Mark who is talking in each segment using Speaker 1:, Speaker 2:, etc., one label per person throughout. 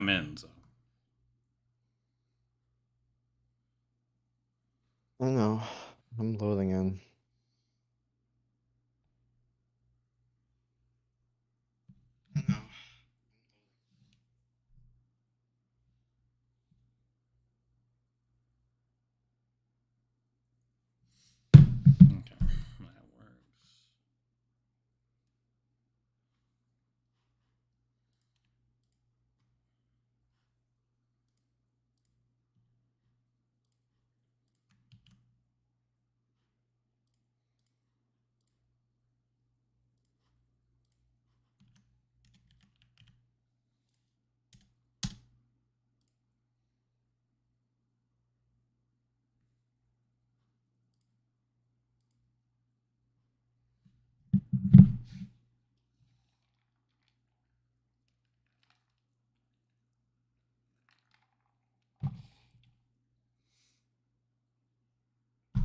Speaker 1: I'm in, so.
Speaker 2: I know. I'm loading in. I know.
Speaker 1: Okay, that works.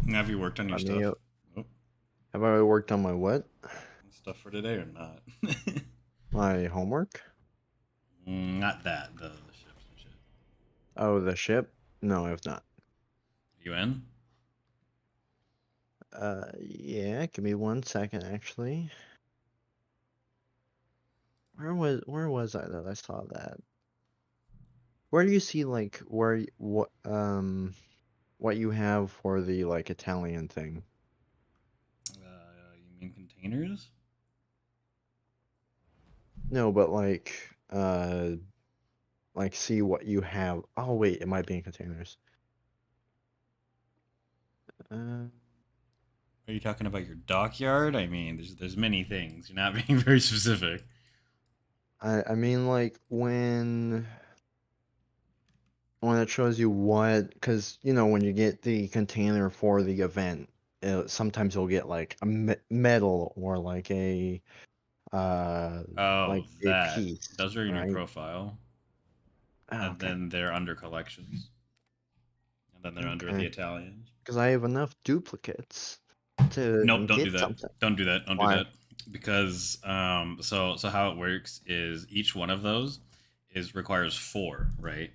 Speaker 1: Now, have you worked on your
Speaker 2: I mean,
Speaker 1: stuff? Oh,
Speaker 2: have I worked on my what?
Speaker 1: stuff for today or not?
Speaker 2: My homework?
Speaker 1: Not that. The ships and shit.
Speaker 2: Oh, the ship? No, I have not.
Speaker 1: You in?
Speaker 2: Yeah, give me 1 second actually. Where was I that I saw that? Where do you see like what you have for the like Italian thing?
Speaker 1: You mean containers?
Speaker 2: No, but like see what you have. Oh wait, it might be in containers. Uh,
Speaker 1: Are you talking about your dockyard? I mean, there's many things. You're not being very specific.
Speaker 2: I mean like when it shows you what, because you know when you get the container for the event, sometimes you'll get like a medal or uh
Speaker 1: Oh,
Speaker 2: like a
Speaker 1: that.
Speaker 2: piece,
Speaker 1: Those are in your
Speaker 2: right?
Speaker 1: profile,
Speaker 2: Oh,
Speaker 1: and
Speaker 2: okay,
Speaker 1: then they're under collections, and then they're under the
Speaker 2: okay.
Speaker 1: Italians.
Speaker 2: Because I have enough duplicates
Speaker 1: Nope,
Speaker 2: to
Speaker 1: don't do
Speaker 2: get
Speaker 1: that.
Speaker 2: something.
Speaker 1: Don't do that. Don't do
Speaker 2: Why?
Speaker 1: that. Because so how it works is each one of those is requires four, right?
Speaker 2: Yeah.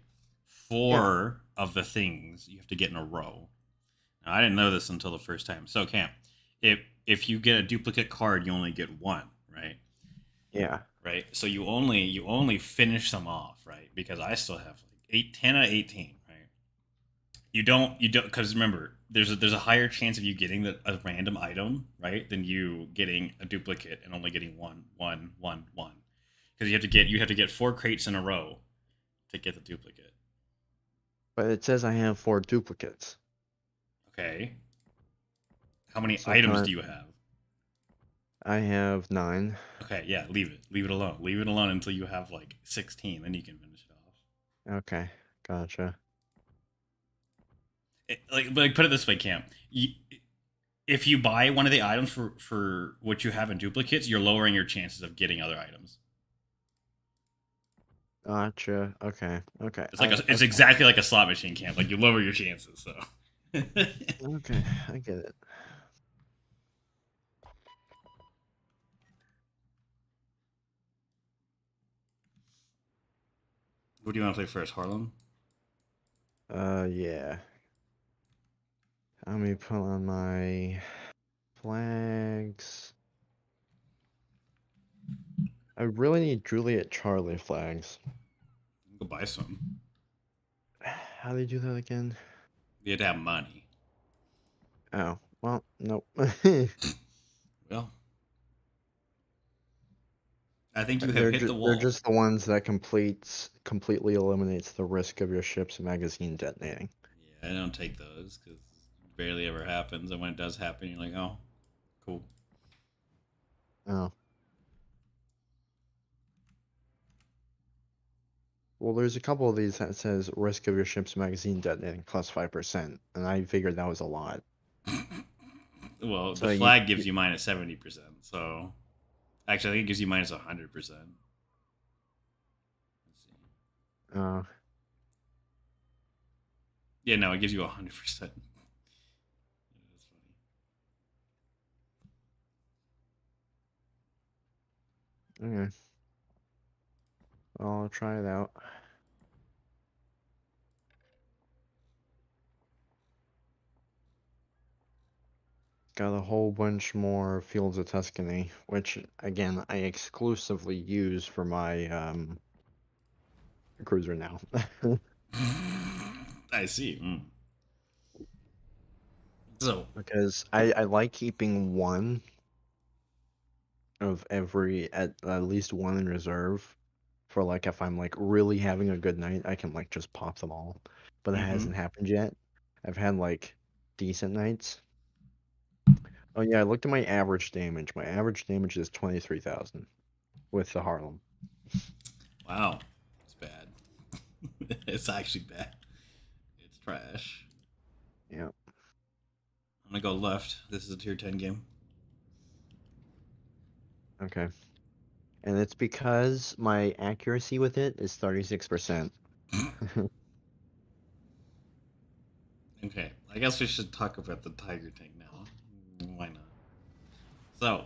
Speaker 1: Four of the things you have to get in a row. Now, I didn't know this until the first time. So Camp, if you get a duplicate card, you only get one, right?
Speaker 2: Yeah.
Speaker 1: Right. So you only finish them off, right? Because I still have like 10 out of 18, right? You don't because remember there's a higher chance of you getting a random item, right, than you getting a duplicate and only getting one because you have to get four crates in a row to get the duplicate.
Speaker 2: But it says I have 4 duplicates.
Speaker 1: Okay, how many
Speaker 2: So
Speaker 1: items
Speaker 2: can
Speaker 1: do you have?
Speaker 2: I have 9.
Speaker 1: Okay, yeah, leave it alone, leave it alone until you have like 16, then you can finish it off.
Speaker 2: Okay. Gotcha.
Speaker 1: Like put it this way, Cam. If you buy one of the items for what you have in duplicates, you're lowering your chances of getting other items.
Speaker 2: Gotcha. Okay. Okay.
Speaker 1: It's
Speaker 2: Okay.
Speaker 1: exactly like a slot machine camp. Like you lower your chances. So,
Speaker 2: Okay. I get it.
Speaker 1: what do you want to play first, Harlem?
Speaker 2: Yeah. Let me put on my flags. I really need Juliet Charlie flags.
Speaker 1: Go buy some.
Speaker 2: How do you do that again?
Speaker 1: You have to have money.
Speaker 2: Oh, well, nope.
Speaker 1: Well, I think you have
Speaker 2: They're
Speaker 1: hit the
Speaker 2: they're
Speaker 1: wall.
Speaker 2: just the ones that completely eliminates the risk of your ship's magazine detonating.
Speaker 1: Yeah, I don't take those because it barely ever happens, and when it does happen, you're like, oh, cool.
Speaker 2: Oh. Well, there's a couple of these that says risk of your ship's magazine detonating plus 5%, and I figured that was a lot.
Speaker 1: well, the
Speaker 2: So
Speaker 1: flag gives you minus 70%. So actually, I think it gives you minus 100%. Let's see.
Speaker 2: uh,
Speaker 1: Yeah, no, it gives you 100%. That's funny.
Speaker 2: okay. I'll try it out. got a whole bunch more Fields of Tuscany, which again I exclusively use for my cruiser now.
Speaker 1: I see. So,
Speaker 2: Because I like keeping one of every at least one in reserve for like if I'm like really having a good night, I can like just pop them all. But it hasn't happened yet. I've had like decent nights. Oh yeah, I looked at my average damage. My average damage is 23,000 with the Harlem.
Speaker 1: wow, it's bad. It's actually bad. It's trash.
Speaker 2: Yeah.
Speaker 1: I'm gonna go left. This is a tier 10 game.
Speaker 2: Okay. And it's because my accuracy with it is 36%.
Speaker 1: Okay, I guess we should talk about the Tiger tank now. Why not? So,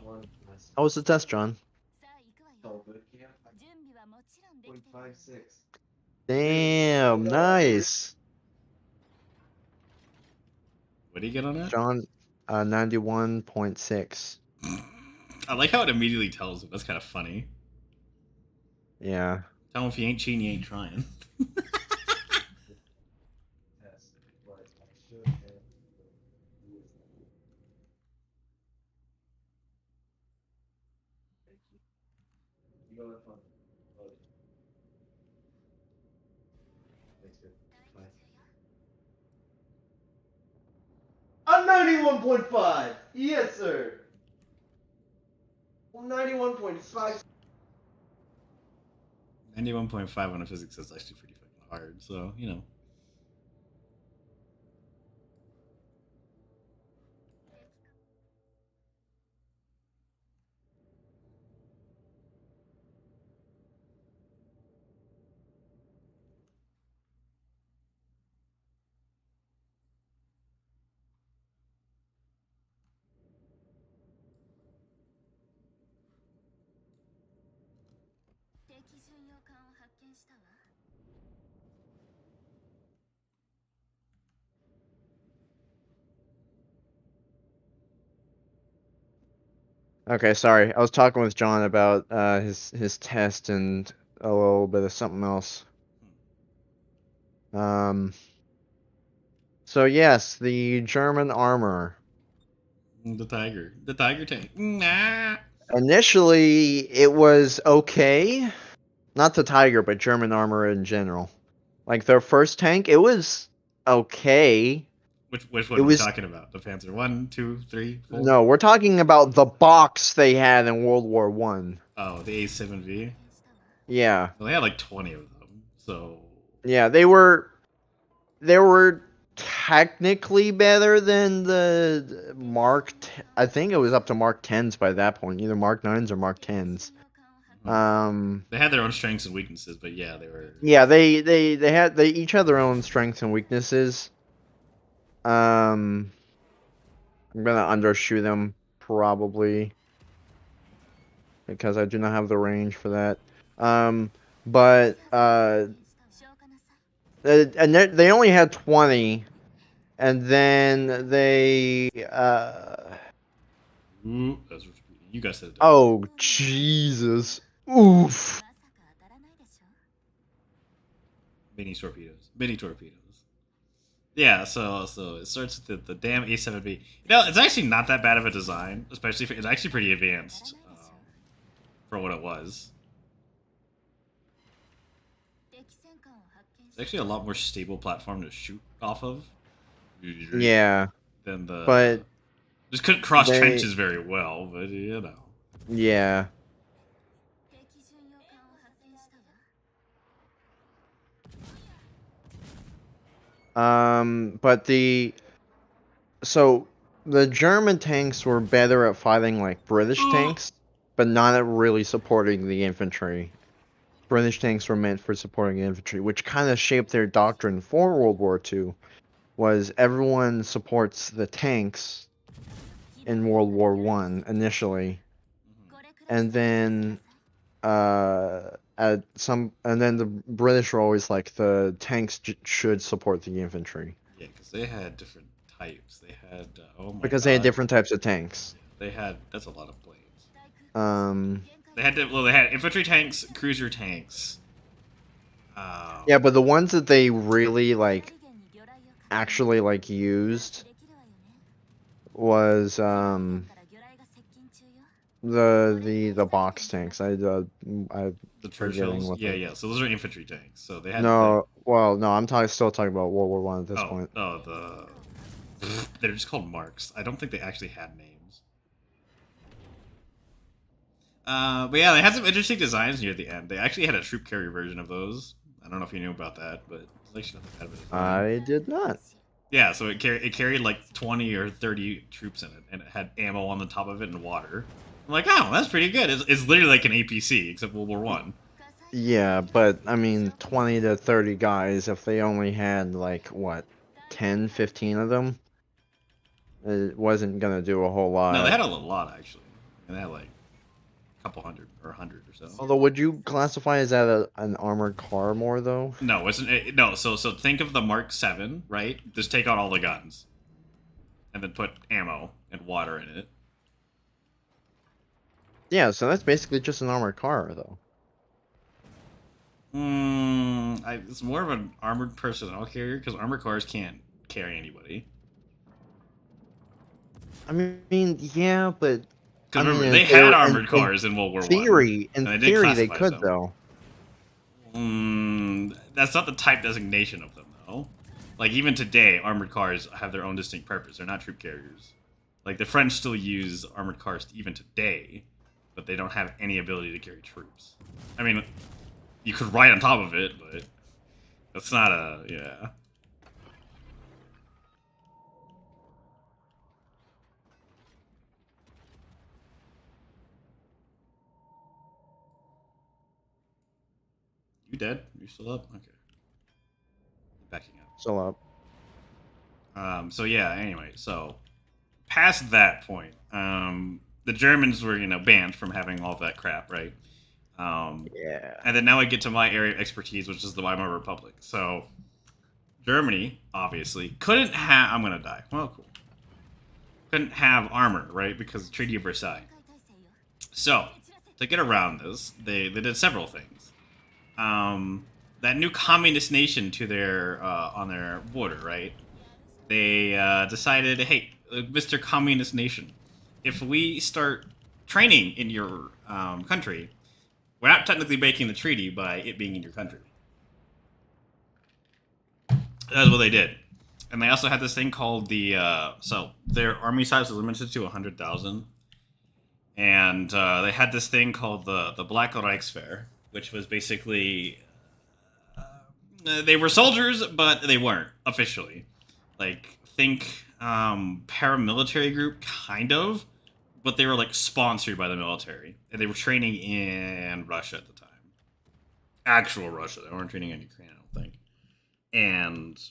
Speaker 2: How was the test, John? Damn, nice.
Speaker 1: what do you get on it?
Speaker 2: John, 91.6.
Speaker 1: I like how it immediately tells him. That's kind of funny.
Speaker 2: Yeah.
Speaker 1: Tell him if you ain't cheating, you ain't trying.
Speaker 2: I'm 91.5. Yes, sir. 91.5.
Speaker 1: 91.5 on a physics is actually pretty fucking hard, so, you know.
Speaker 2: Okay, sorry. I was talking with John about his test and a little bit of something else. So yes, the German armor.
Speaker 1: The Tiger. The Tiger tank. Nah.
Speaker 2: Initially, it was okay. Not the Tiger, but German armor in general. Like their first tank, it was okay.
Speaker 1: Which
Speaker 2: It
Speaker 1: one are we
Speaker 2: was
Speaker 1: talking about? The Panzer 1, 2, 3, 4?
Speaker 2: no, we're talking about the box they had in World War One.
Speaker 1: Oh, the A7V?
Speaker 2: Yeah.
Speaker 1: Well, they had like 20 of them, so.
Speaker 2: Yeah, they were technically better than the I think it was up to Mark 10s by that point, either Mark 9s or Mark 10s.
Speaker 1: They had their own strengths and weaknesses, but yeah, they were.
Speaker 2: Yeah, they each had their own strengths and weaknesses. I'm gonna undershoot them probably because I do not have the range for that. But and they only had 20, and then they
Speaker 1: Ooh, you guys said it.
Speaker 2: oh Jesus, oof.
Speaker 1: Mini torpedoes. Mini torpedoes. Yeah, so it starts with the damn A7B. You know, it's actually not that bad of a design, especially it's actually pretty advanced for what it was. It's actually a lot more stable platform to shoot off of.
Speaker 2: Yeah,
Speaker 1: Than
Speaker 2: but
Speaker 1: just couldn't cross
Speaker 2: they
Speaker 1: trenches very well, but you know.
Speaker 2: yeah. But the German tanks were better at fighting like British tanks, but not at really supporting the infantry. British tanks were meant for supporting infantry, which kind of shaped their doctrine for World War II. Was everyone supports the tanks in World War One initially, and then and then the British were always like the tanks should support the infantry.
Speaker 1: Yeah, because they had different types. They had oh my
Speaker 2: because
Speaker 1: god.
Speaker 2: they had different types of tanks.
Speaker 1: They had that's a lot of blades.
Speaker 2: Um,
Speaker 1: They had they had infantry tanks, cruiser tanks.
Speaker 2: yeah, but the ones that they really like actually like used was the box tanks. I
Speaker 1: the
Speaker 2: forgetting
Speaker 1: Churchills.
Speaker 2: what
Speaker 1: Yeah,
Speaker 2: they.
Speaker 1: yeah. So those are infantry tanks. So they had like
Speaker 2: No, well, no, I'm still talking about World War One at this point.
Speaker 1: the they're just called marks. I don't think they actually had names. But yeah, they had some interesting designs near the end. They actually had a troop carrier version of those. I don't know if you knew about that, but it's actually not that bad of a design.
Speaker 2: I did not.
Speaker 1: Yeah, so it carried like 20 or 30 troops in it, and it had ammo on the top of it and water. I'm like, oh, that's pretty good. It's literally like an APC except World War One.
Speaker 2: Yeah, but I mean, 20 to 30 guys, if they only had like what, 10, 15 of them, it wasn't gonna do a whole
Speaker 1: No, they
Speaker 2: lot.
Speaker 1: had a lot actually. And they had like a couple hundred or 100 or so.
Speaker 2: Although, would you classify as that an armored car more though?
Speaker 1: No, no. So think of the Mark 7, right? Just take out all the guns, and then put ammo and water in it.
Speaker 2: Yeah, so that's basically just an armored car though.
Speaker 1: It's more of an armored personnel carrier because armored cars can't carry anybody.
Speaker 2: I mean, yeah, but I
Speaker 1: Because
Speaker 2: mean,
Speaker 1: remember, they had armored cars in World War One.
Speaker 2: In theory, they could though.
Speaker 1: That's not the type designation of them, though. Like, even today, armored cars have their own distinct purpose. They're not troop carriers. Like, the French still use armored cars even today, but they don't have any ability to carry troops. I mean, you could ride on top of it, but that's not a... yeah. You dead? You still up? Okay. Backing up.
Speaker 2: Still up.
Speaker 1: So yeah, anyway, so past that point, the Germans were, banned from having all that crap, right?
Speaker 2: Yeah.
Speaker 1: And then now I get to my area of expertise, which is the Weimar Republic. So Germany, obviously, couldn't have... I'm gonna die. Well, cool. Couldn't have armor, right? Because the Treaty of Versailles. So, to get around this, they did several things. That new communist nation to their on their border, right? They decided, hey, Mr. Communist Nation, if we start training in your country, we're not technically breaking the treaty by it being in your country. That's what they did. And they also had this thing called so their army size was limited to 100,000. And they had this thing called the Black Reichswehr, which was basically... they were soldiers, but they weren't, officially. Like, think paramilitary group, kind of, but they were, like, sponsored by the military. And they were training in Russia at the time. Actual Russia. They weren't training in Ukraine, I don't think. And...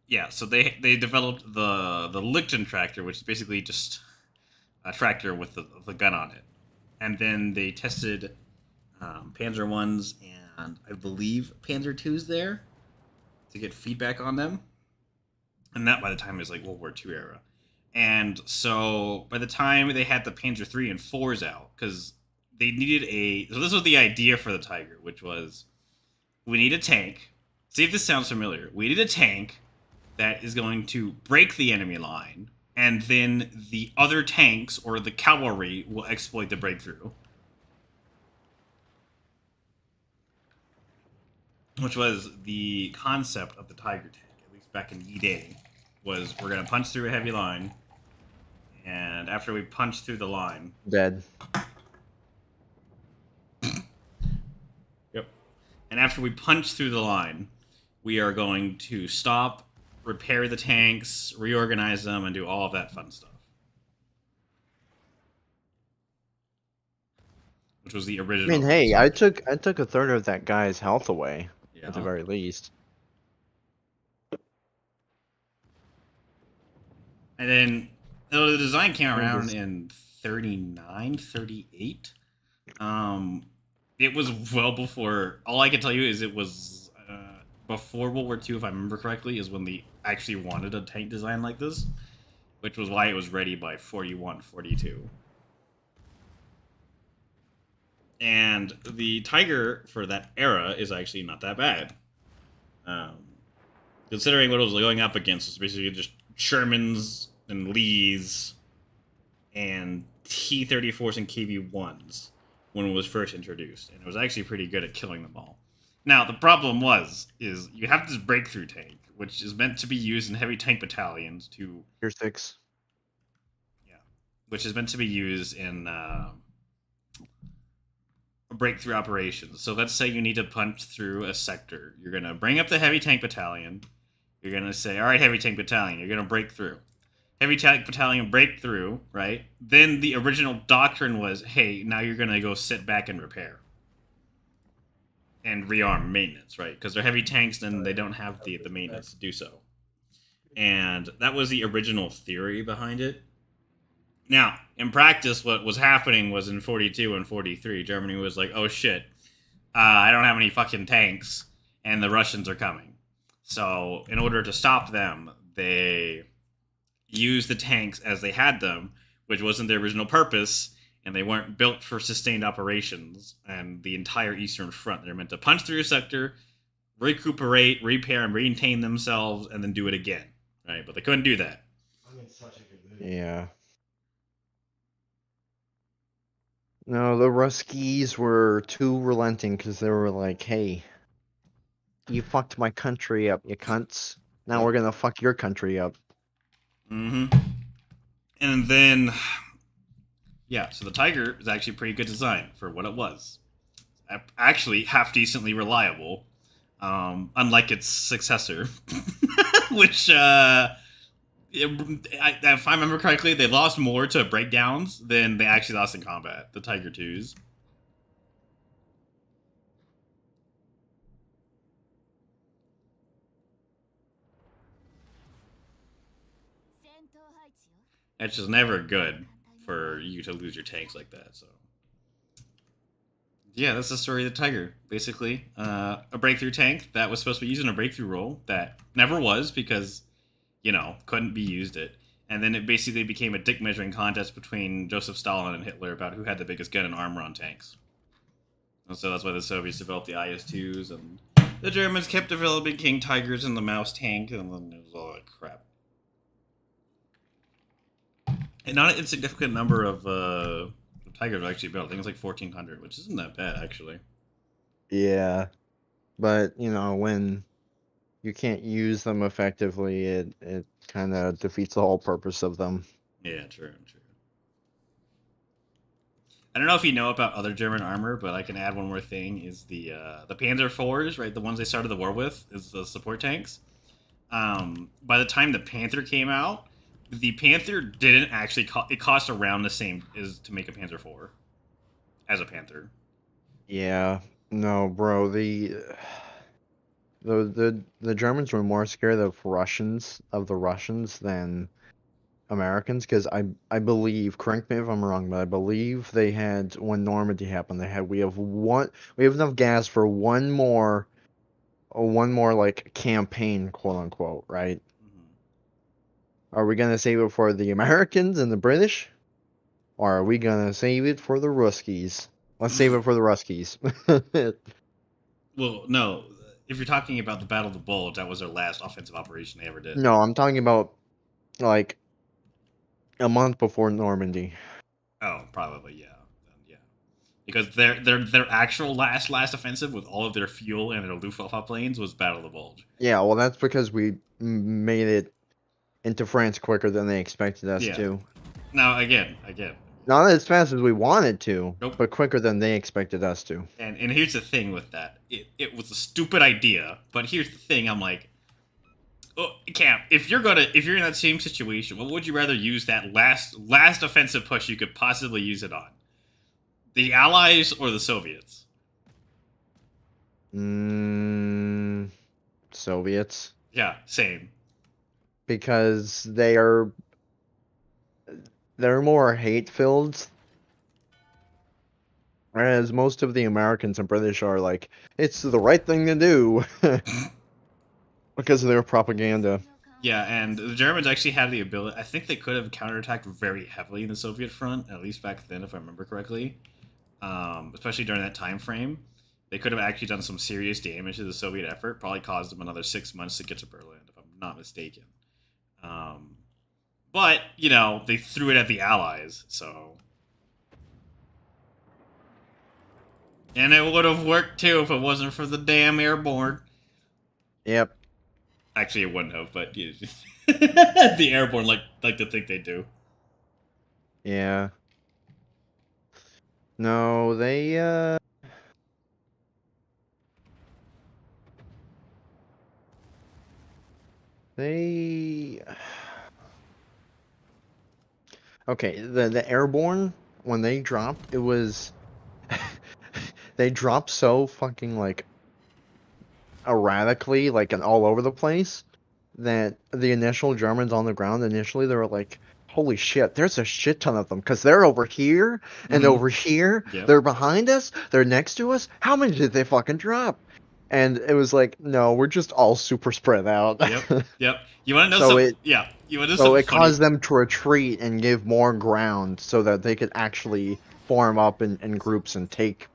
Speaker 1: yeah, so they developed the Lichten Tractor, which is basically just a tractor with the gun on it. And then they tested Panzer 1s and I believe Panzer 2s there to get feedback on them. And that by the time is like World War II era. And so by the time they had the Panzer 3 and 4s out, because they needed so this was the idea for the Tiger, which was we need a tank. See if this sounds familiar. We need a tank that is going to break the enemy line, and then the other tanks or the cavalry will exploit the breakthrough. Which was the concept of the Tiger tank, at least back in E-Day, was we're going to punch through a heavy line, and after we punch through the line...
Speaker 2: Dead.
Speaker 1: Yep. And after we punch through the line, we are going to stop, repair the tanks, reorganize them, and do all of that fun stuff. Which was the original.
Speaker 2: I mean, hey, I took a third of that guy's health away, at the very least.
Speaker 1: And then the design came around in 39, 38. It was well before... all I can tell you is it was before World War II, if I remember correctly, is when they actually wanted a tank design like this, which was why it was ready by 41, 42. And the Tiger for that era is actually not that bad. Um, Considering what it was going up against, was basically just Shermans and Lees and T-34s and KV-1s when it was first introduced, and it was actually pretty good at killing them all. Now the problem is you have this breakthrough tank, which is meant to be used in heavy tank battalions to
Speaker 2: Tier 6.
Speaker 1: yeah, which is meant to be used in breakthrough operations. So let's say you need to punch through a sector. You're gonna bring up the heavy tank battalion. You're gonna say, "All right, heavy tank battalion, you're gonna break through." Heavy tank battalion breakthrough, right? Then the original doctrine was, "Hey, now you're gonna go sit back and repair and rearm maintenance, right? Because they're heavy tanks, then they don't have the maintenance to do so." And that was the original theory behind it. Now, in practice, what was happening was in 42 and 43, Germany was like, "Oh shit, I don't have any fucking tanks, and the Russians are coming." So, in order to stop them, they used the tanks as they had them, which wasn't their original purpose, and they weren't built for sustained operations. And the entire Eastern Front, they're meant to punch through a sector, recuperate, repair, and maintain themselves, and then do it again, right? But they couldn't do that.
Speaker 2: Yeah. No, the Ruskies were too relenting because they were like, "Hey, you fucked my country up, you cunts. Now we're gonna fuck your country up."
Speaker 1: Mm-hmm. And then, yeah, so the Tiger is actually a pretty good design for what it was. Actually, half decently reliable, unlike its successor, which, if I remember correctly, they lost more to breakdowns than they actually lost in combat. The Tiger 2s. It's just never good for you to lose your tanks like that. So, yeah, that's the story of the Tiger. Basically, a breakthrough tank that was supposed to be used in a breakthrough role that never was because, couldn't be used it. And then it basically became a dick measuring contest between Joseph Stalin and Hitler about who had the biggest gun and armor on tanks. And so that's why the Soviets developed the IS-2s, and the Germans kept developing King Tigers and the Mouse tank, and then it was all that crap. And not an insignificant number of Tigers were actually built. I think it's like 1,400, which isn't that bad, actually.
Speaker 2: Yeah. But, when you can't use them effectively, it kind of defeats the whole purpose of them.
Speaker 1: Yeah, true. I don't know if you know about other German armor, but I can add one more thing: is the Panzer IVs, right? The ones they started the war with, is the support tanks. By the time the Panther came out, the Panther didn't actually it cost around the same as to make a Panzer IV as a Panther.
Speaker 2: Yeah. No, bro. The Germans were more scared of the Russians than Americans, because I believe, correct me if I'm wrong, but I believe they had, when Normandy happened, we have enough gas for one more like campaign, quote unquote, right? Mm-hmm. Are we gonna save it for the Americans and the British, or are we gonna save it for the Ruskies? Let's save it for the Ruskies.
Speaker 1: Well, no. If you're talking about the Battle of the Bulge, that was their last offensive operation they ever did.
Speaker 2: No, I'm talking about like a month before Normandy.
Speaker 1: Oh, probably, yeah. Because their actual last offensive with all of their fuel and their Luftwaffe planes was Battle of the Bulge.
Speaker 2: Yeah, well, that's because we made it into France quicker than they expected us to.
Speaker 1: Now, again.
Speaker 2: Not as fast as we wanted to,
Speaker 1: nope.
Speaker 2: But quicker than they expected us to.
Speaker 1: And here's the thing with that. It was a stupid idea, but here's the thing, I'm like, oh, Cam, if you're in that same situation, what would you rather use that last offensive push you could possibly use it on? The Allies or the Soviets?
Speaker 2: Soviets.
Speaker 1: Yeah, same.
Speaker 2: Because they're more hate-filled, whereas most of the Americans and British are like, it's the right thing to do. because of their propaganda.
Speaker 1: Yeah, and the Germans actually had the ability. I think they could have counterattacked very heavily in the Soviet front, at least back then, if I remember correctly. Especially during that time frame, they could have actually done some serious damage to the Soviet effort. Probably caused them another 6 months to get to Berlin, if I'm not mistaken. But they threw it at the Allies, so. And it would have worked too if it wasn't for the damn airborne.
Speaker 2: Yep.
Speaker 1: Actually, it wouldn't have, but the airborne like to think they do.
Speaker 2: Yeah. No, they okay, the airborne, when they dropped, it was they dropped so fucking like erratically, like and all over the place, that the initial Germans on the ground initially they were like, holy shit, there's a shit ton of them because they're over here and over here,
Speaker 1: Yep.
Speaker 2: they're behind us, they're next to us. How many did they fucking drop? And it was like, no, we're just all super spread out.
Speaker 1: Yep. You want to know
Speaker 2: So
Speaker 1: something?
Speaker 2: it
Speaker 1: Yeah. You want to know
Speaker 2: so
Speaker 1: something
Speaker 2: it
Speaker 1: funny?
Speaker 2: caused them to retreat and give more ground so that they could actually form up in groups and take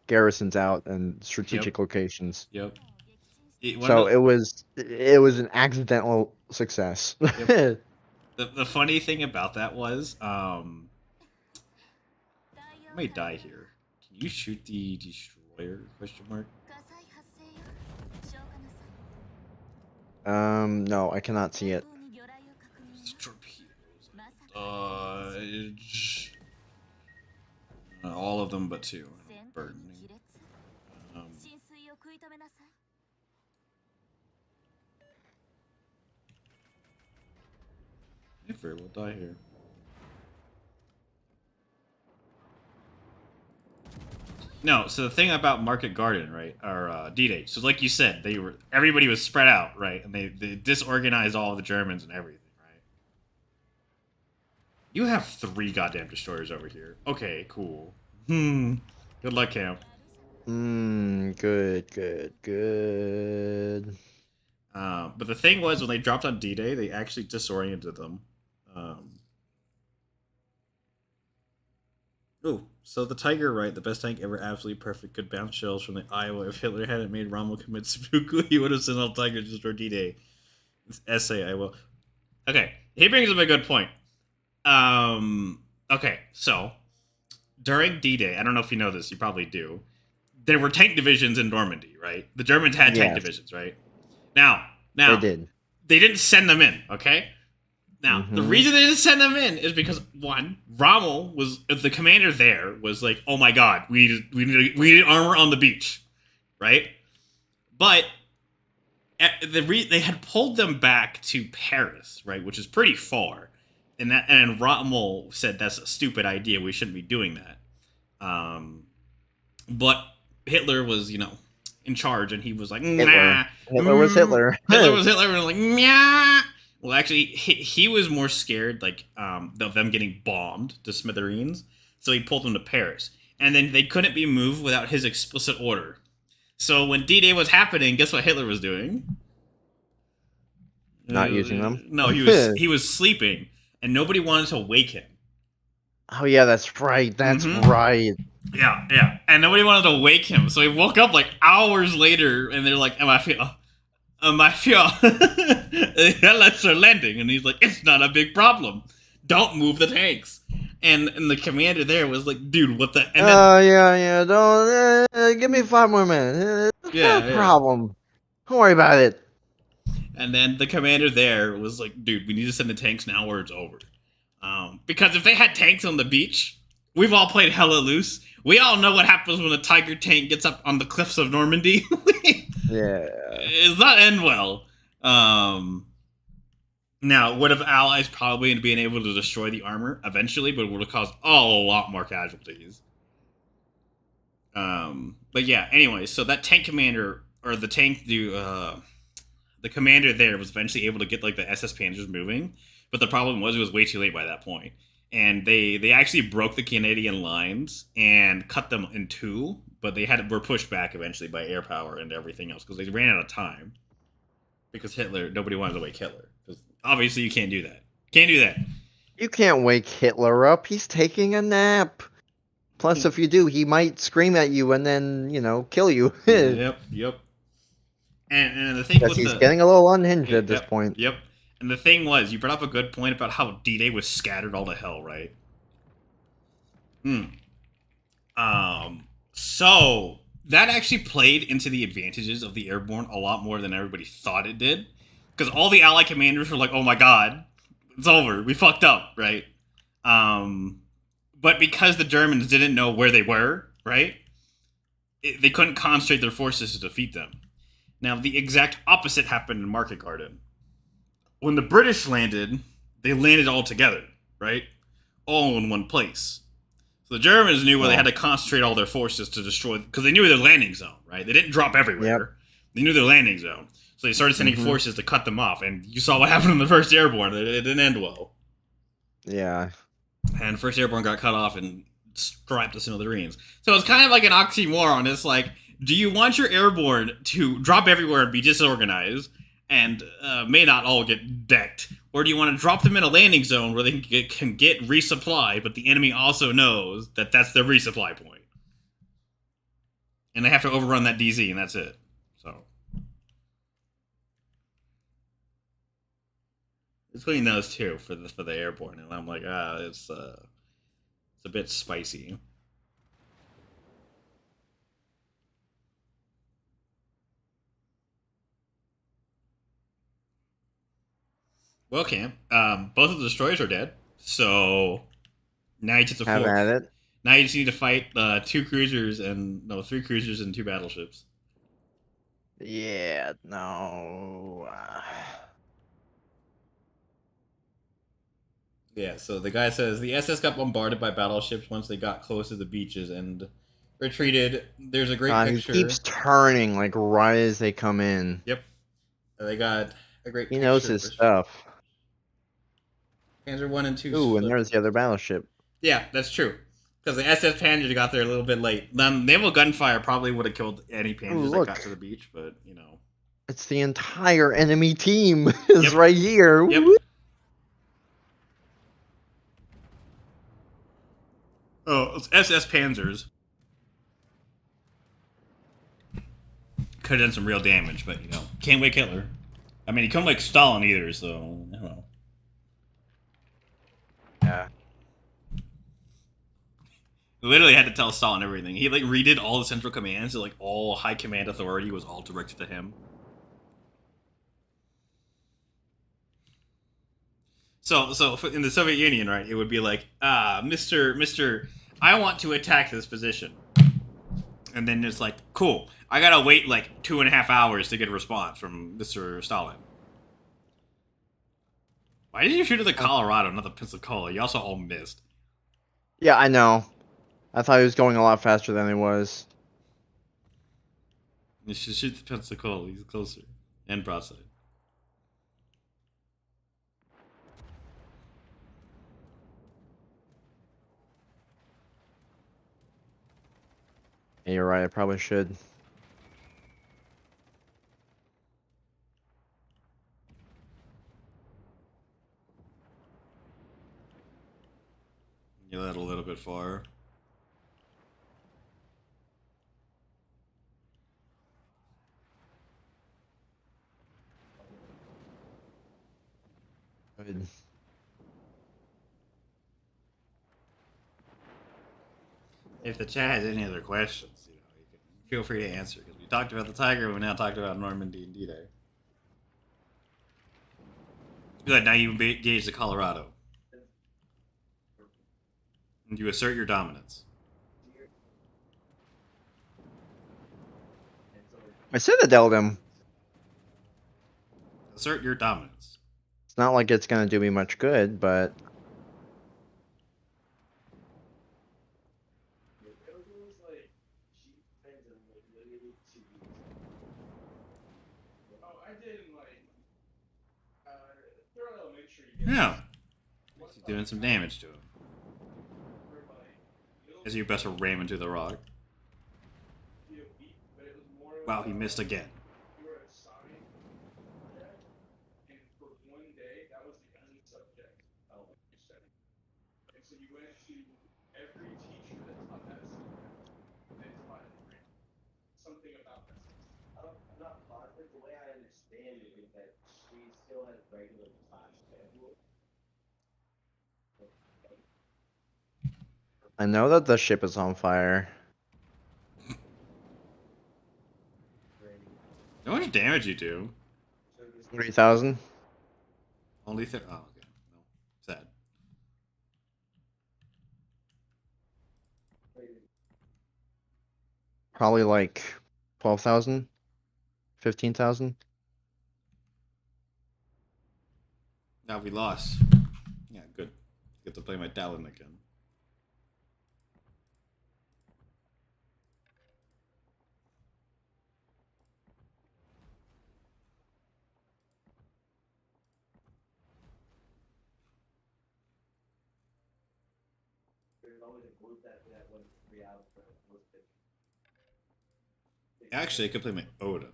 Speaker 2: garrisons out and strategic locations.
Speaker 1: Yep.
Speaker 2: So it was an accidental success.
Speaker 1: Yep. The funny thing about that was, I may die here. Can you shoot the destroyer? Question mark.
Speaker 2: No, I cannot see it.
Speaker 1: Torpedoes. Dodge. All of them but two. Burning. I very well die here. No, so the thing about Market Garden, right, or D-Day, so like you said, everybody was spread out, right, and they disorganized all of the Germans and everything, right? You have 3 goddamn destroyers over here. Okay, cool. Good luck, Camp.
Speaker 2: Good.
Speaker 1: But the thing was, when they dropped on D-Day, they actually disoriented them. So the Tiger, right? The best tank ever, absolutely perfect, could bounce shells from the Iowa. If Hitler hadn't made Rommel commit seppuku, he would have sent all Tigers to destroy D-Day. It's essay, I will. Okay, he brings up a good point. Okay, so during D-Day, I don't know if you know this, you probably do. There were tank divisions in Normandy, right? The Germans had tank divisions, right? Now
Speaker 2: they did.
Speaker 1: They didn't send them in, okay? Now, the reason they didn't send them in is because, one, Rommel was the commander there was like, oh my god, we need armor on the beach, right? But they had pulled them back to Paris, right, which is pretty far, and Rommel said that's a stupid idea. We shouldn't be doing that. But Hitler was, in charge, and he was like, nah.
Speaker 2: Hitler was Hitler.
Speaker 1: Hitler was Hitler, and was like, nah. Well, actually, he was more scared, of them getting bombed to smithereens, so he pulled them to Paris. And then they couldn't be moved without his explicit order. So when D-Day was happening, guess what Hitler was doing?
Speaker 2: Not using them?
Speaker 1: No, he was sleeping, and nobody wanted to wake him.
Speaker 2: Oh, yeah, that's right. That's right.
Speaker 1: Yeah. And nobody wanted to wake him, so he woke up, hours later, and they're like, Mafia, the Allies are landing, and he's like, it's not a big problem. Don't move the tanks. And the commander there was like, dude, what the? And
Speaker 2: then, don't give me 5 more minutes. No problem. Don't worry about it.
Speaker 1: And then the commander there was like, dude, we need to send the tanks now or it's over. Because if they had tanks on the beach, we've all played hella loose. We all know what happens when a Tiger tank gets up on the cliffs of Normandy.
Speaker 2: Yeah.
Speaker 1: It's not end well. Now, would have Allies probably been able to destroy the armor eventually, but it would have caused a lot more casualties. But yeah, anyway, so that tank commander, or the commander there was eventually able to get the SS Panzers moving, but the problem was it was way too late by that point. And they actually broke the Canadian lines and cut them in 2, but were pushed back eventually by air power and everything else because they ran out of time. because nobody wanted to wake Hitler. Because obviously you can't do that. Can't do that.
Speaker 2: You can't wake Hitler up. He's taking a nap. Plus, if you do, he might scream at you and then, kill you.
Speaker 1: Yep. And the thing
Speaker 2: Because
Speaker 1: with
Speaker 2: he's getting a little unhinged at this point.
Speaker 1: Yep. And the thing was, you brought up a good point about how D-Day was scattered all to hell, right? So that actually played into the advantages of the airborne a lot more than everybody thought it did. Because all the Allied commanders were like, oh my god, it's over. We fucked up, right? But because the Germans didn't know where they were, right? They couldn't concentrate their forces to defeat them. Now, the exact opposite happened in Market Garden. When the British landed, they landed all together, right? All in one place. So the Germans knew where they had to concentrate all their forces to destroy, because they knew their landing zone, right? They didn't drop everywhere. Yep. They knew their landing zone. So they started sending forces to cut them off, and you saw what happened in the 1st Airborne. It didn't end well.
Speaker 2: Yeah.
Speaker 1: And 1st Airborne got cut off and striped us into the Marines. So it's kind of like an oxymoron. It's like, do you want your airborne to drop everywhere and be disorganized and may not all get decked? Or do you want to drop them in a landing zone where they can get resupply, but the enemy also knows that that's their resupply point? And they have to overrun that DZ, and that's it. So between those two for the airborne, and I'm like, it's a bit spicy. Well, Cam, both of the destroyers are dead, so now you just
Speaker 2: have at it.
Speaker 1: Now you just need to fight 3 cruisers and 2 battleships.
Speaker 2: Yeah, no.
Speaker 1: Yeah, so the guy says the SS got bombarded by battleships once they got close to the beaches and retreated. There's a great picture.
Speaker 2: He keeps turning like right as they come in.
Speaker 1: Yep. They got a great picture.
Speaker 2: He knows his stuff.
Speaker 1: Panzer 1 and 2.
Speaker 2: Ooh, and there's the other battleship.
Speaker 1: Yeah, that's true. Because the SS Panzer got there a little bit late. Naval gunfire probably would have killed any Panzers that got to the beach, but,
Speaker 2: It's the entire enemy team is right here.
Speaker 1: Yep. Oh, it's SS Panzers. Could have done some real damage, but, can't wake Hitler. I mean, he couldn't wake Stalin either, so, I don't know.
Speaker 2: Yeah.
Speaker 1: Literally had to tell Stalin everything. He redid all the central commands, so all high command authority was all directed to him. So in the Soviet Union, right, it would be like, Mr. I want to attack this position. And then it's like, cool, I gotta wait 2.5 hours to get a response from Mr. Stalin. Why did you shoot at the Colorado, not the Pensacola? You also all missed.
Speaker 2: Yeah, I know. I thought he was going a lot faster than he was.
Speaker 1: You should shoot the Pensacola. He's closer. And broadside.
Speaker 2: Yeah, you're right. I probably should.
Speaker 1: Get that a little bit far.
Speaker 2: Good.
Speaker 1: If the chat has any other questions, you can feel free to answer, because we talked about the Tiger, we've now talked about Normandy and D-Day. Good, now you engage the Colorado. And you assert your dominance.
Speaker 2: I citadeled him.
Speaker 1: Assert your dominance.
Speaker 2: It's not like it's going to do me much good, but...
Speaker 1: Yeah. He's doing some damage to him. As you best ram into the rock. Wow, he missed again.
Speaker 2: I know that the ship is on fire.
Speaker 1: How much damage you do?
Speaker 2: 3,000.
Speaker 1: Only oh, okay. No. Sad.
Speaker 2: Probably like 12,000, 15,000.
Speaker 1: Now we lost. Yeah, good. Get to play my Talon again. Actually, I could play my Odin.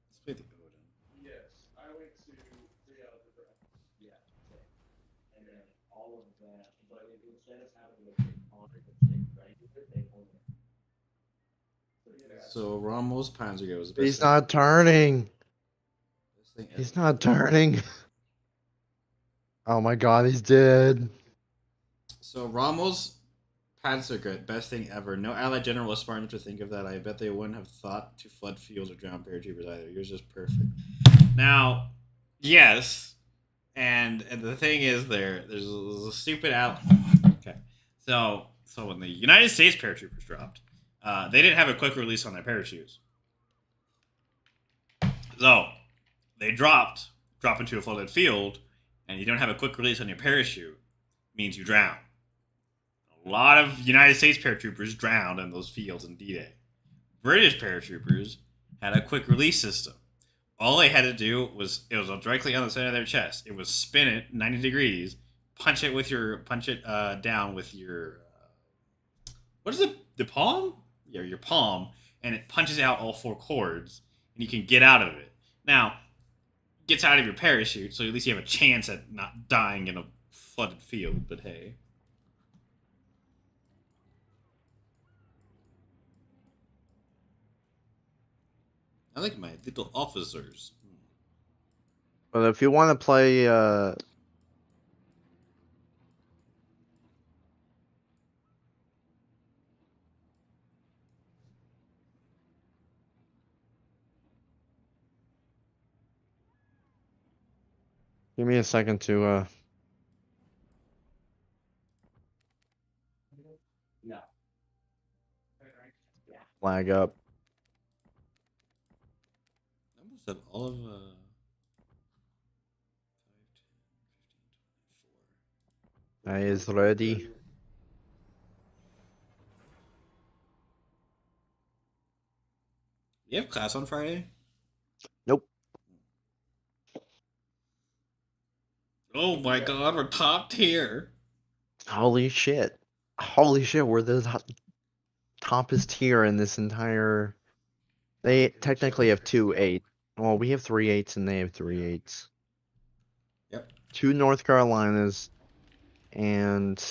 Speaker 1: Let's play the Odin. So Rommel's Panzer was the best
Speaker 2: He's
Speaker 1: thing.
Speaker 2: not turning.
Speaker 1: Best thing
Speaker 2: He's
Speaker 1: ever.
Speaker 2: not turning. Oh my god, he's dead.
Speaker 1: So Rommel's Panzer good, best thing ever. No Allied general was smart enough to think of that. I bet they wouldn't have thought to flood fields or drown paratroopers either. Yours is perfect. Now, yes, and the thing is, there's a stupid out. Okay, so when the United States paratroopers dropped, they didn't have a quick release on their parachutes. So they drop into a flooded field, and you don't have a quick release on your parachute, means you drown. A lot of United States paratroopers drowned in those fields in D-Day. British paratroopers had a quick release system. All they had to do was it was directly on the center of their chest. It was spin it 90 degrees, punch it down with your what is it? The palm? Yeah, your palm, and it punches out all four cords, and you can get out of it. Now, it gets out of your parachute, so at least you have a chance at not dying in a flooded field. But hey. I like my little officers.
Speaker 2: But if you want to play, give me a second to flag up.
Speaker 1: I almost said all of 5, 10, 15, 24.
Speaker 2: I is ready.
Speaker 1: You have class on Friday?
Speaker 2: Nope.
Speaker 1: Oh my god, we're top tier.
Speaker 2: Holy shit. Holy shit, we're the toppest tier in this entire. They technically have 2-8. Well, we have 3-8s and they have 3-8s.
Speaker 1: Yep.
Speaker 2: 2 North Carolinas and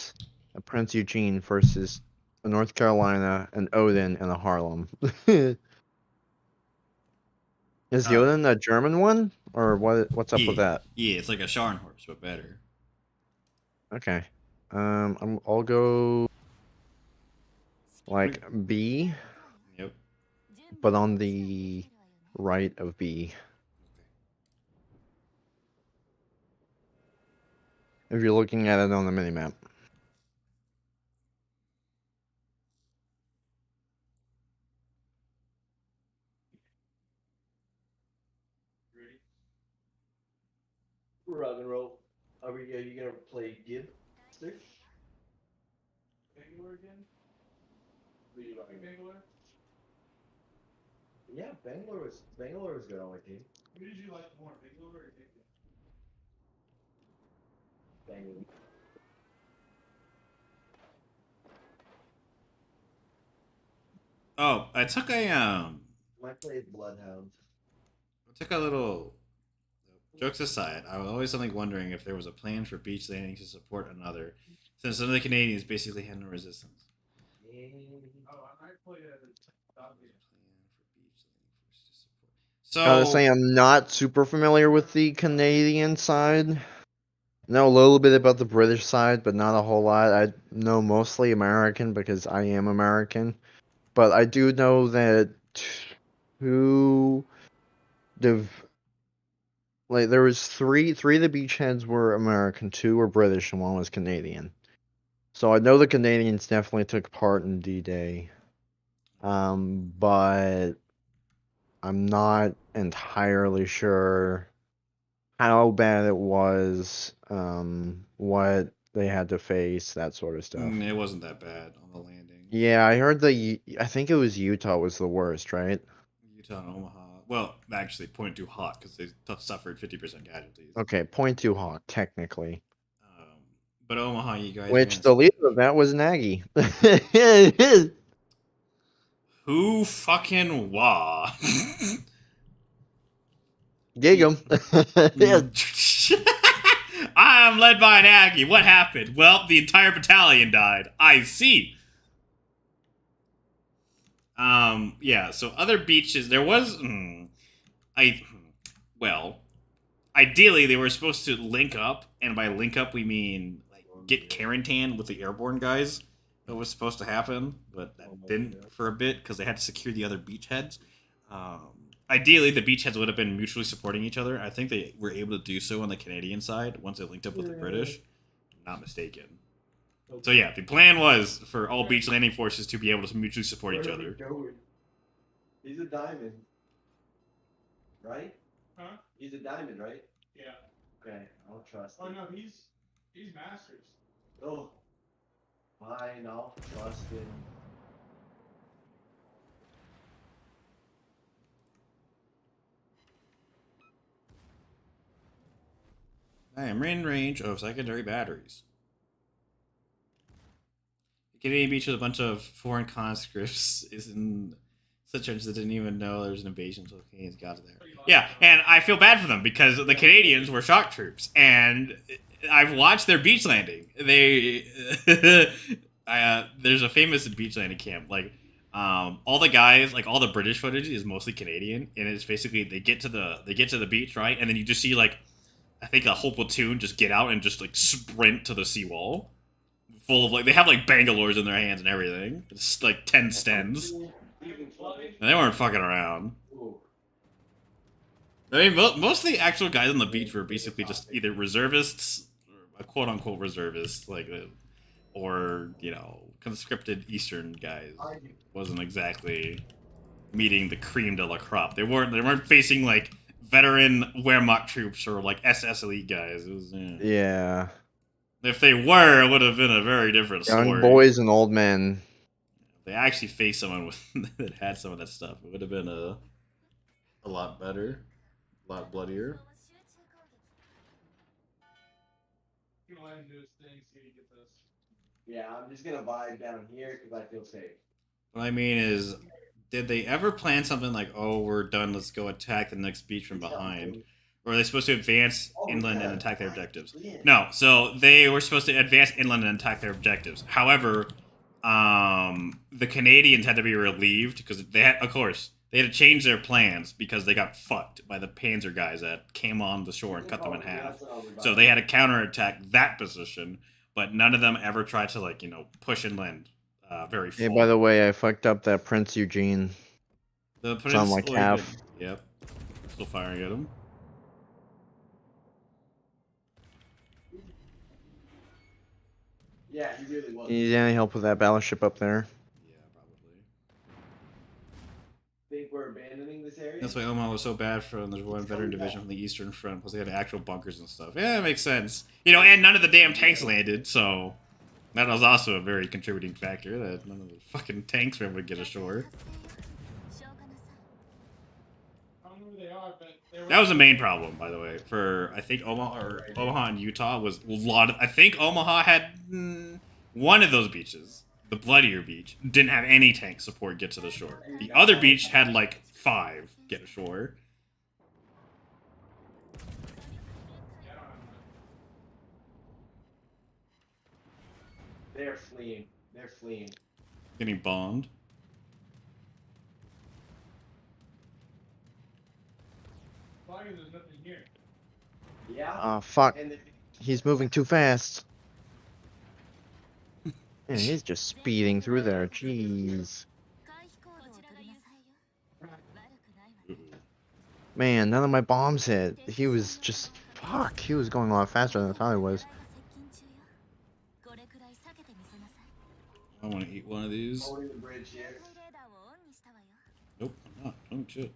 Speaker 2: a Prince Eugene versus a North Carolina, an Odin, and a Harlem. Is the Odin a German one? Or what's up with that?
Speaker 1: Yeah, it's like a Scharnhorst, but better.
Speaker 2: Okay. I'll go like B,
Speaker 1: Yep.
Speaker 2: but on the right of B. If you're looking at it on the minimap. Rock and roll. Are you gonna play Gib? Bangalore again? Do you like Bangalore? Yeah, Bangalore is good on my team. Who did you like more, Bangalore or Bangalore? Bangalore.
Speaker 1: Oh, I took a
Speaker 2: I played Bloodhound.
Speaker 1: I took a little jokes aside. I was always something wondering if there was a plan for beach landings to support another Since some of the Canadians basically had no resistance.
Speaker 2: Gotta
Speaker 1: So
Speaker 2: say, I'm not super familiar with the Canadian side. Know a little bit about the British side, but not a whole lot. I know mostly American because I am American. But I do know that two, there was three of the beachheads were American, two were British, and one was Canadian. So I know the Canadians definitely took part in D-Day. But I'm not entirely sure how bad it was, what they had to face, that sort of stuff.
Speaker 1: it wasn't that bad on the landings.
Speaker 2: Yeah, I heard I think it was Utah was the worst, right?
Speaker 1: Utah and Omaha. Well, actually, point too hot because they suffered 50% casualties.
Speaker 2: Okay, point too hot, technically.
Speaker 1: Um, but Omaha, you guys
Speaker 2: Which
Speaker 1: ran.
Speaker 2: the leader of that was Nagy.
Speaker 1: Who fucking wah?
Speaker 2: Gig him.
Speaker 1: I am led by an Aggie. What happened? Well, the entire battalion died. I see. Yeah. So other beaches, there was. Well, ideally they were supposed to link up, and by link up we mean like get quarantined with the airborne guys. That was supposed to happen, but that didn't for a bit because they had to secure the other beachheads. Um, Ideally, the beachheads would have been mutually supporting each other. I think they were able to do so on the Canadian side once they linked up with the British. Not mistaken. So yeah, the plan was for all beach landing forces to be able to mutually support each other.
Speaker 2: He's a diamond, right?
Speaker 3: Huh?
Speaker 2: He's a diamond, right?
Speaker 3: Yeah.
Speaker 2: Okay, I'll trust
Speaker 3: him. Oh no, he's masters.
Speaker 2: Oh, fine, I'll trust him.
Speaker 1: I am in range of secondary batteries. Canadian beach with a bunch of foreign conscripts is in such trenches that didn't even know there was an invasion until the Canadians got there. Yeah, and I feel bad for them because the Canadians were shock troops, and I've watched their beach landing. There's a famous beach landing camp. Like, all the guys, like all the British footage is mostly Canadian, and it's basically they get to the beach, right, and then you just see like I think a whole platoon just get out and just like sprint to the seawall full of like they have like Bangalores in their hands and everything. It's like 10 stems. And they weren't fucking around. I mean, most of the actual guys on the beach were basically just either reservists, or quote unquote reservists, like, or conscripted Eastern guys. Wasn't exactly meeting the cream de la crop. They weren't facing like veteran Wehrmacht troops or like SS elite guys. It was
Speaker 2: Yeah.
Speaker 1: If they were, it would have been a very different story.
Speaker 2: Young boys and old men.
Speaker 1: If they actually faced someone that had some of that stuff, it would have been a lot better, a lot bloodier.
Speaker 2: Yeah, I'm just gonna vibe down here because I feel safe.
Speaker 1: What I mean is, did they ever plan something like, oh, we're done, let's go attack the next beach from behind? Or are they supposed to advance inland and attack their objectives? No, so they were supposed to advance inland and attack their objectives. However, the Canadians had to be relieved because they had, of course, they had to change their plans because they got fucked by the Panzer guys that came on the shore and cut them in half. So they had to counterattack that position, but none of them ever tried to push inland very far.
Speaker 2: Hey, by the way, I fucked up that Prince Eugene.
Speaker 1: The Prince,
Speaker 2: on like half.
Speaker 1: Yep. Still firing at him.
Speaker 2: Yeah, he really was. You need any help with that battleship up there?
Speaker 1: Yeah, probably.
Speaker 2: Think we're abandoning this area?
Speaker 1: That's why Omaha was so bad for them. There's one veteran division from the Eastern Front, plus they had actual bunkers and stuff. Yeah, it makes sense. And none of the damn tanks landed, so that was also a very contributing factor that none of the fucking tanks were able to get ashore. That was the main problem, by the way, for I think Omaha and Utah was a lot of. I think Omaha had one of those beaches, the bloodier beach, didn't have any tank support get to the shore. The other beach had like 5 get ashore.
Speaker 2: They're fleeing. They're fleeing.
Speaker 1: Getting bombed.
Speaker 3: As long as there's nothing here.
Speaker 2: Yeah.
Speaker 4: Oh, fuck.
Speaker 2: And
Speaker 4: He's moving too fast. Man, he's just speeding through there. Jeez. Man, none of my bombs hit. He was just... Fuck. He was going a lot faster than I thought he was.
Speaker 1: I want to eat one of these.
Speaker 2: holding the bridge here.
Speaker 1: Nope, I'm not. Oh shit.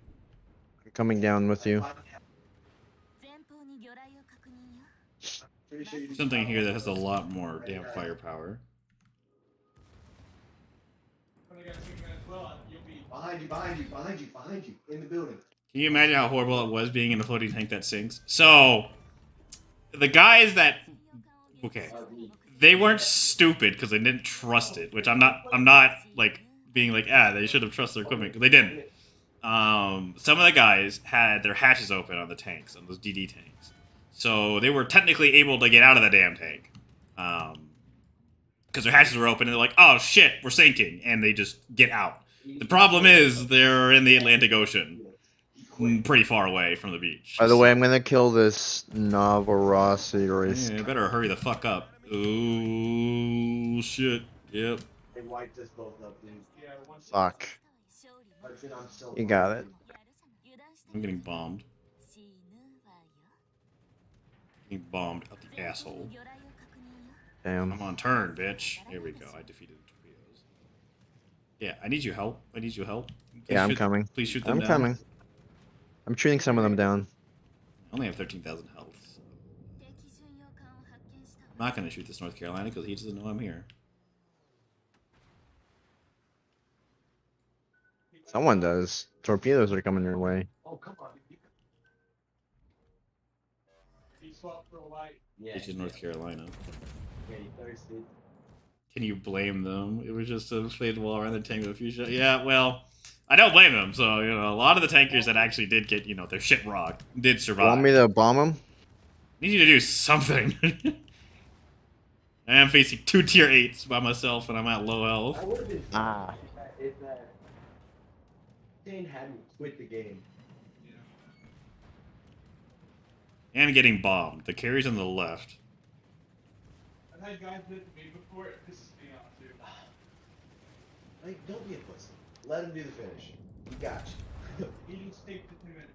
Speaker 4: I'm coming down with you.
Speaker 2: Pretty sure you
Speaker 1: Something here that has a lot more damn firepower.
Speaker 3: When I got 2 minutes well, you'll be.
Speaker 2: behind you, behind you, behind you, behind you, in the building.
Speaker 1: Can you imagine how horrible it was being in a floating tank that sinks? So, the guys that... Okay. They weren't stupid because they didn't trust it, which I'm not, like, being like, they should have trusted their equipment, because they didn't. Some of the guys had their hatches open on the tanks, on those DD tanks. So, they were technically able to get out of the damn tank. Because their hatches were open, and they're like, oh shit, we're sinking, and they just get out. The problem is, they're in the Atlantic Ocean. Pretty far away from the beach.
Speaker 4: By the way, I'm gonna kill this Novorossi.
Speaker 1: Yeah, better hurry the fuck up. Ooh, shit. Yep.
Speaker 2: They wiped us both up, dude.
Speaker 3: Yeah, one
Speaker 4: Fuck.
Speaker 2: Hudson, I'm so
Speaker 4: You got it.
Speaker 1: I'm getting bombed. Getting bombed out the asshole.
Speaker 4: Damn.
Speaker 1: I'm on turn, bitch. Here we go. I defeated the torpedoes. Yeah, I need your help. I need your help. Please
Speaker 4: Yeah, I'm
Speaker 1: shoot-
Speaker 4: coming.
Speaker 1: Please shoot them
Speaker 4: I'm
Speaker 1: down.
Speaker 4: coming. I'm shooting some of them down.
Speaker 1: I only have 13,000 health. So. I'm not going to shoot this North Carolina because he doesn't know I'm here.
Speaker 4: Someone does. Torpedoes are coming your way.
Speaker 2: Oh, come on.
Speaker 3: He swapped for a light.
Speaker 2: Yeah.
Speaker 1: Which is North Carolina.
Speaker 2: Yeah, you thirsty.
Speaker 1: Can you blame them? It was just a inflated wall around the tank with a few shots. Yeah, well, I don't blame them. So, a lot of the tankers that actually did get, their shit rocked did survive.
Speaker 4: Want me to bomb them?
Speaker 1: Need you to do something. I am facing 2 tier 8s by myself and I'm at low
Speaker 2: I
Speaker 1: health.
Speaker 2: would have been
Speaker 4: Ah.
Speaker 2: if that Dane hadn't quit the game.
Speaker 1: And getting bombed. The carry's on the left.
Speaker 3: I've had guys did it to me before. It pisses me off too.
Speaker 2: Like, don't be a pussy. Let him do the finish. He got you.
Speaker 3: He just take the 2-minute.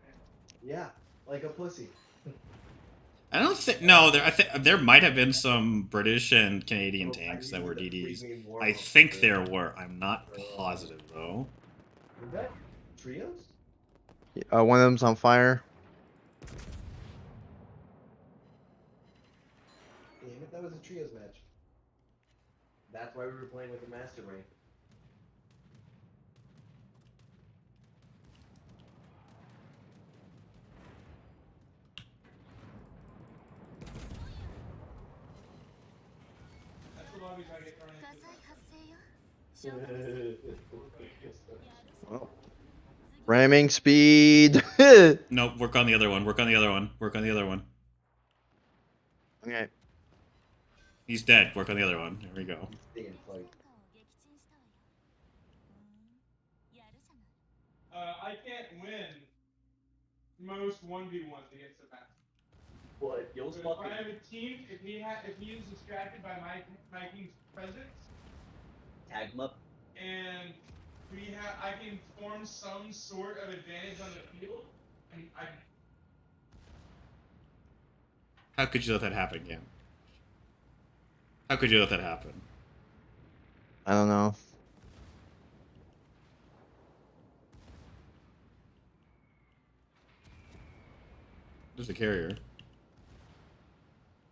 Speaker 2: Yeah, like a pussy.
Speaker 1: I don't think... No, there might have been some British and Canadian tanks that were DDs. I think there were. I'm not positive, though.
Speaker 2: Was that trios?
Speaker 4: One of them's on fire.
Speaker 2: Damn it, that was a trios match. That's why we were playing with the master rank.
Speaker 3: That's the lobbies I get thrown into.
Speaker 4: Well, ramming speed.
Speaker 1: No, work on the other one. Work on the other one. Work on the other one.
Speaker 4: Okay.
Speaker 1: He's dead. Work on the other one. There we go.
Speaker 2: Stay in fight.
Speaker 3: I can't win most 1v1s against a master.
Speaker 2: What? You'll
Speaker 3: But if I have a team, if he is distracted by my team's presence,
Speaker 2: tag him up.
Speaker 3: and I can form some sort of advantage on the field, and I
Speaker 1: How could you let that happen, Cam? How could you let that happen?
Speaker 4: I don't know.
Speaker 1: There's a carrier.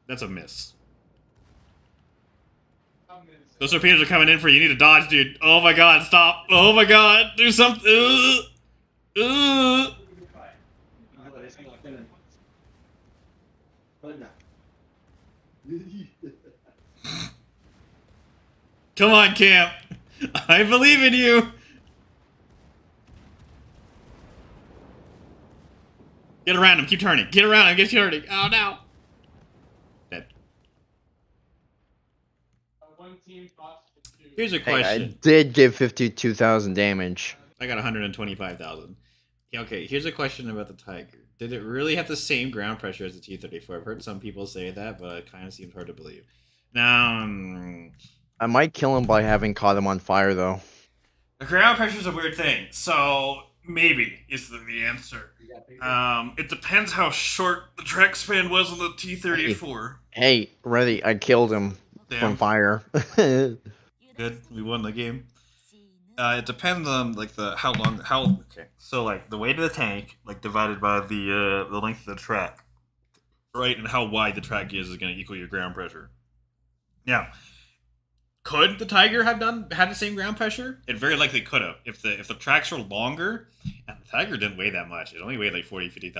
Speaker 1: That's a miss.
Speaker 3: I'm gonna say.
Speaker 1: Those torpedoes are coming in for you. You need to dodge, dude. Oh my god, stop. Oh my god, do something.
Speaker 2: But no.
Speaker 1: Come on, Camp. I believe in you. Get around him. Keep turning. Get around him. Get turning. Oh, no. Dead.
Speaker 3: 1 team costs for 2.
Speaker 1: Here's a
Speaker 2: Hey, I
Speaker 1: question.
Speaker 2: did give 52,000 damage.
Speaker 1: I got 125,000. Yeah, okay, here's a question about the Tiger. Did it really have the same ground pressure as the T-34? I've heard some people say that, but it kind of seems hard to believe. Now,
Speaker 2: I might kill him by having caught him on fire, though.
Speaker 1: the ground pressure is a weird thing, so maybe is the answer. It depends how short the track span was on the T-34.
Speaker 2: Hey, ready, I killed him
Speaker 1: Damn.
Speaker 2: from fire.
Speaker 1: Good, we won the game. It depends on like how okay. So like the weight of the tank, like divided by the length of the track, right, and how wide the track is going to equal your ground pressure. Now, could the Tiger have had the same ground pressure? It very likely could have if the tracks were longer, and the Tiger didn't weigh that much. It only weighed like 50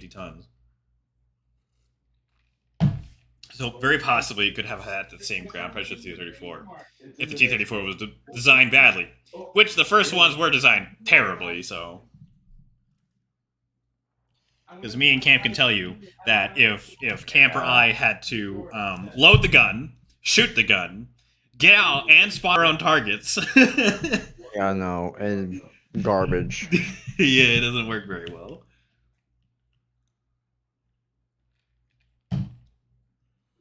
Speaker 1: tons. So very possibly it could have had the same ground pressure as the T-34 if the T-34 was designed badly, which the first ones were designed terribly. So, because me and Camp can tell you that if Camp or I had to load the gun, shoot the gun, get out, and spot our own targets,
Speaker 2: Yeah, no, and garbage.
Speaker 1: yeah, it doesn't work very well.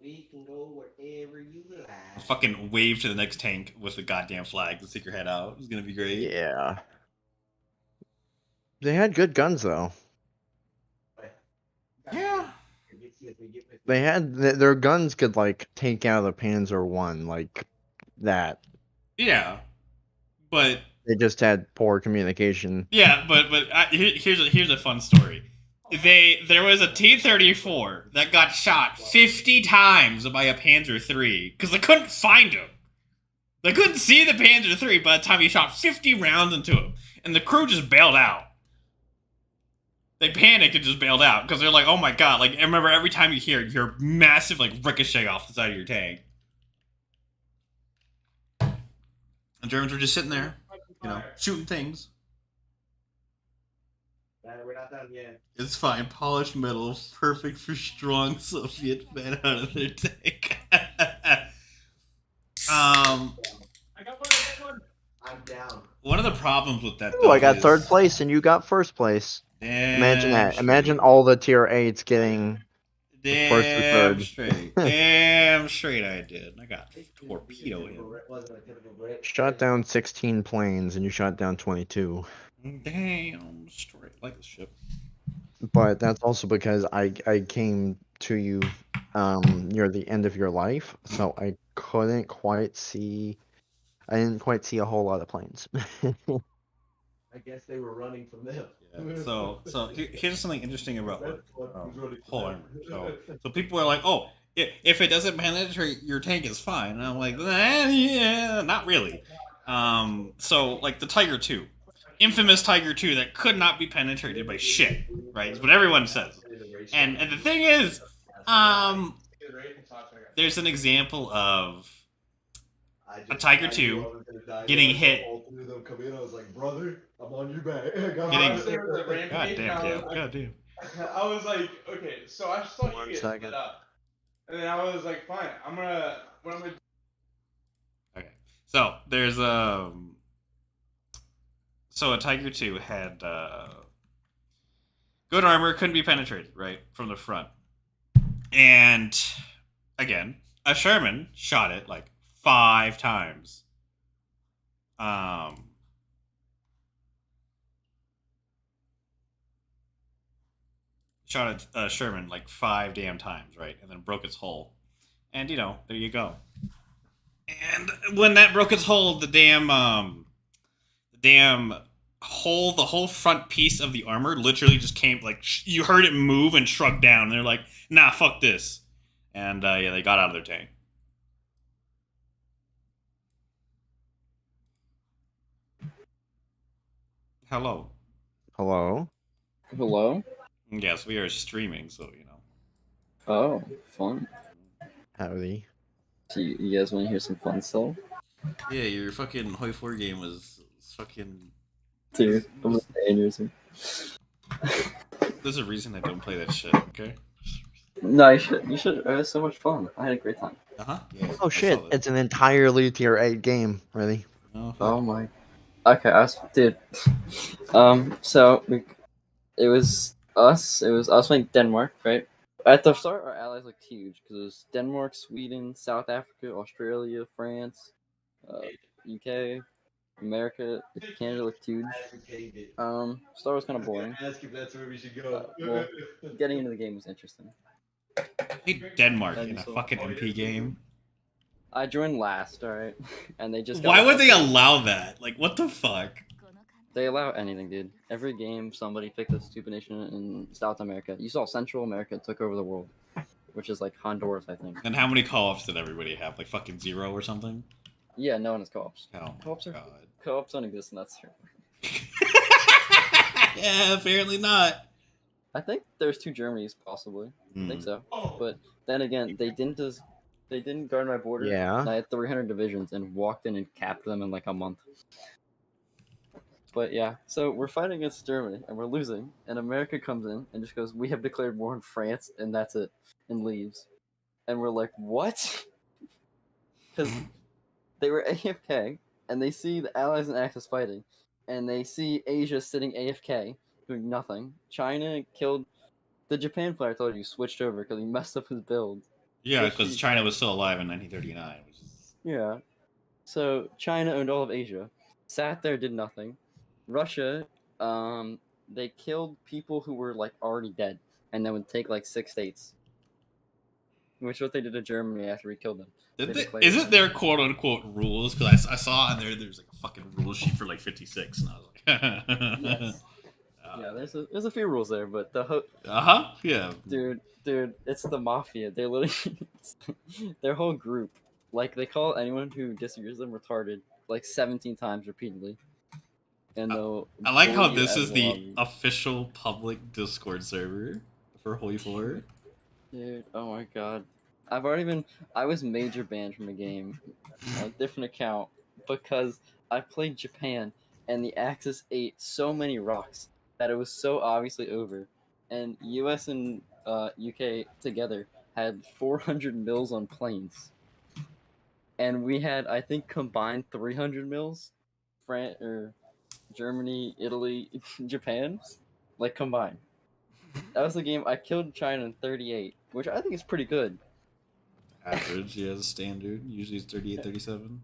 Speaker 5: We can go wherever you like.
Speaker 1: Fucking wave to the next tank with the goddamn flag to stick your head out. It's gonna be great.
Speaker 2: Yeah. They had good guns, though.
Speaker 1: Yeah.
Speaker 2: They had their guns could like take out the Panzer One like that.
Speaker 1: Yeah, but
Speaker 2: They just had poor communication.
Speaker 1: yeah, but here's a fun story. There was a T-34 that got shot 50 times by a Panzer III because they couldn't find him. They couldn't see the Panzer III by the time he shot 50 rounds into him, and the crew just bailed out. They panicked and just bailed out because they're like, "Oh my god!" Like I remember every time you hear massive like ricochet off the side of your tank. The Germans were just sitting there, shooting things.
Speaker 5: We're not done yet.
Speaker 1: It's fine. Polished metal, perfect for strong Soviet men out of their tank.
Speaker 3: I got one.
Speaker 5: I'm down.
Speaker 1: One of the problems with that,
Speaker 2: Ooh, I got third place and you got first place. Imagine that. Imagine all the tier 8s getting first or third.
Speaker 1: Straight. Damn straight I did. I got torpedo him.
Speaker 2: Shot down 16 planes and you shot down 22.
Speaker 1: Damn straight. I like this ship.
Speaker 2: But that's also because I came to you near the end of your life, so I didn't quite see a whole lot of planes.
Speaker 5: I guess they were running from them.
Speaker 1: Yeah. So here's something interesting about hull armor. So people are like, oh, if it doesn't penetrate your tank, it's fine. And I'm like, yeah, not really. So like the Tiger II. Infamous Tiger II that could not be penetrated by shit, right? Is what everyone says. And the thing is, there's an example of a Tiger II getting hit.
Speaker 5: I was like, brother, I'm on your back.
Speaker 1: God damn.
Speaker 3: I was like, okay, so I saw
Speaker 2: One
Speaker 3: you get
Speaker 2: second.
Speaker 3: lit up, and then I was like, fine, what I'm gonna.
Speaker 1: Okay, so there's so a Tiger II had good armor, couldn't be penetrated, right, from the front. And again, a Sherman shot it like 5 times. Shot at Sherman like 5 damn times, right, and then broke its hull. And there you go. And when that broke its hull, the damn whole the whole front piece of the armor literally just came like you heard it move and shrug down. And they're like, nah, fuck this, and yeah, they got out of their tank. Hello.
Speaker 2: Hello?
Speaker 6: Hello?
Speaker 1: Yes, we are streaming, so
Speaker 6: Oh, fun.
Speaker 2: Howdy.
Speaker 6: So you guys want to hear some fun stuff?
Speaker 1: Yeah, your fucking Hoi 4 game was fucking.
Speaker 6: Dude, I'm a aneurysm.
Speaker 1: There's a reason I don't play that shit. Okay.
Speaker 6: No, you should. You should. It was so much fun. I had a great time.
Speaker 1: Uh-huh.
Speaker 2: Oh shit! It's an entirely tier 8 game. Really?
Speaker 1: Oh, fuck.
Speaker 6: Oh my. Okay, dude. So it was us. It was us playing Denmark, right? At the start, our allies looked huge because it was Denmark, Sweden, South Africa, Australia, France, UK, America, Canada looked huge. Start was kind of boring.
Speaker 5: Ask if that's where we should go.
Speaker 6: Well, getting into the game was interesting.
Speaker 1: Hey, Denmark
Speaker 6: That'd
Speaker 1: in
Speaker 6: be
Speaker 1: a
Speaker 6: so-
Speaker 1: fucking MP game.
Speaker 6: I joined last, alright, and they just got
Speaker 1: Why
Speaker 6: like,
Speaker 1: would they allow that? Like, what the fuck?
Speaker 6: They allow anything, dude. Every game, somebody picked a stupid nation in South America. You saw Central America took over the world, which is like Honduras, I think.
Speaker 1: And how many co-ops did everybody have? Like fucking 0 or something?
Speaker 6: Yeah, no one has co-ops.
Speaker 1: Oh my
Speaker 6: Co-ops are
Speaker 1: god.
Speaker 6: co-ops don't exist, and that's true.
Speaker 1: Yeah, apparently not.
Speaker 6: I think there's 2 Germanys possibly. I think so. But then again, they didn't guard my border.
Speaker 2: Yeah.
Speaker 6: And I had 300 divisions and walked in and capped them in like a month. But yeah, so we're fighting against Germany and we're losing, and America comes in and just goes, "We have declared war on France," and that's it, and leaves. And we're like, "What?" Because they were AFK, and they see the Allies and Axis fighting, and they see Asia sitting AFK doing nothing. China killed the Japan player. I told you switched over because he messed up his build.
Speaker 1: Yeah,
Speaker 6: Which
Speaker 1: because
Speaker 6: is-
Speaker 1: China was still alive in 1939. Which is...
Speaker 6: Yeah. So China owned all of Asia, sat there, did nothing. Russia, they killed people who were like already dead, and then would take like 6 states. Which is what they did to Germany after we killed them.
Speaker 1: Isn't there quote unquote rules? Because I saw on there's like a fucking rule sheet for like 56, and I was like,
Speaker 6: Yes. Yeah, there's a few rules there, but the
Speaker 1: yeah.
Speaker 6: dude, it's the mafia. They literally their whole group, like they call anyone who disagrees with them retarded like 17 times repeatedly. And they'll
Speaker 1: I like how
Speaker 6: bully you
Speaker 1: this
Speaker 6: out
Speaker 1: is
Speaker 6: of
Speaker 1: the
Speaker 6: lobby.
Speaker 1: official public Discord server for Holy 4.
Speaker 6: Dude, oh my god. I was major banned from a game on a different account because I played Japan and the Axis ate so many rocks that it was so obviously over. And US and UK together had 400 mils on planes. And we had, I think, combined 300 mils. Germany, Italy, Japan, like combined. That was the game. I killed China in 38, which I think is pretty good.
Speaker 1: Average, yeah, standard. Usually it's 38, 37.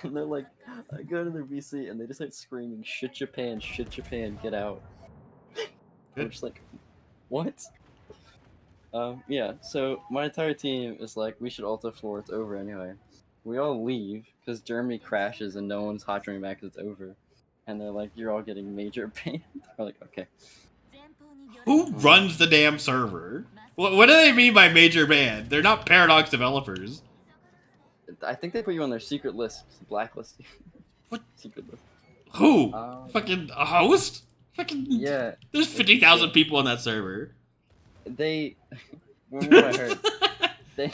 Speaker 6: And they're like, I go to their VC and they just start screaming, shit Japan, get out. I'm just like, what? Yeah, so my entire team is like, we should alter floor, it's over anyway. We all leave because Germany crashes and no one's hot joining back because it's over. And they're like, you're all getting major banned. We're like, okay.
Speaker 1: Who runs the damn server? What do they mean by major ban? They're not Paradox developers.
Speaker 6: I think they put you on their secret list, blacklist.
Speaker 1: What?
Speaker 6: Secret list.
Speaker 1: Who?
Speaker 6: Fucking
Speaker 1: Fucking a host? Fucking
Speaker 6: yeah.
Speaker 1: There's 50,000 people on that server.
Speaker 6: They, from what I heard,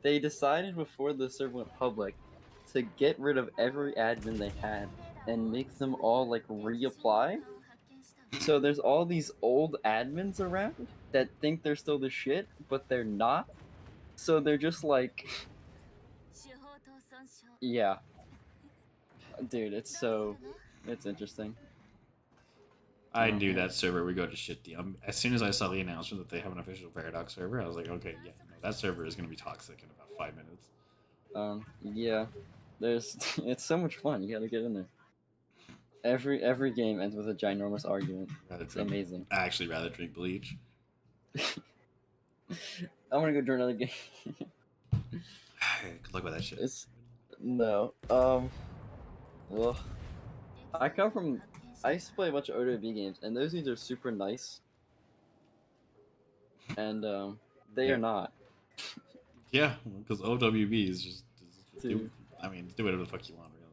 Speaker 6: they decided before the server went public to get rid of every admin they had and make them all like reapply. So there's all these old admins around that think they're still the shit, but they're not. So they're just like, yeah, dude, it's interesting.
Speaker 1: I knew that server would go to shit. As soon as I saw the announcement that they have an official Paradox server, I was like, okay, yeah, no, that server is going to be toxic in about 5 minutes.
Speaker 6: Yeah, it's so much fun. You gotta get in there. Every game ends with a ginormous argument. It's amazing.
Speaker 1: I actually rather drink bleach.
Speaker 6: I'm gonna go do another game.
Speaker 1: Good luck with that shit.
Speaker 6: No. Well, I used to play a bunch of OWB games, and those games are super nice. And they are not.
Speaker 1: Yeah, because OWB is just.
Speaker 6: Dude.
Speaker 1: Do whatever the fuck you want, really.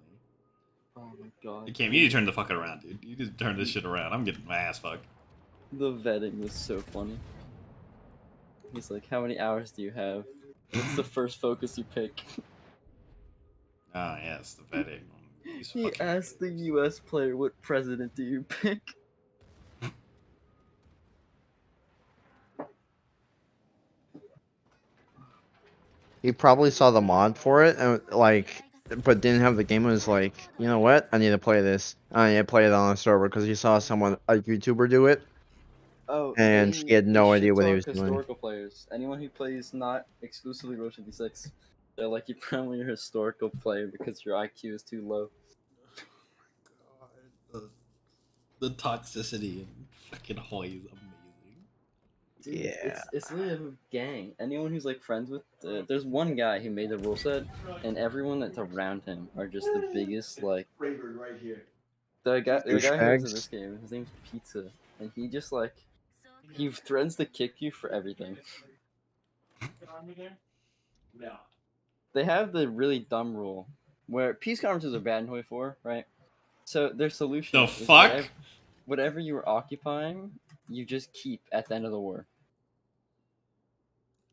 Speaker 6: Oh my god.
Speaker 1: You need to turn the fuck around, dude. You need to turn this shit around. I'm getting my ass fucked.
Speaker 6: The vetting was so funny. He's like, how many hours do you have? What's the first focus you pick?
Speaker 1: Ah, yes, the vetting.
Speaker 6: He asked the US player, what president do you pick?
Speaker 2: he probably saw the mod for it and like, but didn't have the game. And was like, you know what? I need to play this. I need to play it on a server because he saw someone a YouTuber do it,
Speaker 6: Oh,
Speaker 2: and he had no
Speaker 6: they
Speaker 2: idea
Speaker 6: shit
Speaker 2: what he
Speaker 6: talk
Speaker 2: was doing.
Speaker 6: historical players. Anyone who plays not exclusively Road 56, they're like, you're probably a historical player because your IQ is too low.
Speaker 1: The toxicity in fucking Hawaii is amazing.
Speaker 6: Dude,
Speaker 2: Yeah.
Speaker 6: it's literally a gang. Anyone who's like friends with, there's one guy who made the rule set, and everyone that's around him are just the biggest like.
Speaker 5: Rayburn right here.
Speaker 6: The guy who lives in
Speaker 2: Douchebags.
Speaker 6: this game, his name's Pizza, and he just like he threatens to kick you for everything.
Speaker 5: No.
Speaker 6: They have the really dumb rule where peace conferences are bad in Hoi 4, right? So their solution
Speaker 1: The
Speaker 6: is
Speaker 1: fuck?
Speaker 6: whatever you were occupying, you just keep at the end of the war.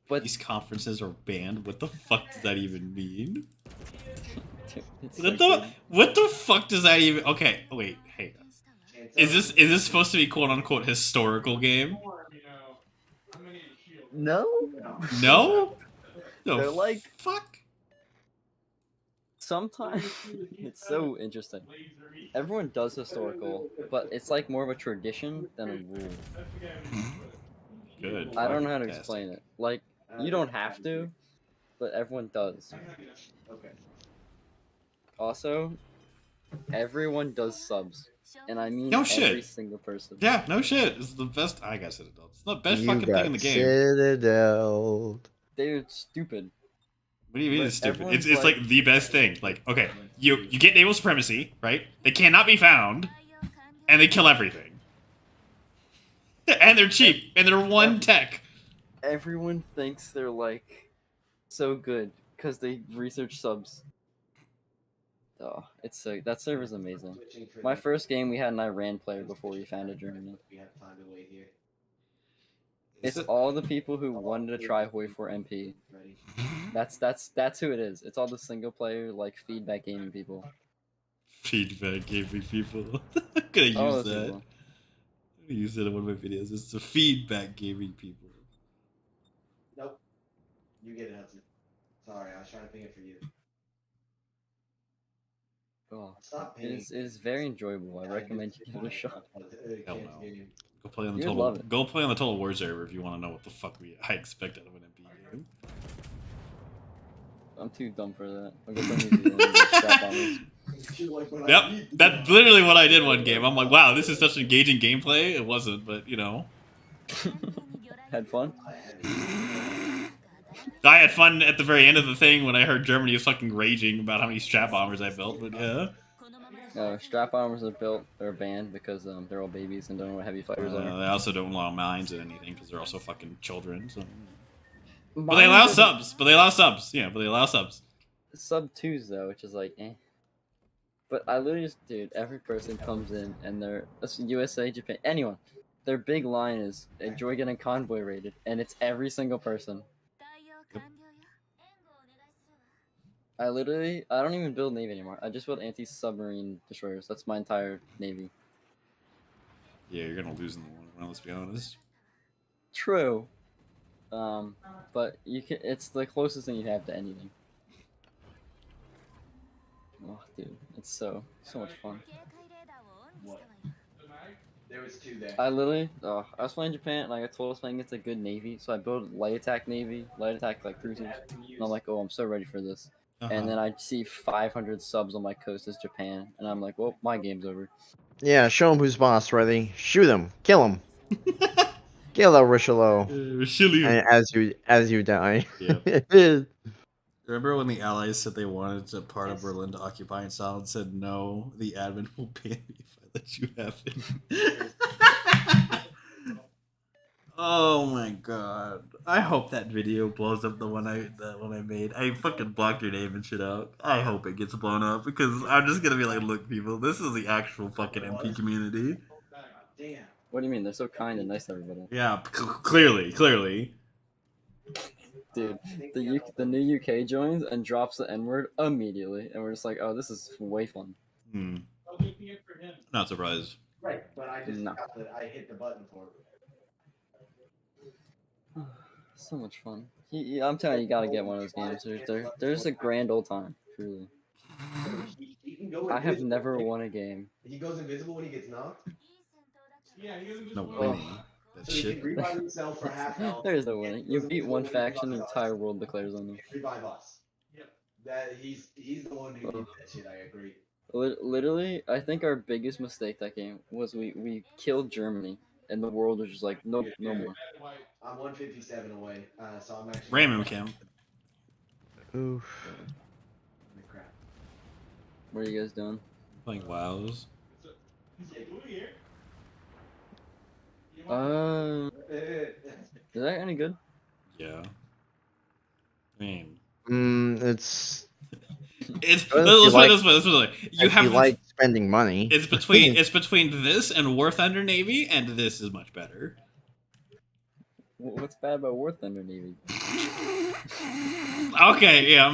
Speaker 6: But
Speaker 1: These conferences are banned. What the fuck does that even mean?
Speaker 6: dude, it's
Speaker 1: What
Speaker 6: so
Speaker 1: the
Speaker 6: good.
Speaker 1: what the fuck does that even? Okay, wait, hey. Is this supposed to be quote unquote historical game?
Speaker 6: No,
Speaker 1: No. The
Speaker 6: They're like-
Speaker 1: fuck.
Speaker 6: sometimes it's so interesting. Everyone does historical, but it's like more of a tradition than a rule.
Speaker 1: Good.
Speaker 6: I don't know how to
Speaker 1: Fantastic.
Speaker 6: explain it. Like, you don't have to, but everyone does.
Speaker 5: Okay.
Speaker 6: Also, everyone does subs, and I mean
Speaker 1: No
Speaker 6: every
Speaker 1: shit.
Speaker 6: single person.
Speaker 1: Yeah, no shit. It's the best. I got Citadel. It's the best
Speaker 2: You
Speaker 1: fucking
Speaker 2: got
Speaker 1: thing in the game.
Speaker 2: Citadel.
Speaker 6: They're stupid.
Speaker 1: What do you mean
Speaker 6: But
Speaker 1: it's stupid?
Speaker 6: everyone's
Speaker 1: It's like the best thing. Like, okay, you get naval supremacy, right? They cannot be found, and they kill everything. And they're cheap, and they're one tech.
Speaker 6: Everyone thinks they're like so good because they research subs. Oh, it's so that server's amazing.
Speaker 5: Switching for
Speaker 6: My
Speaker 5: the-
Speaker 6: first game, we had an Iran player before we founded Germany.
Speaker 5: We have time to wait here.
Speaker 6: It's all the people who wanted to try Hoi 4 MP.
Speaker 5: Ready?
Speaker 6: That's who it is. It's all the single player like feedback gaming people.
Speaker 1: Feedback gaming people. I'm gonna use
Speaker 6: All those
Speaker 1: that.
Speaker 6: people.
Speaker 1: I'm gonna use that in one of my videos. It's the feedback gaming people.
Speaker 5: Nope. You get it, Hudson. Sorry, I was trying to think it for you.
Speaker 6: Oh,
Speaker 5: Stop
Speaker 6: it
Speaker 5: paying.
Speaker 6: is very enjoyable. I recommend you give it a shot.
Speaker 1: Hell no. Go play on the
Speaker 6: You'd
Speaker 1: total.
Speaker 6: love it.
Speaker 1: Go play on the Total War server if you want to know what the fuck I expect out of an MP game.
Speaker 6: I'm too dumb for that. I'll go play New Zealand and get strap bombers.
Speaker 1: Yep, that's literally what I did one game. I'm like, wow, this is such engaging gameplay. It wasn't, but you know,
Speaker 6: Had fun?
Speaker 1: I had fun at the very end of the thing when I heard Germany was fucking raging about how many strap bombers I built. But yeah,
Speaker 6: Strap bombers are built, they're banned because they're all babies and don't know what heavy fighters are.
Speaker 1: they also don't allow mines or anything because they're also fucking children. So. But they allow subs. But they allow subs. Yeah, but they allow subs.
Speaker 6: Sub 2s though, which is like, eh. But I literally just, dude, every person comes in and they're USA, Japan, anyone. Their big line is enjoy getting convoy raided, and it's every single person. I don't even build navy anymore. I just build anti-submarine destroyers. That's my entire navy.
Speaker 1: Yeah, you're gonna lose in the long run. Let's be honest.
Speaker 6: True. But you can. It's the closest thing you have to anything. Oh, dude, it's so much fun.
Speaker 5: What? There was two there.
Speaker 6: I was playing Japan, and I got told I was playing against a good navy, so I built light attack navy, light attack like cruisers, and I'm like, oh, I'm so ready for this. And then I see 500 subs on my coast as Japan, and I'm like, well, my game's over.
Speaker 2: Yeah, show him who's boss, ready? Shoot him. Kill him. Kill that Richelieu. And as you die.
Speaker 1: Yeah. Remember when the Allies said they wanted to part of Berlin to occupy, and Stalin said, "No, the admin will ban me if I let you have it." Oh my god! I hope that video blows up. The one I made. I fucking blocked your name and shit out. I hope it gets blown up because I'm just gonna be like, look, people, this is the actual fucking MP community.
Speaker 5: Damn.
Speaker 6: What do you mean? They're so kind and nice to everybody.
Speaker 1: Yeah, clearly.
Speaker 6: Dude, the new UK joins and drops the N-word immediately, and we're just like, oh, this is way fun.
Speaker 1: Not surprised.
Speaker 5: Right, but I just
Speaker 6: No.
Speaker 5: got I hit the button for it.
Speaker 6: So much fun. I'm telling you, you gotta get one of those games. There's a grand old time. Truly.
Speaker 5: He can go
Speaker 6: I have
Speaker 5: invisible.
Speaker 6: never won a game.
Speaker 5: He goes invisible when he gets knocked.
Speaker 3: Yeah, he doesn't just
Speaker 1: No
Speaker 3: win.
Speaker 1: winning. That
Speaker 5: So he
Speaker 1: shit.
Speaker 5: can revive himself for half health.
Speaker 6: There is no winning. You
Speaker 5: Goes
Speaker 6: beat
Speaker 5: invisible
Speaker 6: one
Speaker 5: when he
Speaker 6: faction, the
Speaker 5: revives us.
Speaker 6: entire world declares on you.
Speaker 5: Revive us.
Speaker 3: Yep.
Speaker 5: That he's the one who did that shit. I agree.
Speaker 6: Literally, I think our biggest mistake that game was we killed Germany, and the world was just like, nope, no more.
Speaker 5: I'm 157 away, so I'm actually.
Speaker 1: Ram him, Cam.
Speaker 2: Oof.
Speaker 5: Holy crap.
Speaker 6: What are you guys doing?
Speaker 1: Playing WoWs.
Speaker 3: He's blue here. You want-
Speaker 6: Is that any good?
Speaker 1: Yeah. I mean,
Speaker 2: It's
Speaker 1: it's
Speaker 2: Good if
Speaker 1: let's
Speaker 2: you
Speaker 1: put
Speaker 2: like-
Speaker 1: it this way. Let's put it this way. You
Speaker 2: if
Speaker 1: have
Speaker 2: you like spending money.
Speaker 1: it's between this and War Thunder Navy, and this is much better.
Speaker 6: What's bad about War Thunder Navy?
Speaker 1: Okay, yeah.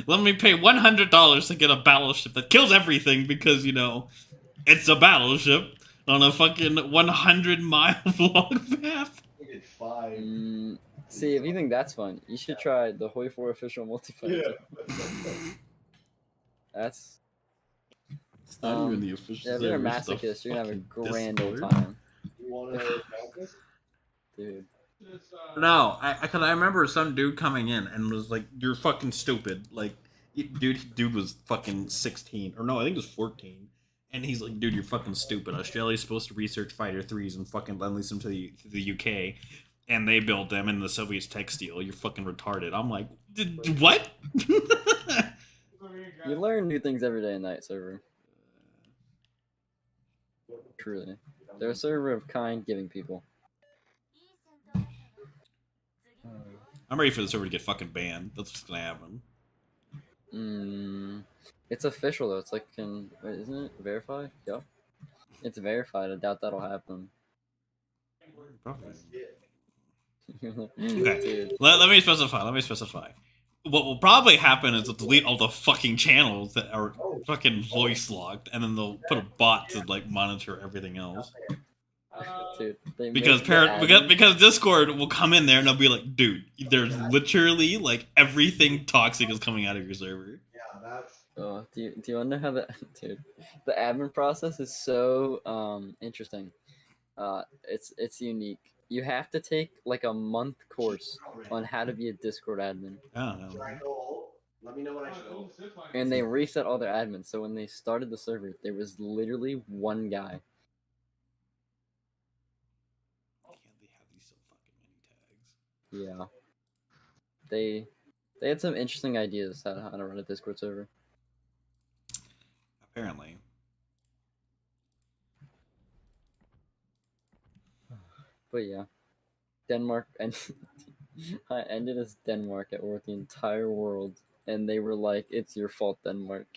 Speaker 1: Let me pay $100 to get a battleship that kills everything because it's a battleship on a fucking 100-mile long path.
Speaker 5: We did 5.
Speaker 6: See, if you think that's fun, you should try the Hoi 4 official multiplayer. That's
Speaker 1: It's not even the official.
Speaker 6: yeah, if you're a
Speaker 1: server, it's the
Speaker 6: masochist, you're gonna have a
Speaker 1: fucking
Speaker 6: grand old
Speaker 1: Discord.
Speaker 6: time,
Speaker 5: You want to practice?
Speaker 6: dude.
Speaker 3: Just,
Speaker 1: No, because I remember some dude coming in and was like, "You're fucking stupid." Like, dude was fucking 16, or no, I think it was 14. And he's like, "Dude, you're fucking stupid. Australia's supposed to research fighter threes and fucking release them to the UK, and they built them, and the Soviets textile. You're fucking retarded." I'm like, "What?"
Speaker 6: You learn new things every day in that server. Truly, they're a server of kind, giving people.
Speaker 1: I'm ready for the server to get fucking banned. That's what's gonna happen.
Speaker 6: It's official though. It's like wait, isn't it verified? Yep. It's verified. I doubt that'll happen.
Speaker 1: Probably.
Speaker 6: Dude.
Speaker 1: Let me specify. What will probably happen is they'll delete all the fucking channels that are fucking voice locked, and then they'll put a bot to like monitor everything else.
Speaker 6: Dude, they
Speaker 1: Because
Speaker 6: make the admin-
Speaker 1: because Discord will come in there and they'll be like, "Dude, there's literally like everything toxic is coming out of your server."
Speaker 5: Yeah, that's.
Speaker 6: Oh, do you wonder how the dude, the admin process is so interesting. It's unique. You have to take like a month course on how to be a Discord admin,
Speaker 1: I don't
Speaker 5: Should
Speaker 1: know.
Speaker 5: I go ult? Let me know when I should ult.
Speaker 6: and they reset all their admins. So when they started the server, there was literally one guy.
Speaker 1: They have these so fucking many tags.
Speaker 6: Yeah, they had some interesting ideas how to run a Discord server.
Speaker 1: Apparently.
Speaker 6: But yeah, Denmark and I ended as Denmark at war with the entire world, and they were like, "It's your fault, Denmark."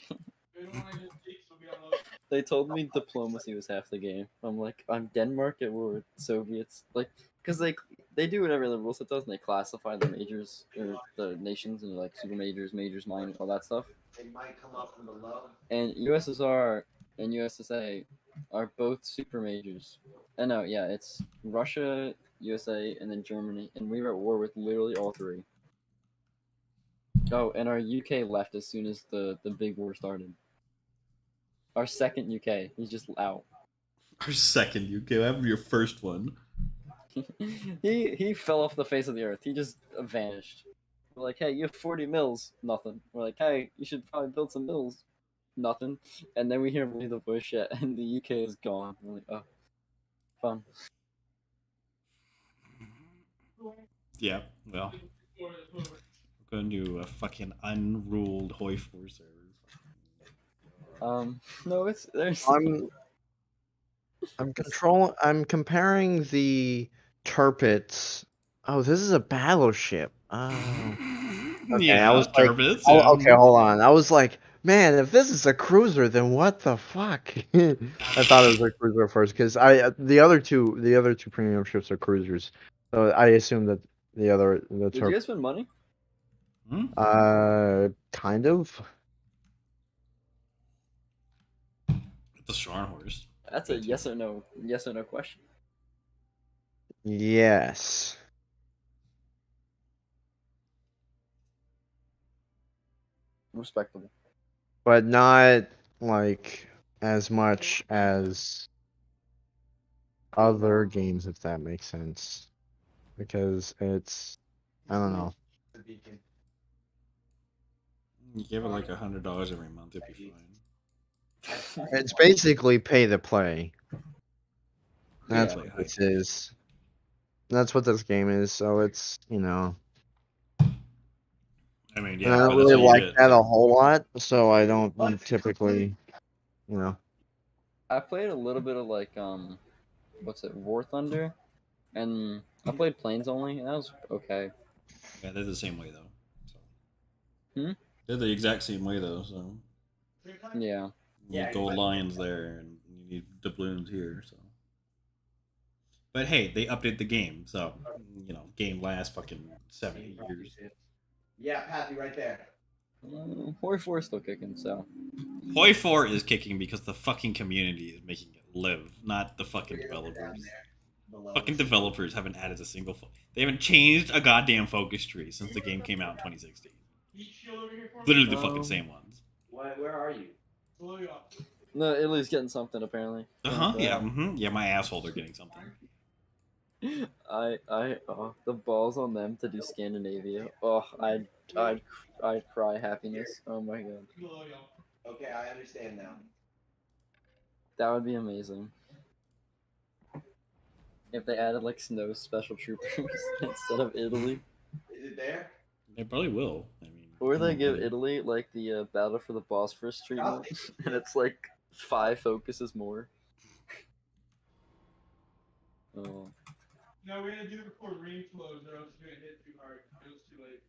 Speaker 6: They told me diplomacy was half the game. I'm like, I'm Denmark at war with Soviets, like, because they do whatever the rule set does, and they classify the majors or the nations into like super majors, majors, minors, all that stuff.
Speaker 5: It might come up from below.
Speaker 6: And USSR and USSA are both super majors. No, yeah, it's Russia, USA, and then Germany, and we were at war with literally all three. Oh, and our UK left as soon as the big war started. Our second UK, he's just out.
Speaker 1: Our second UK. What happened to your first one?
Speaker 6: he fell off the face of the earth. He just vanished. We're like, hey, you have 40 mils. Nothing. We're like, hey, you should probably build some mills. Nothing. And then we hear him leave the bush yet, and the UK is gone. We're like, oh, fun.
Speaker 1: Yeah, well. We're going to a fucking unruled Hoi 4 server.
Speaker 6: No, there's.
Speaker 2: I'm comparing the turpets. Oh, this is a battleship. Oh. Okay,
Speaker 1: Yeah,
Speaker 2: I was like,
Speaker 1: turbines.
Speaker 2: oh,
Speaker 1: yeah.
Speaker 2: okay, hold on. I was like, man, if this is a cruiser, then what the fuck? I thought it was a cruiser at first because the other two premium ships are cruisers, so I assumed that the
Speaker 6: Did you guys spend money?
Speaker 2: kind of.
Speaker 1: The Scharnhorst.
Speaker 6: That's a yes or no question.
Speaker 2: Yes.
Speaker 6: respectable.
Speaker 2: but not like as much as other games, if that makes sense. Because it's, I don't know.
Speaker 5: The beacon.
Speaker 1: You give it like $100 every month, it'd be fine.
Speaker 2: It's basically pay to play. That's
Speaker 1: Yeah.
Speaker 2: what this is. That's what this game is. So it's, you know.
Speaker 1: I mean,
Speaker 2: And
Speaker 1: yeah,
Speaker 2: I don't
Speaker 1: but that's
Speaker 2: really
Speaker 1: what you
Speaker 2: like
Speaker 1: get.
Speaker 2: that
Speaker 1: so-
Speaker 2: a whole lot. So I don't typically, you know.
Speaker 6: I played a little bit of like what's it, War Thunder, and I played Planes Only, and that was okay.
Speaker 1: Yeah, they're the same way though. So.
Speaker 6: Hmm?
Speaker 1: They're the exact same way though. So
Speaker 6: Yeah.
Speaker 1: you need gold lions there, and you need doubloons here. So. But hey, they updated the game, so you know, game lasts fucking 70 years.
Speaker 5: Yeah, Pappy, right there.
Speaker 6: Hoi 4 is still kicking, so.
Speaker 1: Hoi 4 is kicking because the fucking community is making it live, not the fucking
Speaker 5: Down
Speaker 1: developers.
Speaker 5: there. Below
Speaker 1: Fucking
Speaker 5: us.
Speaker 1: developers haven't added a single. They haven't changed a goddamn focus tree since the game came out in 2016.
Speaker 3: Heat shield over here for me.
Speaker 1: Literally the fucking
Speaker 6: Um,
Speaker 1: same ones.
Speaker 5: Where are you?
Speaker 3: Below you up.
Speaker 6: No, Italy's getting something apparently.
Speaker 1: Uh huh. Yeah. Yeah. My asshole. They're getting something.
Speaker 6: The balls on them to do Scandinavia. Oh, I'd cry happiness. Oh my god,
Speaker 3: Below you.
Speaker 5: Okay, I understand now.
Speaker 6: that would be amazing. If they added like snow special troopers instead of Italy,
Speaker 5: Is it there?
Speaker 1: They probably will. I mean.
Speaker 6: or
Speaker 1: come
Speaker 6: they
Speaker 1: on,
Speaker 6: give
Speaker 1: buddy.
Speaker 6: Italy like the battle for the Bosphorus treatment, and it's like 5 focuses more. Oh.
Speaker 3: No, we had to do it before rain flows, or else it's gonna hit too hard. It was too late.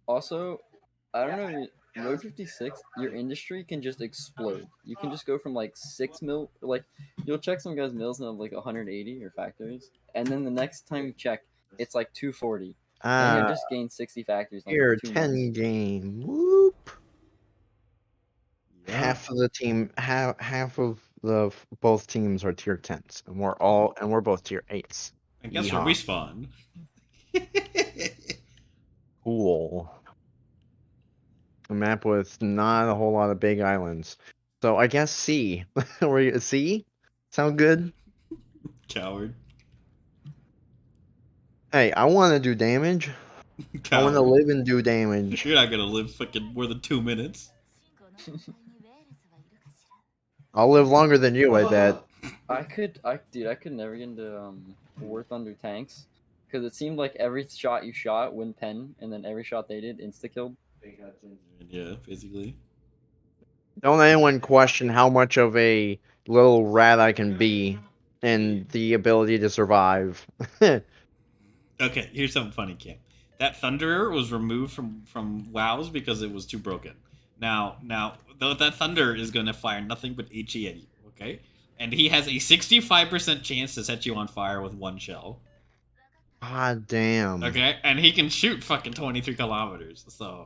Speaker 6: Also, I don't know. Road 56, your industry can just explode. You can just go from like 6 mil, like you'll check some guys' mills and have like 180 or factories, and then the next time you check, it's like 240, and you just gained 60 factories. In
Speaker 2: Here,
Speaker 6: like 2
Speaker 2: 10
Speaker 6: months.
Speaker 2: game. Whoop.
Speaker 1: Yeah.
Speaker 2: Half of the team, half of the both teams are tier 10s, and we're both tier 8s.
Speaker 1: And guess where we spawn?
Speaker 2: Cool. A map with not a whole lot of big islands. So I guess C. C? Sound good?
Speaker 1: Coward.
Speaker 2: Hey, I want to do damage. I want to
Speaker 1: Coward.
Speaker 2: live and do damage.
Speaker 1: You're not gonna live fucking more than 2 minutes.
Speaker 2: I'll live longer than you, I bet.
Speaker 6: I could never get into War Thunder tanks, because it seemed like every shot you shot win pen, and then every shot they did insta killed.
Speaker 1: Yeah, basically.
Speaker 2: Don't anyone question how much of a little rat I can be and the ability to survive.
Speaker 1: Okay, here's something funny, Cam. That Thunderer was removed from WoWs because it was too broken. Now, though that Thunder is gonna fire nothing but HE at you, okay? And he has a 65% chance to set you on fire with one shell.
Speaker 2: God damn.
Speaker 1: Okay, and he can shoot fucking 23 kilometers. So,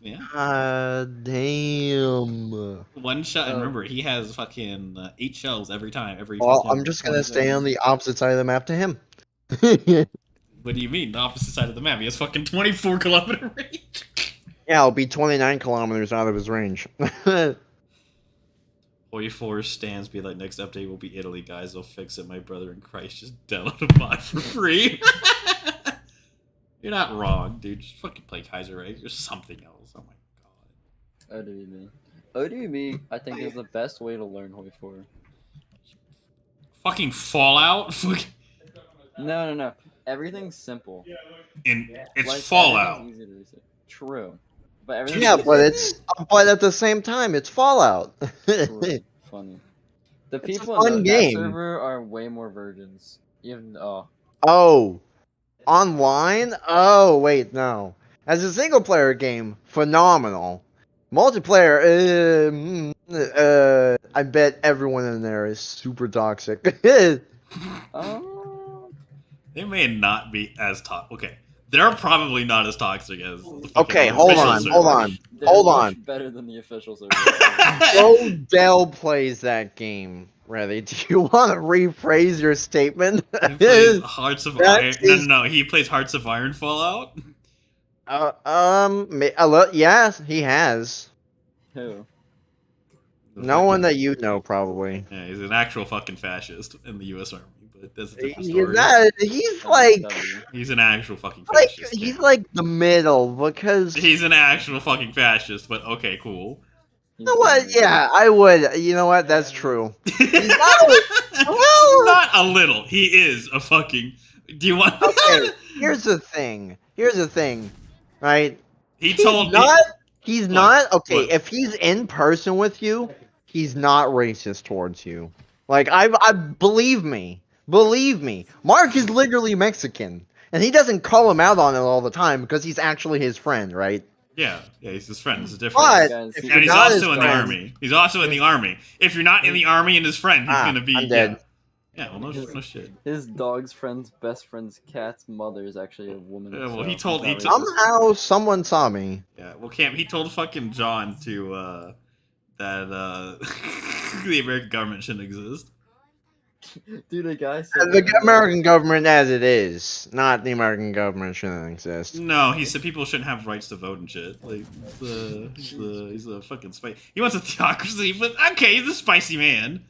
Speaker 1: yeah.
Speaker 2: God damn.
Speaker 1: One shot. And
Speaker 6: Oh.
Speaker 1: remember, he has fucking 8 shells every time.
Speaker 2: Well,
Speaker 1: fucking
Speaker 2: I'm just gonna
Speaker 1: 20
Speaker 2: stay on
Speaker 1: seconds.
Speaker 2: the opposite side of the map to him.
Speaker 1: What do you mean? The opposite side of the map. He has fucking 24 kilometer range.
Speaker 2: Yeah, I'll be 29 kilometers out of his range.
Speaker 1: Hoi 4 stands be like, next update will be Italy, guys. They'll fix it. My brother in Christ just download a mod for free. You're not wrong, dude. Just fucking play Kaiser, right? Or something else. Oh my god.
Speaker 6: ODB. ODB, I think, is the best way to learn Hoi 4.
Speaker 1: Fucking Fallout?
Speaker 6: No. Everything's simple.
Speaker 1: It's
Speaker 6: Like,
Speaker 1: Fallout.
Speaker 6: everything's easy to research. True. But everything's
Speaker 2: Yeah,
Speaker 6: easy
Speaker 2: but at the same time, it's Fallout.
Speaker 6: True. Funny. The
Speaker 2: It's a
Speaker 6: people
Speaker 2: fun
Speaker 6: in that
Speaker 2: game.
Speaker 6: server are way more virgins. Even
Speaker 2: Oh, online? Oh, wait, no. As a single player game, phenomenal. Multiplayer, I bet everyone in there is super toxic.
Speaker 6: oh,
Speaker 1: They may not be as toxic. Okay. They're probably not as toxic as the fucking
Speaker 2: Okay, hold
Speaker 1: official
Speaker 2: on,
Speaker 1: server.
Speaker 2: hold on.
Speaker 6: they're
Speaker 2: Hold
Speaker 6: much
Speaker 2: on.
Speaker 6: better than the official server.
Speaker 2: Odell plays that game. Ready? Do you want to rephrase your statement?
Speaker 1: He plays Hearts of
Speaker 2: That
Speaker 1: Iron.
Speaker 2: is-
Speaker 1: No. He plays Hearts of Iron Fallout.
Speaker 2: Yes, he has.
Speaker 6: Who?
Speaker 2: No one that you know, probably.
Speaker 1: Yeah, he's an actual fucking fascist in the U.S. Army, but that's a different
Speaker 2: He's
Speaker 1: story.
Speaker 2: he's like
Speaker 6: W.
Speaker 1: He's an actual fucking fascist.
Speaker 2: he's
Speaker 1: Cam.
Speaker 2: like the middle because
Speaker 1: He's an actual fucking fascist, but okay, cool.
Speaker 2: you know what? Yeah, I would. You know what? That's true.
Speaker 1: He's
Speaker 2: well-
Speaker 1: not a little. He is a fucking. Do you want?
Speaker 2: Okay, here's the thing. Right?
Speaker 1: He told me.
Speaker 2: He's
Speaker 1: What?
Speaker 2: not okay.
Speaker 1: What?
Speaker 2: If he's in person with you, he's not racist towards you. Like I believe me. Mark is literally Mexican, and he doesn't call him out on it all the time because he's actually his friend, right?
Speaker 1: Yeah, he's his friend. It's a difference.
Speaker 2: But
Speaker 6: Guys,
Speaker 2: if
Speaker 6: and
Speaker 2: you're
Speaker 1: And he's
Speaker 2: not his
Speaker 1: also in the
Speaker 2: friend-
Speaker 1: army. He's also in the army. If you're not in the army and his friend, he's gonna be.
Speaker 2: I'm dead.
Speaker 1: Yeah, well, no shit.
Speaker 6: His dog's friend's best friend's cat's mother is actually a woman.
Speaker 1: Yeah, well,
Speaker 6: so
Speaker 1: he told-
Speaker 6: he's
Speaker 1: he
Speaker 6: not
Speaker 1: told-
Speaker 6: racist.
Speaker 2: Somehow someone saw me.
Speaker 1: Yeah, well, Cam, he told fucking John to that the American government shouldn't exist.
Speaker 6: Dude, a guy said
Speaker 2: The American government as it is, not the American government shouldn't exist.
Speaker 1: No, he said people shouldn't have rights to vote and shit. Like he's a fucking spicy. He wants a theocracy, but okay, he's a spicy man.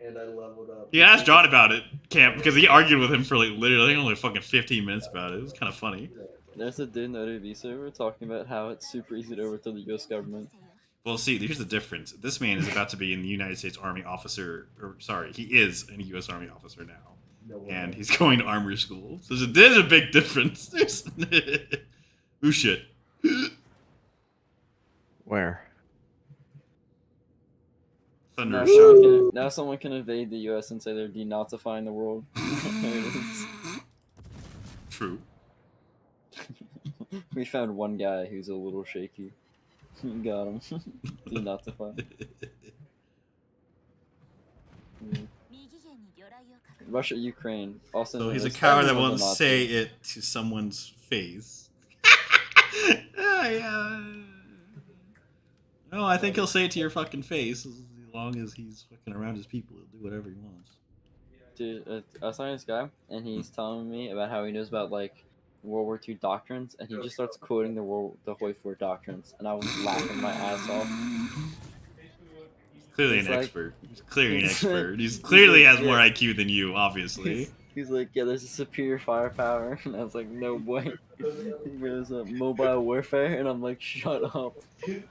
Speaker 5: And I leveled up.
Speaker 1: You can ask John about it, Cam, because he argued with him for like literally I think only fucking 15 minutes about it. It was kind of funny.
Speaker 6: There's a dude in the ODB server talking about how it's super easy to overthrow the US government.
Speaker 1: Well, see, here's the difference. This man is about to be in the United States Army officer, or sorry, he is a U.S. Army officer now, and he's going to armory school. So there's a big difference. There's ooh shit.
Speaker 2: Where?
Speaker 1: Thunder
Speaker 6: Now
Speaker 1: shot.
Speaker 6: someone can invade the US and say they're denazifying the world. There it is.
Speaker 1: True.
Speaker 6: We found one guy who's a little shaky. Got him. Denazify. Russia, Ukraine. Also
Speaker 1: So
Speaker 6: known
Speaker 1: he's a
Speaker 6: as
Speaker 1: coward that
Speaker 6: everyone
Speaker 1: won't
Speaker 6: the Nazi.
Speaker 1: say it to someone's face. Yeah. No, I think he'll say it to your fucking face as long as he's fucking around his people. He'll do whatever he wants.
Speaker 6: Dude, I was talking to this guy, and he's telling me about how he knows about like World War II doctrines, and he just starts quoting the Hoi-4 doctrines, and I was laughing my ass off.
Speaker 1: Clearly
Speaker 6: He's
Speaker 1: an
Speaker 6: like-
Speaker 1: expert. He's clearly an
Speaker 6: he's
Speaker 1: expert.
Speaker 6: like-
Speaker 1: He's
Speaker 6: he's
Speaker 1: clearly
Speaker 6: like,
Speaker 1: has more
Speaker 6: yeah.
Speaker 1: IQ than you, obviously.
Speaker 6: He's like, yeah, there's a superior firepower, and I was like, no way. He goes, mobile warfare, and I'm like, shut up. I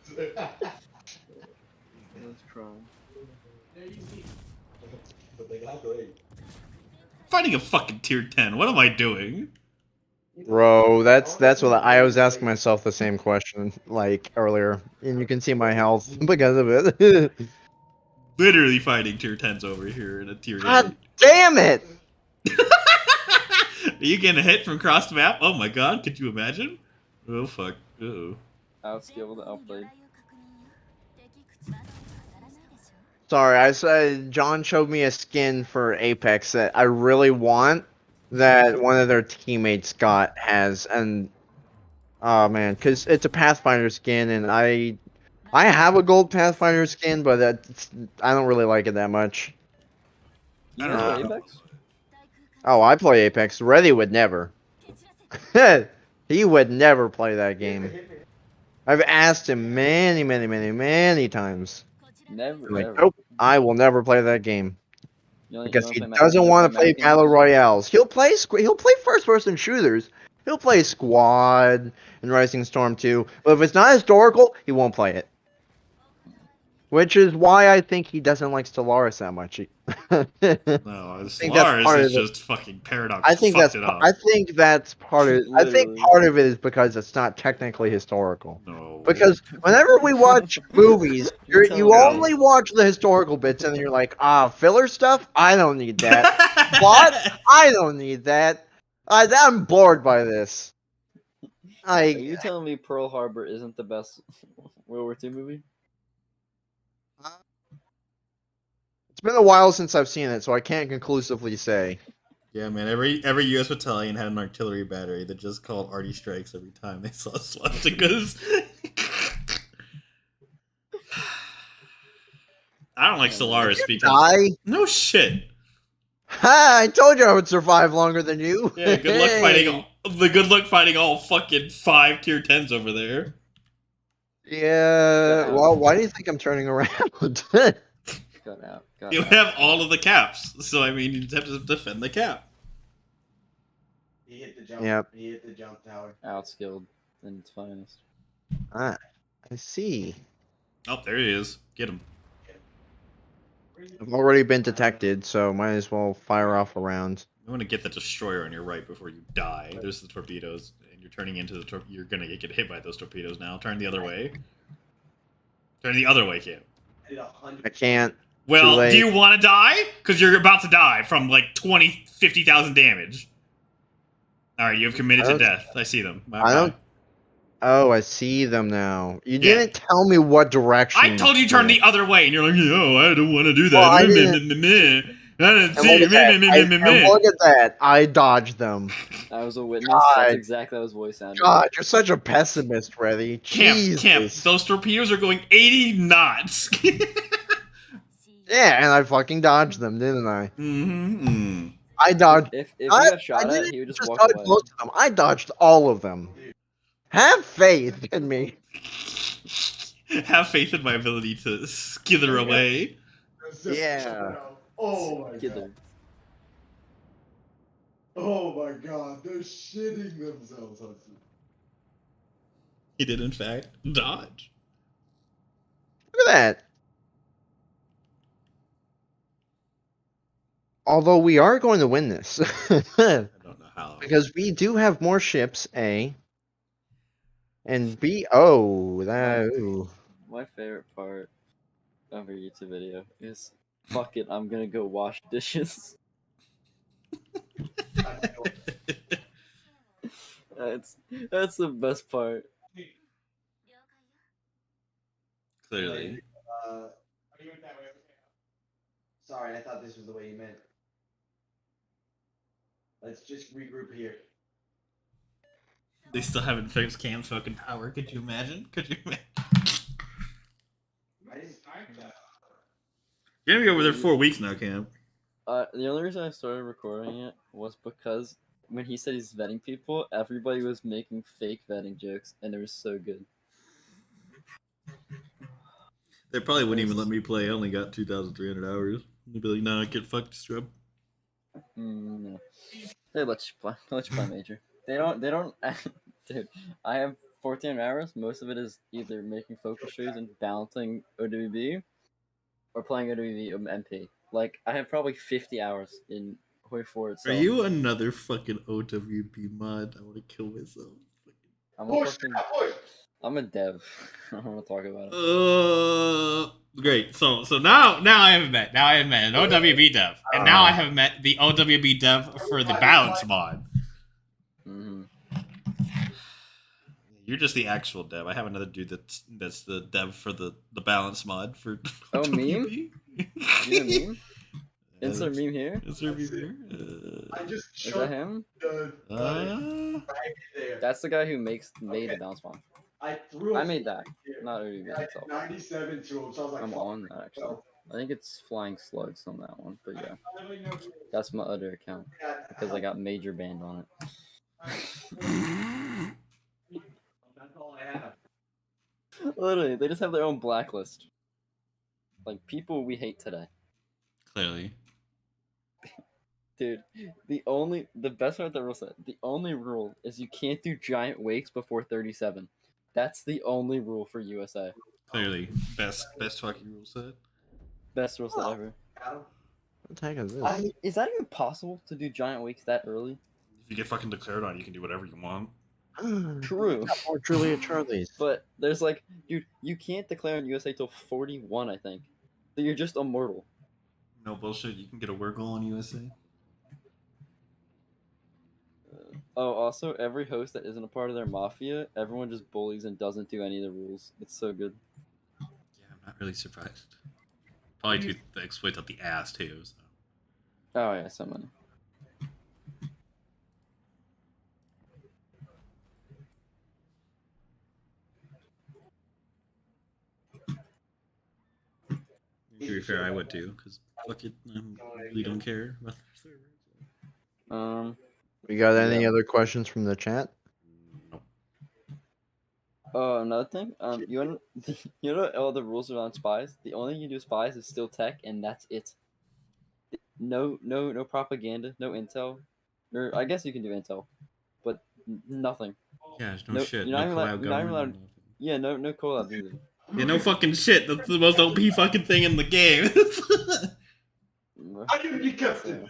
Speaker 6: was crying.
Speaker 5: But they got great.
Speaker 1: Fighting a fucking tier 10. What am I doing?
Speaker 2: Bro, that's what I was asking myself the same question like earlier, and you can see my health because of it.
Speaker 1: Literally fighting tier 10s over here in a tier 8.
Speaker 2: God damn it!
Speaker 1: Are you getting a hit from across the map? Oh my god, could you imagine? Oh fuck. Uh-oh.
Speaker 6: Outskilled, outplayed.
Speaker 2: Sorry, I said John showed me a skin for Apex that I really want that one of their teammates has, and oh man, because it's a Pathfinder skin, and I have a gold Pathfinder skin, but I don't really like it that much.
Speaker 6: You
Speaker 1: I
Speaker 6: know
Speaker 1: don't know.
Speaker 6: Apex?
Speaker 2: Oh, I play Apex. Reddy would never. He would never play that game. I've asked him many times.
Speaker 6: Never,
Speaker 2: Like,
Speaker 6: never.
Speaker 2: nope, I will never play that game.
Speaker 6: You only-
Speaker 2: Because
Speaker 6: you
Speaker 2: he
Speaker 6: only
Speaker 2: doesn't want to play
Speaker 6: American
Speaker 2: battle
Speaker 6: games?
Speaker 2: royales. He'll play first-person shooters. He'll play Squad and Rising Storm 2, but if it's not historical, he won't play it. Which is why I think he doesn't like Stellaris that much.
Speaker 1: No,
Speaker 2: think that's
Speaker 1: Solaris
Speaker 2: part
Speaker 1: is
Speaker 2: of it.
Speaker 1: just fucking Paradox.
Speaker 2: I think
Speaker 1: fucked
Speaker 2: that's
Speaker 1: it up.
Speaker 2: I think that's part of I think
Speaker 6: Literally.
Speaker 2: part of it is because it's not technically historical.
Speaker 1: No.
Speaker 2: Because whenever we watch movies,
Speaker 6: You're
Speaker 2: you
Speaker 6: telling me.
Speaker 2: only watch the historical bits, and you're like, filler stuff? I don't need that. Plot? I don't need that. I'm bored by this.
Speaker 6: Are you telling me Pearl Harbor isn't the best World War II movie?
Speaker 2: It's been a while since I've seen it, so I can't conclusively say.
Speaker 1: Yeah, man. Every U.S. battalion had an artillery battery that just called arty strikes every time they saw swastikas. I don't like Solaris because
Speaker 2: Die?
Speaker 1: no shit.
Speaker 2: Ha! I told you I would survive longer than you.
Speaker 1: Yeah, good luck fighting
Speaker 2: Hey!
Speaker 1: all fucking 5 tier 10s over there.
Speaker 2: Yeah.
Speaker 6: Get
Speaker 2: Well,
Speaker 6: out.
Speaker 2: why do you think I'm turning around?
Speaker 6: Got out. Got
Speaker 1: You
Speaker 6: out.
Speaker 1: have all of the caps, so I mean, you just have to defend the cap.
Speaker 5: He hit the jump.
Speaker 2: Yep.
Speaker 5: He hit the jump tower.
Speaker 6: Outskilled in its finest.
Speaker 2: Ah, I see.
Speaker 1: Oh, there he is. Get him.
Speaker 2: I've already been detected, so might as well fire off a round.
Speaker 1: You want to get the destroyer on your right before you die. There's the torpedoes, and you're turning into the you're gonna get hit by those torpedoes now. Turn the other way. Turn the other way, Cam.
Speaker 5: I did 100.
Speaker 2: I can't.
Speaker 1: Well,
Speaker 2: late.
Speaker 1: do you want to die? Because you're about to die from like 50,000 damage. Alright, you have committed to death. I see them.
Speaker 2: I don't.
Speaker 1: Bye-bye.
Speaker 2: Oh, I see them now. You
Speaker 1: Yeah.
Speaker 2: didn't tell me what direction.
Speaker 1: I told you turn the other way, and you're like, no, I don't want to do that.
Speaker 2: Well, I
Speaker 1: I
Speaker 2: didn't-
Speaker 1: didn't
Speaker 2: And look, at that. And look at that. I dodged them.
Speaker 6: I was a witness.
Speaker 2: God.
Speaker 6: That's exactly how his voice sounded.
Speaker 2: God, you're such a pessimist, Reddy. Jesus.
Speaker 1: Camp, those torpedoes are going 80 knots.
Speaker 2: Yeah, and I fucking dodged them, didn't I?
Speaker 1: Mm-hmm.
Speaker 2: I dodged.
Speaker 6: If he
Speaker 2: I
Speaker 6: got shot at,
Speaker 2: didn't
Speaker 6: he would just
Speaker 2: just
Speaker 6: walk
Speaker 2: dodge
Speaker 6: away.
Speaker 2: most of them. I dodged all of them. Have faith in me.
Speaker 1: Have faith in my ability to skither away.
Speaker 2: Yeah.
Speaker 5: Oh my
Speaker 6: Get
Speaker 5: god.
Speaker 6: there.
Speaker 5: Oh my god. They're shitting themselves, Hudson.
Speaker 1: He did, in fact, dodge.
Speaker 2: Look at that. Although we are going to win this.
Speaker 1: I don't know how.
Speaker 2: Because we do have more ships, A. And B. Oh, that. Ooh.
Speaker 6: My favorite part of your YouTube video is, fuck it, I'm gonna go wash dishes. That's the best part.
Speaker 1: Clearly.
Speaker 5: Sorry, I thought this was the way you meant. Let's just regroup here.
Speaker 1: They still haven't fixed Cam's fucking power. Could you imagine? Could you imagine?
Speaker 5: I didn't
Speaker 1: You're gonna be over there 4 weeks now, Cam.
Speaker 6: The only reason I started recording it was because when he said he's vetting people, everybody was making fake vetting jokes, and it was so good.
Speaker 1: They probably wouldn't even let me play. I only got 2,300 hours. They'd be like, nah, get fucked, Strub.
Speaker 6: No. They let you play. They let you play major. They don't. Dude, I have 14 hours. Most of it is either making focus trees and balancing OWB, or playing OWB MP. Like, I have probably 50 hours in Hoi 4
Speaker 1: Are
Speaker 6: itself.
Speaker 1: you another fucking OWP mod? I want to kill myself.
Speaker 6: I'm a fucking. I'm a dev. I don't want to talk about it.
Speaker 1: Great. So now I have met. Now I have met an OWB dev, and now I have met the OWB dev for the balance mod.
Speaker 6: Hmm.
Speaker 1: You're just the actual dev. I have another dude that's the dev for the balance mod for.
Speaker 6: Oh,
Speaker 1: OWB.
Speaker 6: meme? You know meme? Insert meme here?
Speaker 1: Is there a meme here?
Speaker 5: I just
Speaker 6: Is that him?
Speaker 5: the there.
Speaker 6: That's the guy who made the balance bomb.
Speaker 5: I threw.
Speaker 6: I made that, not OWB
Speaker 5: I
Speaker 6: itself.
Speaker 5: 97 to him, so I was like,
Speaker 6: I'm
Speaker 5: fuck.
Speaker 6: on that actually. I think it's flying slugs on that one, but yeah, that's my other account because I got major banned on it.
Speaker 5: That's all I have.
Speaker 6: Literally, they just have their own blacklist. Like, people we hate today.
Speaker 1: Clearly.
Speaker 6: Dude, the best part of the rule set, the only rule is you can't do giant wakes before 37. That's the only rule for USA.
Speaker 1: Clearly. Best fucking rule set.
Speaker 6: Best rule set ever.
Speaker 5: Adam?
Speaker 2: What the heck is this?
Speaker 6: I mean, is that even possible to do giant wakes that early?
Speaker 1: If you get fucking declared on, you can do whatever you want.
Speaker 6: True.
Speaker 2: Or Julia Charlie's.
Speaker 6: But there's like, dude, you can't declare in USA till 41, I think. So you're just immortal.
Speaker 1: No bullshit. You can get a work on USA.
Speaker 6: Oh, also, every host that isn't a part of their mafia, everyone just bullies and doesn't do any of the rules. It's so good.
Speaker 1: Yeah, I'm not really surprised. Probably do the exploits up the ass too. So.
Speaker 6: Oh yeah, so many.
Speaker 1: You're be fair, I would too, because fuck it, I really don't care about the server.
Speaker 2: We got any
Speaker 6: Yeah.
Speaker 2: other questions from the chat?
Speaker 1: Nope.
Speaker 6: Oh, another thing. You know all the rules around spies. The only thing you do spies is still tech, and that's it. No propaganda, no intel. Or I guess you can do intel, but nothing.
Speaker 1: Yeah, there's no,
Speaker 6: No,
Speaker 1: shit.
Speaker 6: you're
Speaker 1: No
Speaker 6: not even allowed.
Speaker 1: collab
Speaker 6: You're not even allowed.
Speaker 1: government.
Speaker 6: Yeah, no collabs either.
Speaker 1: Yeah, no fucking shit. That's the most OP fucking thing in the game.
Speaker 3: I can be captain.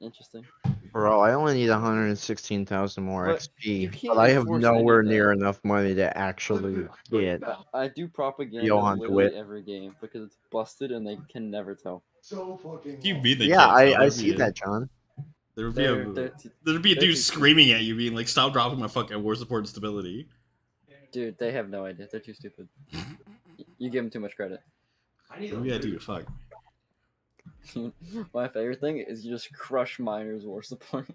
Speaker 6: Interesting.
Speaker 2: Bro, I only need 116,000 more
Speaker 6: But you
Speaker 2: XP,
Speaker 6: can't
Speaker 2: but I have
Speaker 6: enforce any of
Speaker 2: nowhere
Speaker 6: that.
Speaker 2: near enough money to actually get.
Speaker 6: I do propaganda
Speaker 2: Johan
Speaker 6: literally
Speaker 2: DeWitt.
Speaker 6: every game because it's busted and they can never tell.
Speaker 5: So fucking.
Speaker 1: You mean they
Speaker 2: Yeah,
Speaker 1: can't tell?
Speaker 2: I see that, John.
Speaker 1: There'd
Speaker 6: They're-
Speaker 1: be
Speaker 6: they're-
Speaker 1: there'd be a
Speaker 6: they're
Speaker 1: dude
Speaker 6: too-
Speaker 1: screaming at you, being like, "Stop dropping my fucking war support and stability."
Speaker 6: Dude, they have no idea. They're too stupid. You give them too much credit.
Speaker 5: I need
Speaker 1: Maybe I do. Fuck.
Speaker 6: My favorite thing is you just crush miners war support.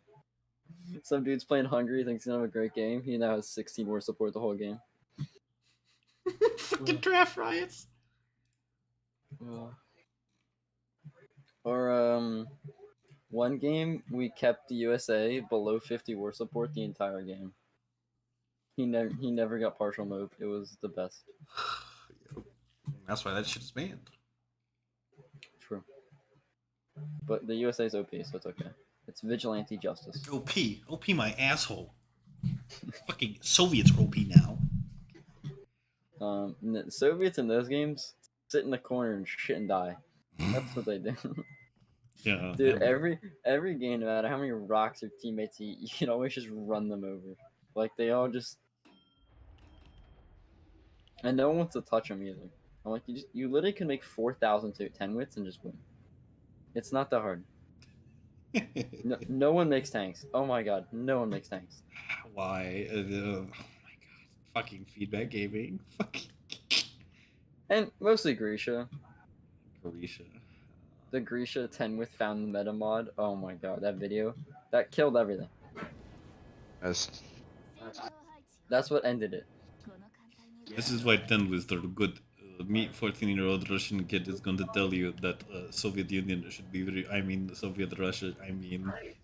Speaker 6: Some dude's playing Hungary, thinks he's gonna have a great game. He now has 16 war support the whole game.
Speaker 1: Fucking draft riots.
Speaker 6: Or one game we kept the USA below 50 war support the entire game. He never got partial mope. It was the best.
Speaker 1: That's why that shit is banned.
Speaker 6: True. But the USA's OP, so it's okay. It's vigilante justice.
Speaker 1: OP my asshole. Fucking Soviets are OP now.
Speaker 6: The Soviets in those games sit in the corner and shit and die. That's what they do.
Speaker 1: Yeah.
Speaker 6: Dude, every game, no matter how many rocks your teammates eat, you can always just run them over. Like they all just, and no one wants to touch them either. I'm like, you literally can make 4,000 to 10 wits and just win. It's not that hard. No one makes tanks. Oh my god, no one makes tanks.
Speaker 1: Why? Oh my god. Fucking feedback gaming. Fucking
Speaker 6: And mostly Grisha.
Speaker 1: Croatia.
Speaker 6: The Grisha 10 with found the meta mod. Oh my god, that video. That killed everything.
Speaker 2: Yes.
Speaker 6: That's what ended it.
Speaker 1: This is why 10 was the good. Me, 14-year-old Russian kid, is going to tell you that Soviet Union should be. Soviet Russia.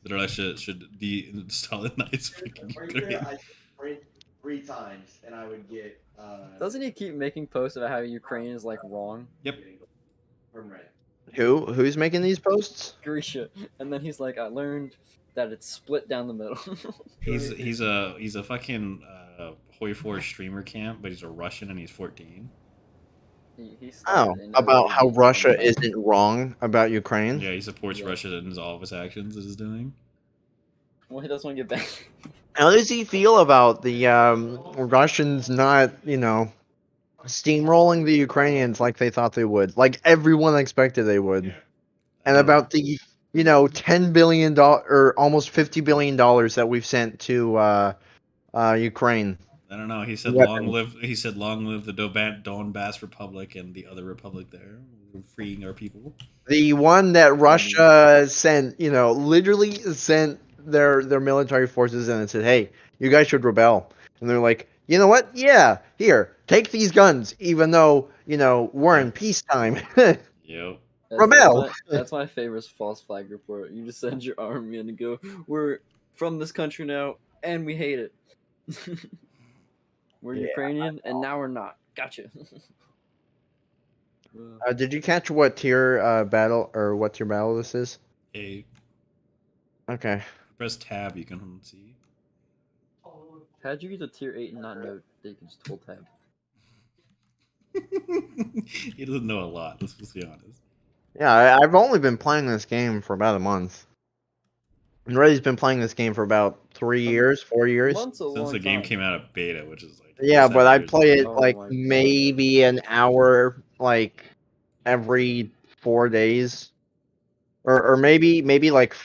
Speaker 1: Russia should de-Stalinize fucking Ukraine.
Speaker 5: I sprint 3 times and I would get.
Speaker 6: Doesn't he keep making posts about how Ukraine is like wrong?
Speaker 1: Yep.
Speaker 5: From red.
Speaker 2: Who's making these posts?
Speaker 6: Grisha, and then he's like, I learned that it's split down the middle.
Speaker 1: He's a fucking Hoi 4 streamer camp, but he's a Russian and he's 14.
Speaker 6: He started
Speaker 2: Oh,
Speaker 6: in
Speaker 2: about how
Speaker 6: 08.
Speaker 2: Russia isn't wrong about Ukraine?
Speaker 1: Yeah, he supports
Speaker 6: Yeah.
Speaker 1: Russia in all of his actions that he's doing.
Speaker 6: Well, he doesn't want to get back.
Speaker 2: How does he feel about the Russians not, steamrolling the Ukrainians like they thought they would? Like everyone expected they would. And about the, $10 billion or almost $50 billion that we've sent to Ukraine.
Speaker 1: I don't know. He said,
Speaker 2: Weapons.
Speaker 1: "Long live." He said, "Long live the Donbass Republic and the other republic there, We're freeing our people."
Speaker 2: The one that Russia sent, literally sent their military forces in and said, "Hey, you guys should rebel." And they're like, "You know what? Yeah, here, take these guns, even though, we're in peacetime."
Speaker 1: Yep.
Speaker 2: Rebel!
Speaker 6: That's my favorite false flag report. You just send your army in and go, we're from this country now, and we hate it. We're
Speaker 2: Yeah.
Speaker 6: Ukrainian, and now we're not. Gotcha.
Speaker 2: Did you catch what tier battle or what tier battle this is?
Speaker 1: Hey,
Speaker 2: Okay.
Speaker 1: press tab. You can see.
Speaker 6: How'd you get to tier 8 and not know that you can just hold tab?
Speaker 1: He doesn't know a lot. Let's be honest.
Speaker 2: Yeah, I've only been playing this game for about a month. And Reddy's been playing this game for about 3 years, 4 years.
Speaker 6: Months a
Speaker 1: Since
Speaker 6: long
Speaker 1: the game
Speaker 6: time.
Speaker 1: came out of beta, which is like
Speaker 2: Yeah,
Speaker 1: 7
Speaker 2: but I
Speaker 1: years
Speaker 2: play
Speaker 1: ago.
Speaker 2: it
Speaker 6: Oh
Speaker 2: like
Speaker 6: my God.
Speaker 2: maybe an hour, like every 4 days, or maybe like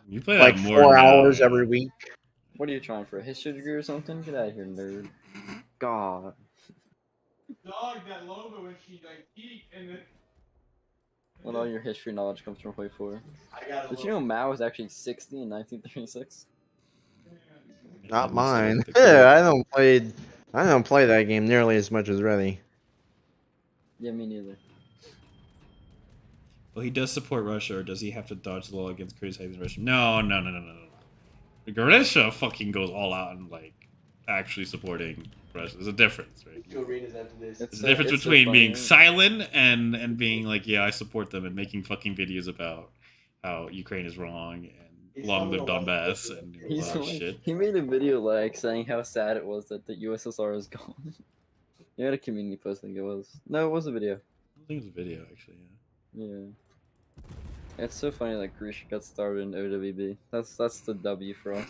Speaker 1: You play
Speaker 2: like
Speaker 1: that more
Speaker 2: 4
Speaker 1: now,
Speaker 2: hours
Speaker 1: yeah.
Speaker 2: every week.
Speaker 6: What are you trying for? A history degree or something? Get out of here, nerd. God.
Speaker 3: Dog, that logo when she like peeked and then.
Speaker 6: Well, all your history knowledge comes from Hoi 4.
Speaker 5: I got a
Speaker 6: Did you
Speaker 5: little.
Speaker 6: know Mao was actually 60 in 1936?
Speaker 2: Not
Speaker 1: And
Speaker 2: mine.
Speaker 1: so the-
Speaker 2: Yeah, I don't play that game nearly as much as Reddy.
Speaker 6: Yeah, me neither.
Speaker 1: Well, he does support Russia, or does he have to dodge the law against criticizing Russia? No. Garisha fucking goes all out and like actually supporting Russia. There's a difference, right?
Speaker 5: Two arenas after this.
Speaker 1: There's a difference
Speaker 6: it's so
Speaker 1: between
Speaker 6: funny.
Speaker 1: being silent and being like, yeah, I support them, and making fucking videos about how Ukraine is wrong and
Speaker 5: He's
Speaker 1: long
Speaker 5: coming
Speaker 1: live
Speaker 5: to watch
Speaker 1: Donbass
Speaker 5: it.
Speaker 1: and
Speaker 6: He's
Speaker 1: all that
Speaker 6: like,
Speaker 1: shit.
Speaker 6: he made a video like saying how sad it was that the USSR is gone. He had a community post, I think it was. No, it was a video.
Speaker 1: I think it was a video actually. Yeah.
Speaker 6: Yeah. It's so funny that Grisha got started in OWB. That's the W for us.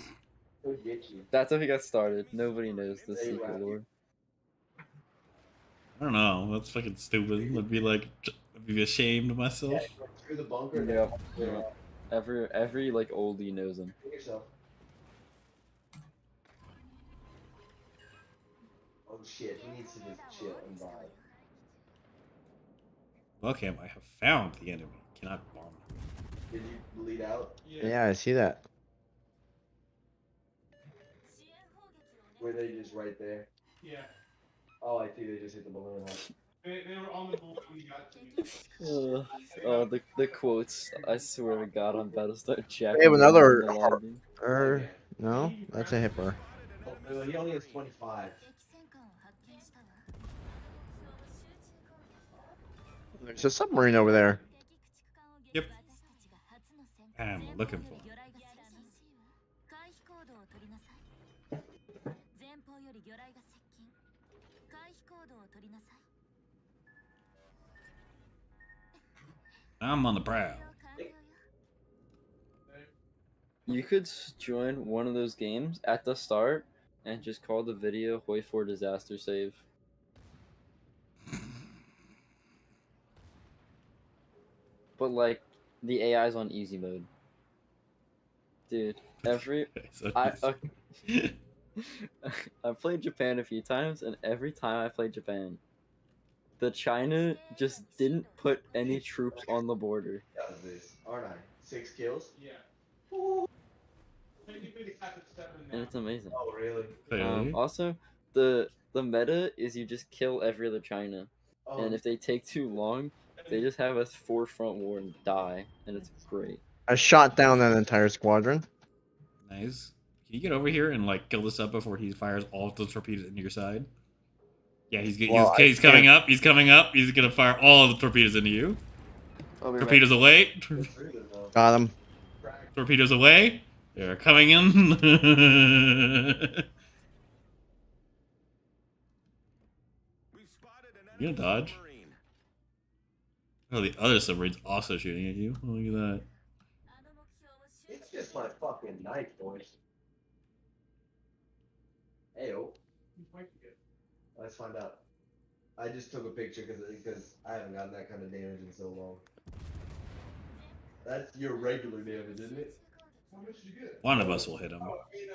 Speaker 5: He'll get you.
Speaker 6: That's how he got started. Nobody knows the
Speaker 5: There you
Speaker 6: secret
Speaker 5: are.
Speaker 6: lore.
Speaker 1: I don't know. That's fucking stupid. I'd be like, I'd be ashamed of myself.
Speaker 5: Yeah, through the bunker.
Speaker 6: Yeah.
Speaker 5: Yeah.
Speaker 6: Every like oldie knows him.
Speaker 5: Pick yourself. Oh shit, he needs to just chill and vibe.
Speaker 1: Welcome, I have found the enemy. Cannot bomb him.
Speaker 5: Did you bleed out?
Speaker 2: Yeah, I see that.
Speaker 5: Were they just right there?
Speaker 3: Yeah.
Speaker 5: Oh, I see they just hit the balloon. Huh?
Speaker 3: They were on the boat when we got to.
Speaker 6: Oh, the quotes. I swear to God, I'm about to start checking.
Speaker 2: We have another
Speaker 6: in the lobby.
Speaker 2: No, that's a hipper.
Speaker 5: Oh, no, he only has 25.
Speaker 2: There's a submarine over there.
Speaker 1: Yep. I'm looking for him. I'm on the prowl.
Speaker 6: You could join one of those games at the start and just call the video "Wait for disaster save." But like, the AI's on easy mode. Dude, I've played Japan a few times, and every time I played Japan, the China just didn't put any troops on the border.
Speaker 5: That was this, aren't I? 6 kills?
Speaker 3: Yeah. 50-50 half at 7 now.
Speaker 6: And it's amazing.
Speaker 5: Oh, really?
Speaker 1: Clearly.
Speaker 6: Also, the meta is you just kill every other China,
Speaker 5: Oh,
Speaker 6: and if they take too long, they just have a forefront war and die, and it's great.
Speaker 2: I shot down that entire squadron.
Speaker 1: Nice. Can you get over here and like kill this up before he fires all of the torpedoes into your side? Yeah,
Speaker 2: Well,
Speaker 1: he's coming up. He's coming up. He's gonna fire all of the torpedoes into you.
Speaker 6: I'll be
Speaker 1: Torpedoes away.
Speaker 5: there's 3 of them, though.
Speaker 2: Got him.
Speaker 1: Torpedoes away. They're coming in. You gonna dodge? Oh, the other submarine's also shooting at you. Oh, look at that.
Speaker 5: It's just my fucking knife, boys. Ayo. Let's find out. I just took a picture because I haven't gotten that kind of damage in so long. That's your regular damage, isn't it?
Speaker 3: How much did you get?
Speaker 1: One of us will hit him.
Speaker 3: Oh, I mean,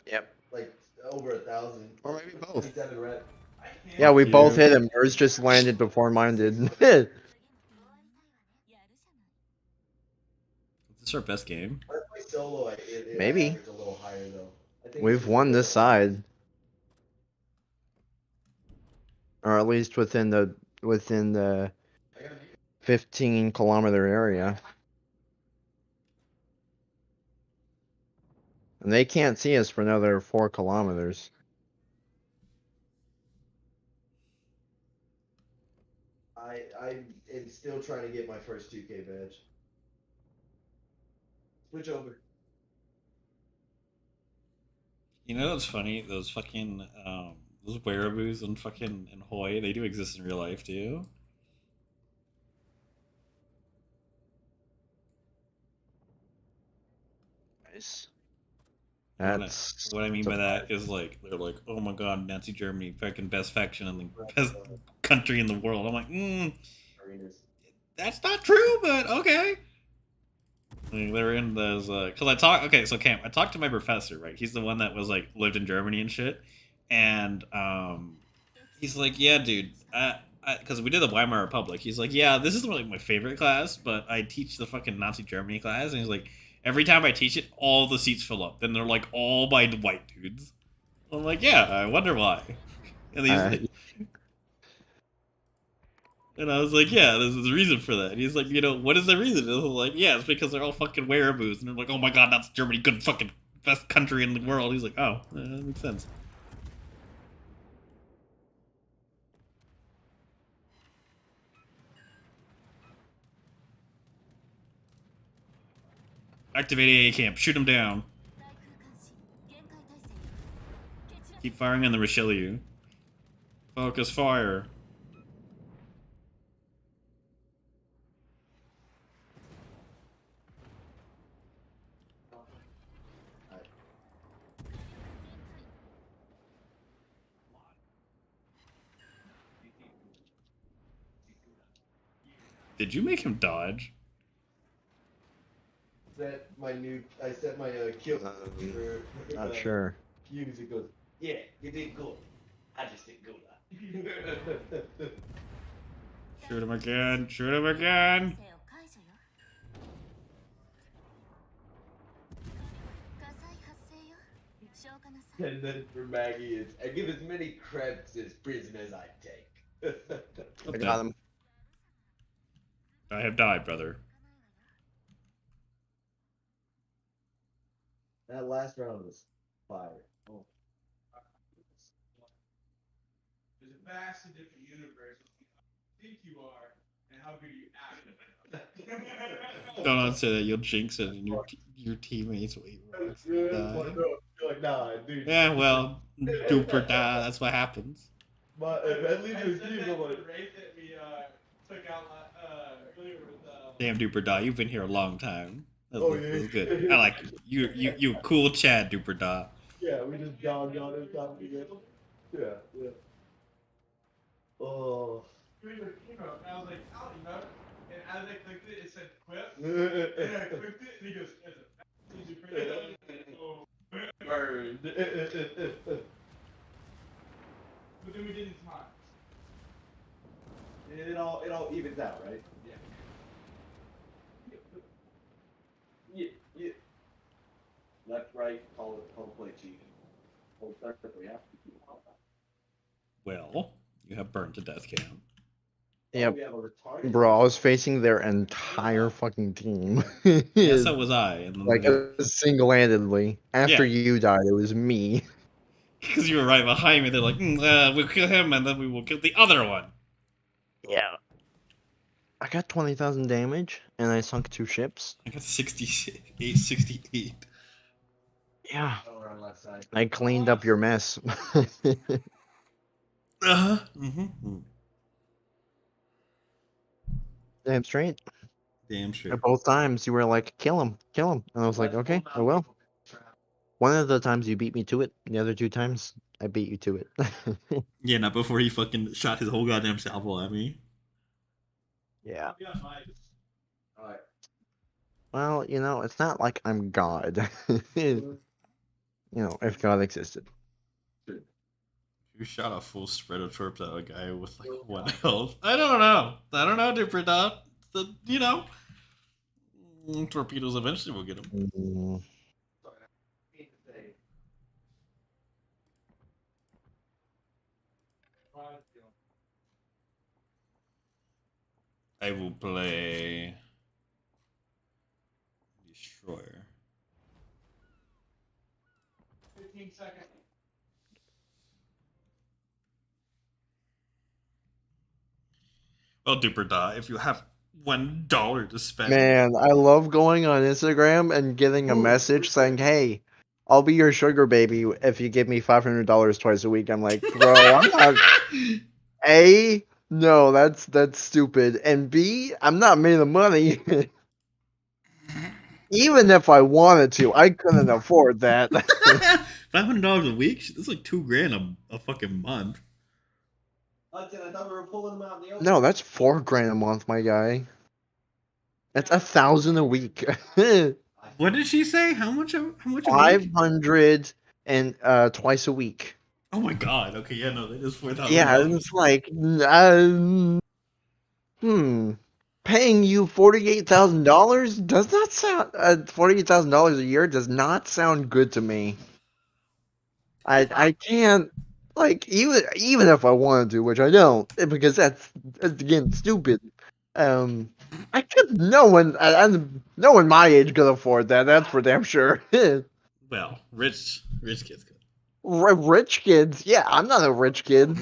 Speaker 2: Yep.
Speaker 5: Like over 1,000.
Speaker 2: Or maybe both.
Speaker 5: 27 rep.
Speaker 3: I can't.
Speaker 2: Yeah, we
Speaker 1: you.
Speaker 2: both hit him. Yours just landed before mine did.
Speaker 1: Is this our best game?
Speaker 5: When I play solo, it
Speaker 2: Maybe.
Speaker 5: averages a little higher though. I think
Speaker 2: We've won this side. Or at least within the
Speaker 5: I gotta be
Speaker 2: 15-kilometer area. And they can't see us for another 4 kilometers.
Speaker 5: I am still trying to get my first 2K badge. Switch over.
Speaker 1: You know what's funny? Those fucking those wereaboos and fucking in Hawaii, they do exist in real life too.
Speaker 2: Nice.
Speaker 1: What I-
Speaker 2: That's
Speaker 1: What I mean by that is like they're like, oh my god, Nazi Germany, fucking best faction in the best country in the world. I'm like,
Speaker 5: Arenas.
Speaker 1: that's not true, but okay. I mean, they're in those because I talked to my professor, right? He's the one that was like lived in Germany and shit, and he's like, yeah, dude, because we did the Weimar Republic. He's like, yeah, this is like my favorite class, but I teach the fucking Nazi Germany class, and he's like, every time I teach it, all the seats fill up. Then they're like all by white dudes. I'm like, yeah, I wonder why. And these, And I was like, yeah, there's a reason for that. And he's like, what is the reason? And I was like, yeah, it's because they're all fucking wereaboos. And they're like, oh my god, that's Germany, good fucking best country in the world. He's like, oh, that makes sense. Activate AA camp. Shoot him down. Keep firing on the Richelieu. Focus fire. Did you make him dodge?
Speaker 5: I set my kill for
Speaker 2: Not sure.
Speaker 5: Fuse. It goes, yeah, you did good. I just did good.
Speaker 1: Shoot him again. Shoot him again.
Speaker 5: And then for Maggie is, I give as many crepes as prison as I take.
Speaker 2: I got him.
Speaker 1: I have died, brother.
Speaker 5: That last round was fire. Oh.
Speaker 3: There's a vastly different universe. What you think you are, and how good you act.
Speaker 1: Don't say that. You'll jinx it, and your teammates will eat rocks and die.
Speaker 5: You're like, nah, dude.
Speaker 1: Yeah, well, duper die. That's what happens.
Speaker 5: But at least it was
Speaker 3: I
Speaker 5: you,
Speaker 3: said that
Speaker 5: but
Speaker 3: to the raid that we took out earlier with
Speaker 1: Damn, duper die. You've been here a long time. That
Speaker 5: Oh,
Speaker 1: was,
Speaker 5: yeah.
Speaker 1: that was good. I like you. You cool Chad, duper die.
Speaker 5: yeah, we just jogged on it, top again. Yeah, yeah. Oh.
Speaker 3: doing your chemo, and I was like, I don't know. And as I clicked it, it said quip. And I clicked it, and he goes, "It's a easy print." Oh.
Speaker 5: Bird.
Speaker 3: But then we didn't time.
Speaker 5: It all evens out, right?
Speaker 3: Yeah.
Speaker 5: Yeah. Left, right, call play cheating. Hold start, yeah.
Speaker 1: Well, you have burned to death camp.
Speaker 2: Yep.
Speaker 5: We have a retarded.
Speaker 2: Bro, I was facing their entire fucking team.
Speaker 1: Yes, so was I. And then
Speaker 2: Like, single-handedly. After
Speaker 1: Yeah.
Speaker 2: you died, it was me.
Speaker 1: because you were right behind me, they're like, we'll kill him, and then we will kill the other one.
Speaker 2: Yeah. I got 20,000 damage, and I sunk 2 ships.
Speaker 1: I got 68.
Speaker 2: Yeah.
Speaker 5: Over on left side.
Speaker 2: I cleaned up your mess.
Speaker 1: Uh-huh. Mm-hmm.
Speaker 2: Damn straight.
Speaker 1: Damn sure.
Speaker 2: At both times, you were like, kill him. And I was like, okay, I will. One of the times you beat me to it. The other 2 times, I beat you to it.
Speaker 1: Yeah, not before he fucking shot his whole goddamn salvo at me.
Speaker 2: Yeah.
Speaker 5: Alright.
Speaker 2: Well, it's not like I'm God. If God existed.
Speaker 1: You shot a full spread of torps at a guy with like 1 health. I don't know, Dipper Dot. Torpedoes eventually will get him.
Speaker 2: Mm,
Speaker 1: I will play Destroyer.
Speaker 3: 15 seconds.
Speaker 1: Well, Duper Dot, if you have $1 to spend.
Speaker 2: Man, I love going on Instagram and getting a message saying, hey, I'll be your sugar baby if you give me $500 twice a week. I'm like, bro, I'm not... A, no, that's stupid. And B, I'm not made of money. Even if I wanted to, I couldn't afford that.
Speaker 1: $500 a week? That's like $2,000 a fucking month.
Speaker 5: Hudson, I thought we were pulling them out in the open.
Speaker 2: No, that's $4,000 a month, my guy. That's 1,000 a week.
Speaker 1: What did she say? How much? How much? A week?
Speaker 2: 500 and twice a week.
Speaker 1: Oh my god. Okay, yeah, no, that is 4,000.
Speaker 2: Yeah, it's like, paying you $48,000 does not sound $48,000 a year does not sound good to me. I can't
Speaker 4: Like even if I wanted to, which I don't, because that's again stupid. I could no one my age could afford that. That's for damn sure.
Speaker 1: Well, rich kids could.
Speaker 4: Rich kids, yeah. I'm not a rich kid.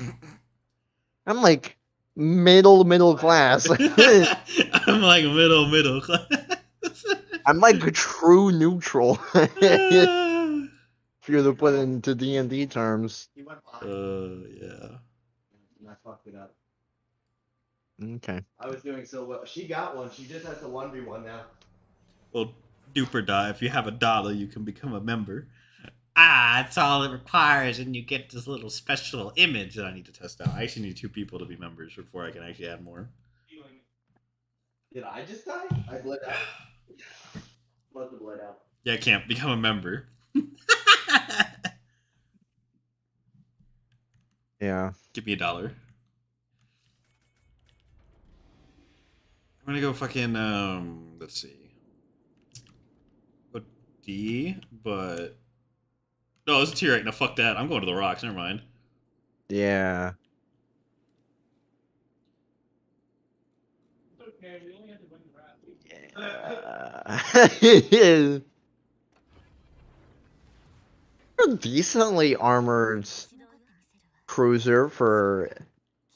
Speaker 4: I'm like middle class.
Speaker 1: I'm like middle class.
Speaker 4: I'm like a true neutral. If you're to put it into D&D terms.
Speaker 5: He went
Speaker 1: Yeah.
Speaker 5: and I fucked it up.
Speaker 4: Okay.
Speaker 5: I was doing so well. She got one. She just has to 1v1 now.
Speaker 1: Well, duper die. If you have $1, you can become a member. That's all it requires, and you get this little special image that I need to test out. I actually need 2 people to be members before I can actually add more.
Speaker 5: Did I just die? I bled out. Must have bled out.
Speaker 1: Yeah, I can't become a member.
Speaker 4: Yeah.
Speaker 1: Give me $1. I'm gonna go fucking let's see. Go D, but no, it's a tier 8. No, fuck that. I'm going to the rocks. Never mind.
Speaker 4: Yeah.
Speaker 3: It's okay, we only have to win the
Speaker 4: Yeah. You're a decently armored cruiser for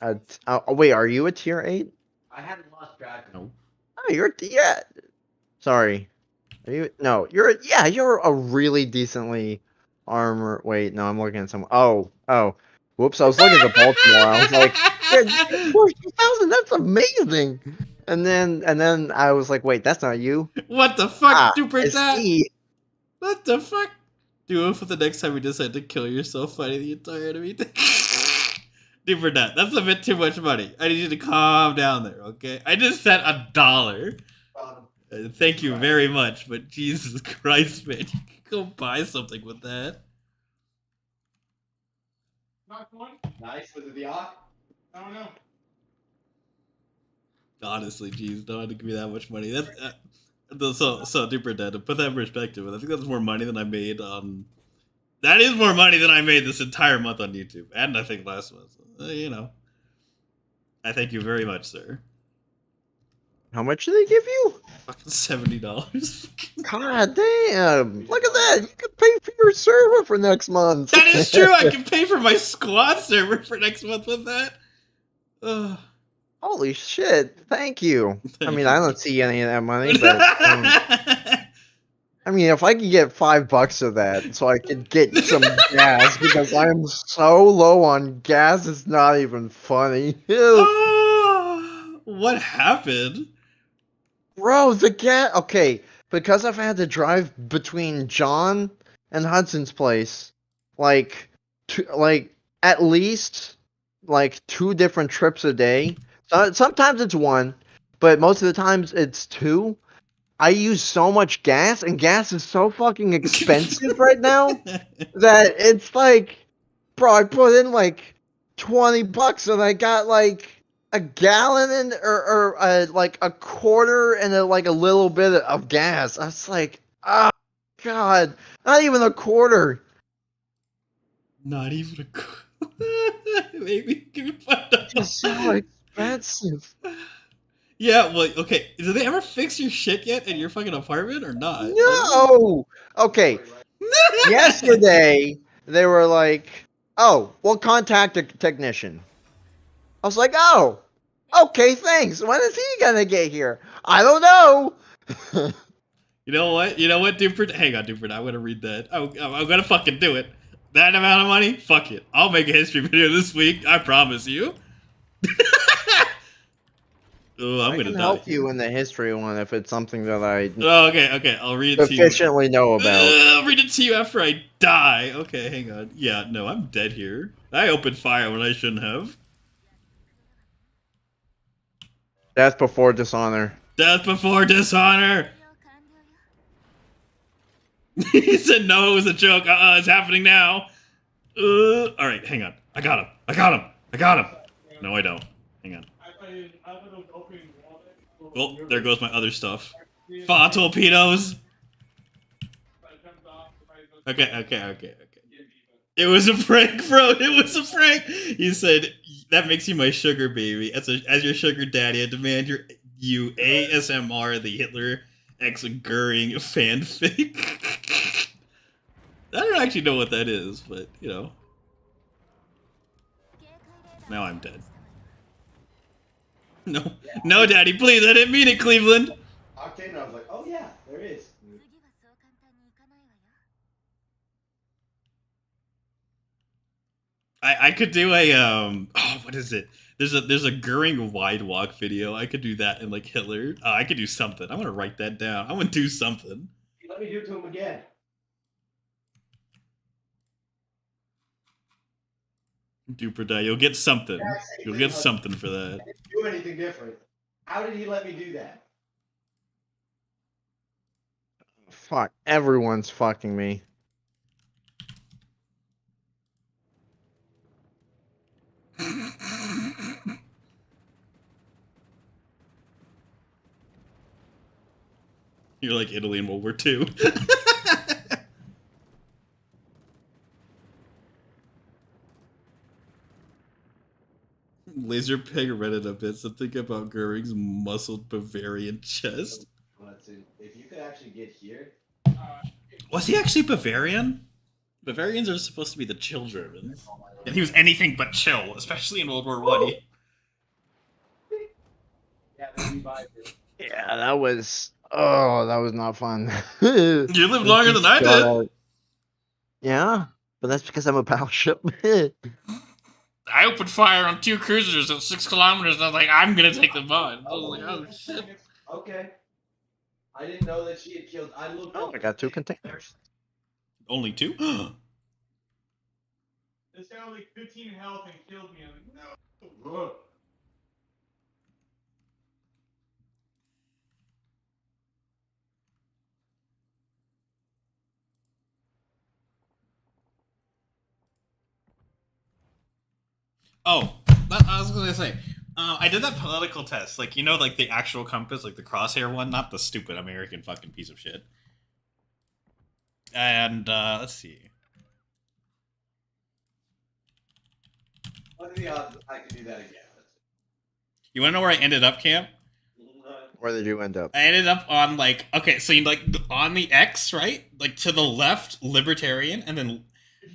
Speaker 4: a. Oh, wait, are you a tier 8?
Speaker 5: I hadn't lost track.
Speaker 1: No.
Speaker 4: Oh, yeah. Sorry. Are you? No, you're a really decently armor. Wait, no, I'm looking at some. Oh. Whoops, I was looking at Baltimore. I was like, yeah, 2,000. That's amazing. And then I was like, wait, that's not you.
Speaker 1: What the fuck, duper
Speaker 4: I
Speaker 1: that?
Speaker 4: see.
Speaker 1: What the fuck? Do it for the next time you decide to kill yourself fighting the entire enemy. Duper that. That's a bit too much money. I need you to calm down there, okay? I just said $1. Thank you very much, but Jesus Christ, man, you can go buy something with that.
Speaker 3: Knocked one?
Speaker 5: Nice. Was it the Ock?
Speaker 3: I don't know.
Speaker 1: Honestly, geez, don't have to give me that much money. That's so duper dead. To put that in perspective, I think that's more money than I made on. That is more money than I made this entire month on YouTube, and I think last month. You know, I thank you very much, sir.
Speaker 4: How much do they give you?
Speaker 1: Fucking $70.
Speaker 4: God damn! Look at that. You can pay for your server for next month.
Speaker 1: That is true. I can pay for my squad server for next month with that. Ugh.
Speaker 4: Holy shit! Thank you.
Speaker 1: Thank
Speaker 4: I mean,
Speaker 1: you.
Speaker 4: I don't see any of that money, but I mean, if I could get $5 of that, so I could get some gas, because I'm so low on gas, it's not even funny.
Speaker 1: Oh, what happened?
Speaker 4: Bro, the gas. Okay, because I've had to drive between John and Hudson's place, like at least 2 different trips a day. Sometimes it's 1, but most of the times it's 2. I use so much gas, and gas is so fucking expensive right now that it's like, bro, I put in like $20 and I got like a gallon or like a quarter and a little bit of gas. I was like, oh god, not even a quarter.
Speaker 1: Not even a maybe give me $5.
Speaker 4: It's so expensive.
Speaker 1: Yeah, well, okay. Did they ever fix your shit yet in your fucking apartment or not?
Speaker 4: No. Okay. Yesterday they were like, "Oh, we'll contact a technician." I was like, "Oh, okay, thanks. When is he gonna get here?" I don't know.
Speaker 1: You know what, Duper? Hang on, Duper. I'm gonna read that. I'm gonna fucking do it. That amount of money? Fuck it. I'll make a history video this week. I promise you. Oh, I'm
Speaker 4: I
Speaker 1: gonna
Speaker 4: can
Speaker 1: die.
Speaker 4: help you in the history one if it's something that I
Speaker 1: Oh, okay. I'll read it to you.
Speaker 4: sufficiently know about.
Speaker 1: I'll read it to you after I die. Okay, hang on. Yeah, no, I'm dead here. I opened fire when I shouldn't have.
Speaker 4: Death before dishonor.
Speaker 1: Death before dishonor. He said no, it was a joke. It's happening now. All right, hang on. I got him. No, I don't. Hang on.
Speaker 3: I thought it was opening wallet.
Speaker 1: Well, there goes my other stuff. Fa torpedoes. Okay. It was a prank, bro. It was a prank. He said that makes you my sugar baby. As your sugar daddy, I demand you ASMR the Hitler X Goering fanfic. I don't actually know what that is, but you know. Now I'm dead. No, no, Daddy, please. I didn't mean it, Cleveland.
Speaker 5: Octane, I was like, oh yeah, there is.
Speaker 1: I could do a what is it? There's a Goering wide walk video. I could do that in like Hitler. I could do something. I'm gonna write that down. I'm gonna do something.
Speaker 5: Let me do it to him again.
Speaker 1: Duper die. You'll get something. You'll get something for that.
Speaker 5: I didn't do anything different. How did he let me do that?
Speaker 4: Fuck, everyone's fucking me.
Speaker 1: You're like Italy in World War II. Laser peg Reddit a bit. Something about Goering's muscled Bavarian chest.
Speaker 5: Let's see. If you could actually get here.
Speaker 1: Was he actually Bavarian? Bavarians are supposed to be the chill Germans. And he was anything but chill, especially in World War One.
Speaker 4: Yeah, that was. Oh, that was not fun.
Speaker 1: You lived longer than I did.
Speaker 4: Yeah, but that's because I'm a battleship.
Speaker 1: I opened fire on 2 cruisers at 6 kilometers, and I was like, I'm gonna take them on. I was like, oh shit.
Speaker 5: Okay. I didn't know that she had killed. I looked
Speaker 4: Oh,
Speaker 5: up.
Speaker 4: I got 2 containers.
Speaker 1: Only 2?
Speaker 3: This guy was like 15 health and killed me. I'm like, no.
Speaker 1: Oh, I was gonna say, I did that political test, like you know, like the actual compass, like the crosshair one, not the stupid American fucking piece of shit. And let's see.
Speaker 5: What are the odds I can do that again?
Speaker 1: You want to know where I ended up, Cam?
Speaker 4: Where did you end up?
Speaker 1: I ended up on like okay, so you like on the X, right? Like to the left, libertarian, and then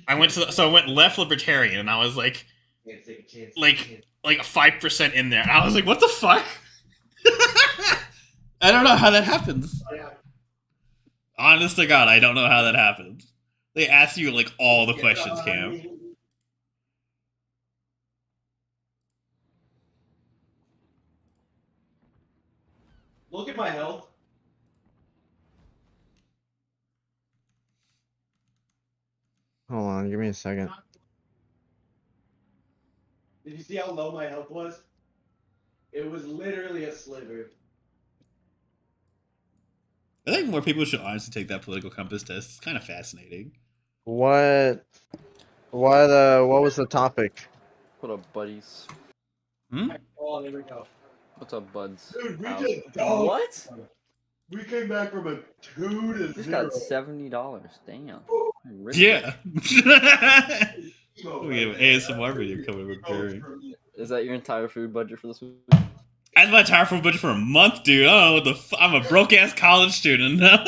Speaker 1: I went to so I went left libertarian, and I was like.
Speaker 5: Can't take a chance.
Speaker 1: Like 5% in there. And I was like, what the fuck? I don't know how that happens. Honest to God, I don't know how that happens. They ask you like all the questions, Cam.
Speaker 5: Look at my health.
Speaker 4: Hold on, give me a second.
Speaker 5: Did you see how low my health was? It was literally a sliver.
Speaker 1: I think more people should honestly take that political compass test. It's kind of fascinating.
Speaker 4: What was the topic?
Speaker 6: What up, buddies?
Speaker 5: Oh, there we go.
Speaker 6: What's up, buds?
Speaker 5: Dude, we
Speaker 6: How's-
Speaker 5: just dog.
Speaker 6: What?
Speaker 5: We came back from a 2 to
Speaker 6: Just
Speaker 5: 0.
Speaker 6: got $70. Damn. Rich.
Speaker 1: Yeah. We have an ASMR video coming with Gary.
Speaker 6: Is that your entire food budget for this week?
Speaker 1: That's my entire food budget for a month, dude. I don't know what the I'm a broke ass college student.
Speaker 6: Aren't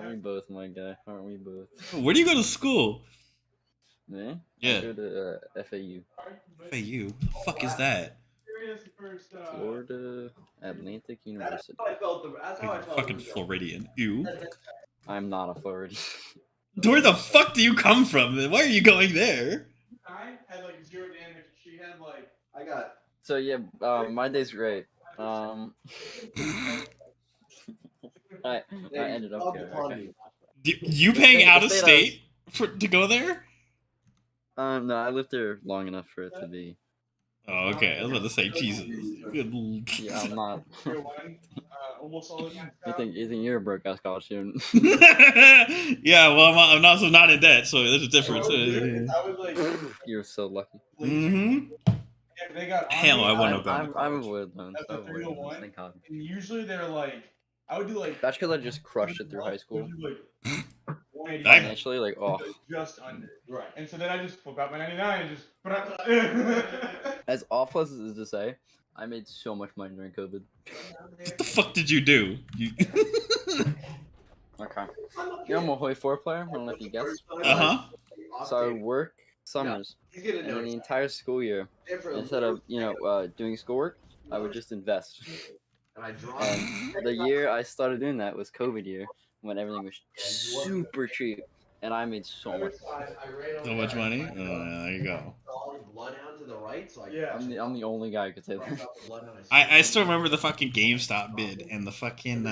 Speaker 6: we both, my guy? Aren't we both?
Speaker 1: Where do you go to school?
Speaker 6: Me?
Speaker 1: Yeah.
Speaker 6: I go to FAU.
Speaker 1: FAU. What the fuck is that?
Speaker 6: Florida Atlantic
Speaker 5: That's
Speaker 6: University.
Speaker 5: how I felt. That's how I felt.
Speaker 1: Fucking Floridian. Ew.
Speaker 6: I'm not a Floridian.
Speaker 1: Where the fuck do you come from? Why are you going there?
Speaker 3: I had like 0 damage. She had like.
Speaker 5: I got.
Speaker 6: So yeah, my day's great. I ended up
Speaker 5: Dog
Speaker 6: there.
Speaker 5: upon
Speaker 6: Okay.
Speaker 5: me.
Speaker 1: You paying out of state to go there?
Speaker 6: No, I lived there long enough for it to be.
Speaker 1: Oh, okay. I was about to say, Jesus. Good.
Speaker 6: Yeah, I'm not.
Speaker 3: Year 1, almost all of you.
Speaker 6: You think you're a broke ass college student?
Speaker 1: Yeah, well, I'm also not in debt, so there's a difference.
Speaker 3: I was like.
Speaker 6: You're so lucky.
Speaker 1: Mm-hmm.
Speaker 3: Yeah, they got.
Speaker 1: Hell, I
Speaker 3: Army,
Speaker 1: wouldn't have gone.
Speaker 6: I'm avoided loans.
Speaker 3: That's a
Speaker 6: I've avoided
Speaker 3: 301.
Speaker 6: loans. Thank God.
Speaker 3: And usually they're like. I would do like.
Speaker 6: That's because I just crushed it through high school.
Speaker 3: I would do like
Speaker 6: financially, like, oh.
Speaker 3: Just under. Right. And so then I just flip out my 99 and just.
Speaker 6: As awful as it is to say, I made so much money during COVID.
Speaker 1: What the fuck did you do?
Speaker 6: Okay. You know, I'm a Hoi 4 player. I don't know if you guessed.
Speaker 1: Uh-huh.
Speaker 6: So I would work summers,
Speaker 5: He's gonna
Speaker 6: and then
Speaker 5: notice
Speaker 6: the
Speaker 5: that.
Speaker 6: entire school year,
Speaker 5: And for a
Speaker 6: instead of,
Speaker 5: little
Speaker 6: doing schoolwork, I would just invest.
Speaker 5: and I draw.
Speaker 6: And the year I started doing that was COVID year, when everything was super cheap, and I made so much.
Speaker 1: So much money? There you go.
Speaker 5: Bloodhound to the right, so I
Speaker 3: Yeah.
Speaker 6: I'm the only guy who could say that.
Speaker 1: I still remember the fucking GameStop bid and the fucking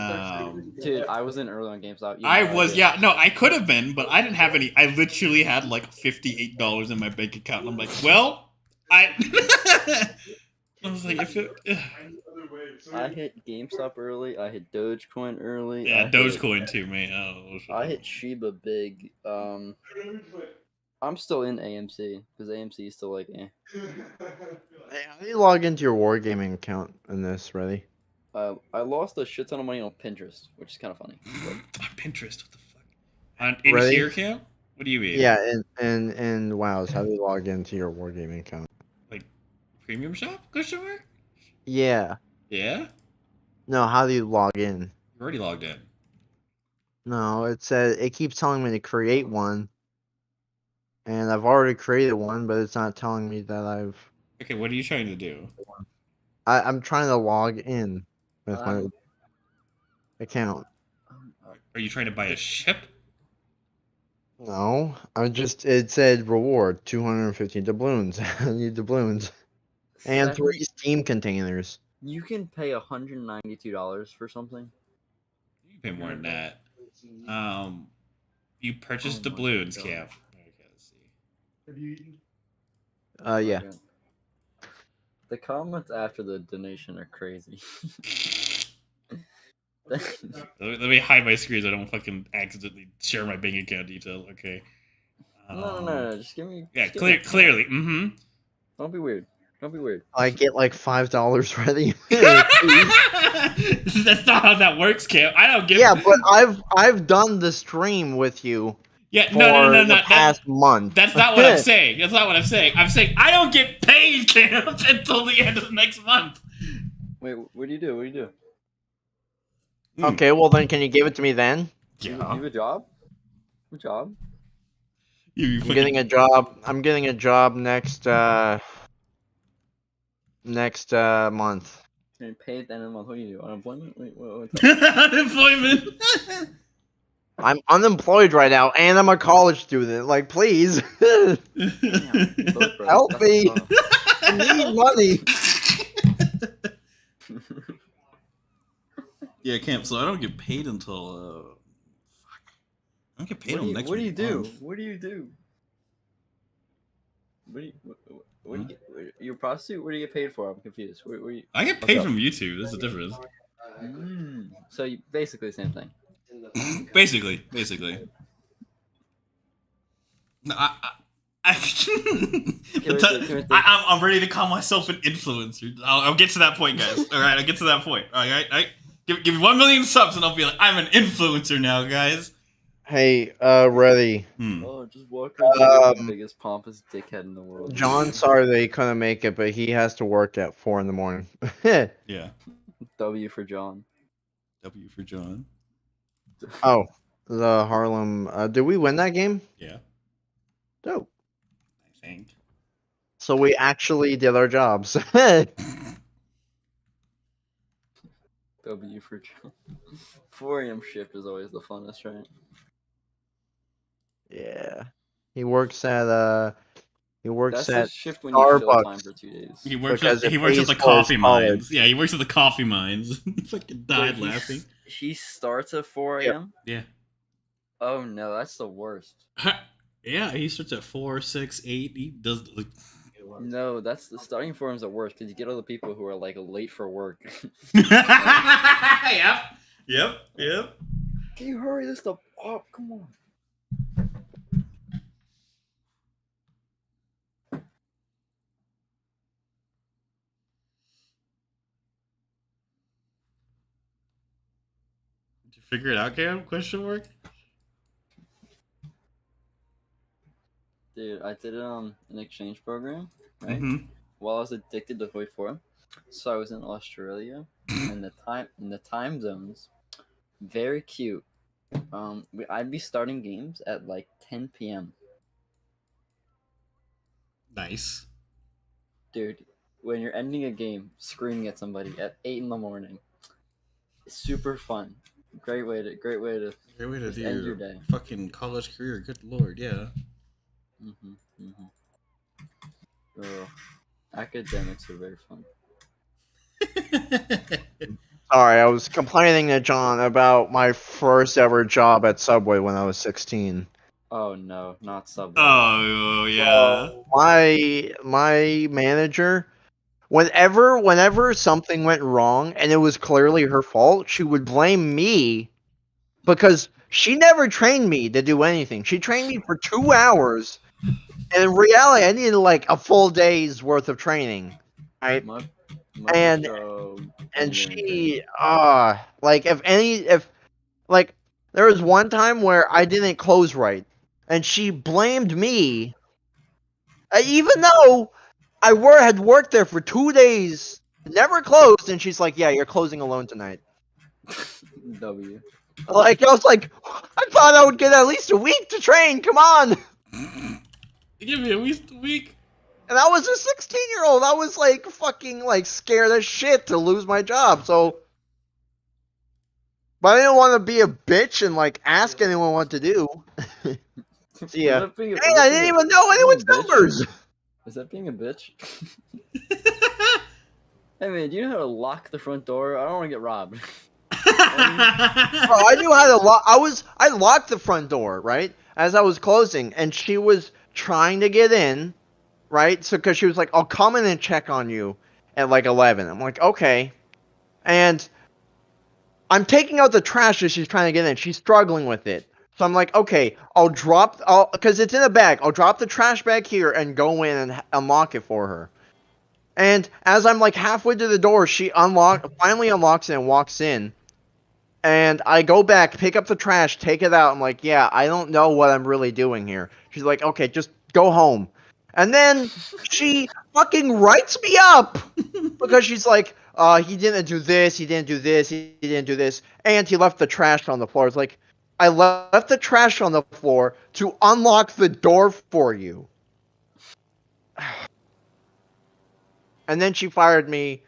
Speaker 6: Dude, I was in early on GameStop. You
Speaker 1: I
Speaker 6: have no
Speaker 1: was
Speaker 6: idea.
Speaker 1: no, I could have been, but I didn't have any. I literally had like $58 in my bank account, and I'm like, well, I was like, if it,
Speaker 6: I hit GameStop early. I hit Dogecoin early.
Speaker 1: yeah,
Speaker 6: I hit-
Speaker 1: Dogecoin too, man. Oh,
Speaker 6: I hit Shiba big. I'm still in AMC because AMC is still like, eh.
Speaker 4: Hey, how do you log into your wargaming account in this, ready?
Speaker 6: I lost a shit ton of money on Pinterest, which is kind of funny.
Speaker 1: on Pinterest, what the fuck? On in
Speaker 4: Ready?
Speaker 1: here, Cam? What do you mean?
Speaker 4: Yeah, and WoWs, how do you log into your wargaming account?
Speaker 1: Like premium shop? Question mark?
Speaker 4: Yeah.
Speaker 1: Yeah,
Speaker 4: No, how do you log in?
Speaker 1: you're already logged in.
Speaker 4: No, it keeps telling me to create one. And I've already created one, but it's not telling me that I've
Speaker 1: Okay, what are you trying to do?
Speaker 4: I'm trying to log in with my
Speaker 6: Um,
Speaker 4: account.
Speaker 1: Are you trying to buy a ship?
Speaker 4: No, it said reward 250 doubloons. I need doubloons. And
Speaker 6: Second,
Speaker 4: 3 Steam containers.
Speaker 6: you can pay $192 for something.
Speaker 1: You can pay more than that. You purchased
Speaker 6: Oh my
Speaker 1: doubloons,
Speaker 6: God.
Speaker 1: Cam. Okay, let's see.
Speaker 3: Have you eaten?
Speaker 4: Yeah.
Speaker 6: Okay. The comments after the donation are crazy.
Speaker 1: Let me hide my screen so I don't fucking accidentally share my bank account details. Okay.
Speaker 6: No. Just give me.
Speaker 1: Yeah,
Speaker 6: just give me-
Speaker 1: clearly. Mm-hmm.
Speaker 6: Don't be weird. Don't be weird.
Speaker 4: I get like $5 ready.
Speaker 1: That's not how that works, Cam. I don't get.
Speaker 4: Yeah, but I've done the stream with you
Speaker 1: Yeah,
Speaker 4: for
Speaker 1: no.
Speaker 4: the past month.
Speaker 1: That's not what I'm saying. That's not what I'm saying. I'm saying I don't get paid, Cam, until the end of next month.
Speaker 6: Wait, what do you do? What do you do?
Speaker 4: Okay, well then can you give it to me then?
Speaker 6: You have a job? What job?
Speaker 1: You
Speaker 4: I'm getting a job. I'm getting a job next month.
Speaker 6: You're paid at the end of the month. What do you do? Unemployment? Wait, what's up?
Speaker 1: unemployment.
Speaker 4: I'm unemployed right now, and I'm a college student. Like, please,
Speaker 6: Damn, look, bro,
Speaker 4: help
Speaker 6: that's
Speaker 4: me!
Speaker 6: tough.
Speaker 4: I need money.
Speaker 1: Yeah, Camp. So I don't get paid until fuck. I don't get paid until next
Speaker 6: What do you do?
Speaker 1: month.
Speaker 6: What do you do? What do you? What do you get? You're a prostitute. What do you get paid for? I'm confused. What do you?
Speaker 1: I get
Speaker 6: What's
Speaker 1: paid
Speaker 6: up?
Speaker 1: from YouTube. That's the difference.
Speaker 6: So you basically the same thing.
Speaker 1: Basically. No, I'm ready to call myself an influencer. I'll get to that point, guys. All right, I'll get to that point. All right. Give me 1 million subs, and I'll be like, I'm an influencer now, guys.
Speaker 4: Hey, ready.
Speaker 6: Oh, just walk around the biggest pompous dickhead in the world.
Speaker 4: John, sorry that he couldn't make it, but he has to work at 4 in the morning.
Speaker 1: Yeah.
Speaker 6: W for John.
Speaker 1: W for John.
Speaker 4: Oh, the Harlem. Did we win that game?
Speaker 1: Yeah,
Speaker 4: Dope.
Speaker 1: I think.
Speaker 4: So we actually did our jobs.
Speaker 6: W for John. 4 a.m. shift is always the funnest, right?
Speaker 4: Yeah. He works at
Speaker 6: That's the
Speaker 4: at
Speaker 6: shift when you fill time
Speaker 4: Starbucks.
Speaker 6: for 2 days.
Speaker 1: He works
Speaker 4: Because
Speaker 1: at
Speaker 4: it
Speaker 1: the
Speaker 4: pays for
Speaker 1: coffee
Speaker 4: his
Speaker 1: mines.
Speaker 4: college.
Speaker 1: Yeah, he works at the coffee mines. Fucking died
Speaker 6: Wait,
Speaker 1: laughing.
Speaker 6: He starts at 4
Speaker 4: Yep.
Speaker 6: a.m.?
Speaker 1: Yeah.
Speaker 6: Oh no, that's the worst.
Speaker 1: Yeah, he starts at 4, 6, 8. He does like.
Speaker 6: No, that's the starting for him is the worst because you get all the people who are like late for work.
Speaker 1: Yep.
Speaker 6: Can you hurry this stuff up? Come on.
Speaker 1: Did you figure it out, Cam? Question mark.
Speaker 6: Dude, I did an exchange program, right?
Speaker 1: Mm-hmm.
Speaker 6: While I was addicted to Hoi 4. So I was in Australia, and the time zones, very cute. I'd be starting games at like 10 p.m.
Speaker 1: Nice.
Speaker 6: Dude, when you're ending a game, screaming at somebody at 8 in the morning, super fun. Great way to
Speaker 1: Great way to
Speaker 6: just
Speaker 1: do
Speaker 6: end
Speaker 1: your
Speaker 6: your day.
Speaker 1: fucking college career. Good lord, yeah.
Speaker 6: Oh, academics are very fun.
Speaker 4: Sorry, I was complaining to John about my first ever job at Subway when I was 16.
Speaker 6: Oh no, not Subway.
Speaker 1: Oh yeah.
Speaker 4: My manager, whenever something went wrong and it was clearly her fault, she would blame me because she never trained me to do anything. She trained me for 2 hours, and in reality, I needed like a full day's worth of training, right?
Speaker 6: My
Speaker 4: And
Speaker 6: first
Speaker 4: and
Speaker 6: engineering
Speaker 4: she like if like there was one time where I didn't close right, and she blamed me, even though had worked there for 2 days, never closed, and she's like, "Yeah, you're closing alone tonight."
Speaker 6: training. W.
Speaker 4: Like I was like, I thought I would get at least a week to train. Come on.
Speaker 1: Give me at least a week.
Speaker 4: And I was a 16-year-old. I was like fucking like scared as shit to lose my job. So, but I didn't want to be a bitch and like ask anyone what to do. See ya. Hey, I didn't even know anyone's numbers.
Speaker 6: Is that being a bitch? Hey man, do you know how to lock the front door? I don't want to get robbed.
Speaker 4: Bro, I knew how to lock. I locked the front door right as I was closing, and she was trying to get in, right? So because she was like, "I'll come in and check on you at like 11." I'm like, okay, and I'm taking out the trash as she's trying to get in. She's struggling with it. So I'm like, okay, because it's in a bag. I'll drop the trash bag here and go in and unlock it for her. And as I'm like halfway to the door, she finally unlocks it and walks in. And I go back, pick up the trash, take it out. I'm like, yeah, I don't know what I'm really doing here. She's like, okay, just go home. And then she fucking writes me up because she's like, he didn't do this, he didn't do this, he didn't do this, and he left the trash on the floor. It's like, I left the trash on the floor to unlock the door for you. And then she fired me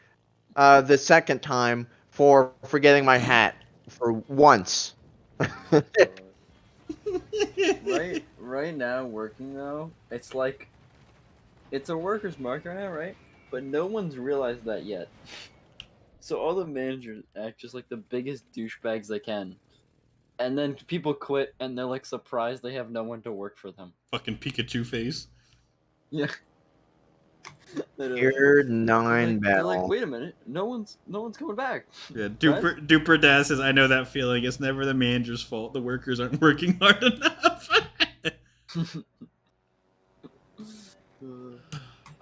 Speaker 4: the second time for forgetting my hat for once.
Speaker 6: right now, working though, it's like, it's a worker's market right now, right? But no one's realized that yet. So all the managers act just like the biggest douchebags they can. And then people quit and they're like surprised they have no one to work for them.
Speaker 1: Fucking Pikachu face.
Speaker 6: Yeah.
Speaker 4: Tier 9
Speaker 6: they're like,
Speaker 4: battle.
Speaker 6: wait a minute, no one's coming back.
Speaker 1: Yeah, Duper Dad says, I know that feeling. It's never the manager's fault. The workers aren't working hard enough.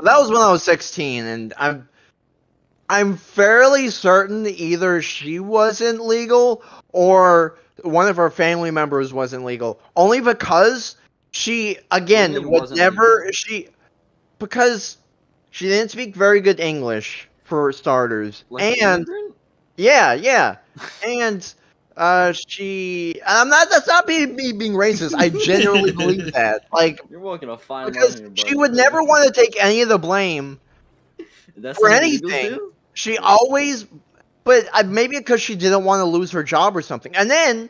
Speaker 4: That was when I was 16, and I'm fairly certain either she wasn't legal or one of her family members wasn't legal. Only because she, again,
Speaker 6: Really
Speaker 4: would
Speaker 6: wasn't
Speaker 4: never
Speaker 6: legal.
Speaker 4: because she didn't speak very good English for starters.
Speaker 6: Like an
Speaker 4: And
Speaker 6: immigrant?
Speaker 4: yeah. And that's not me being racist. I genuinely believe that. Like,
Speaker 6: You're walking a fine line
Speaker 4: because
Speaker 6: here,
Speaker 4: she
Speaker 6: buddy.
Speaker 4: would never want to take any of the blame
Speaker 6: That's
Speaker 4: for
Speaker 6: something illegals
Speaker 4: anything.
Speaker 6: do?
Speaker 4: She always, but maybe because she didn't want to lose her job or something. And then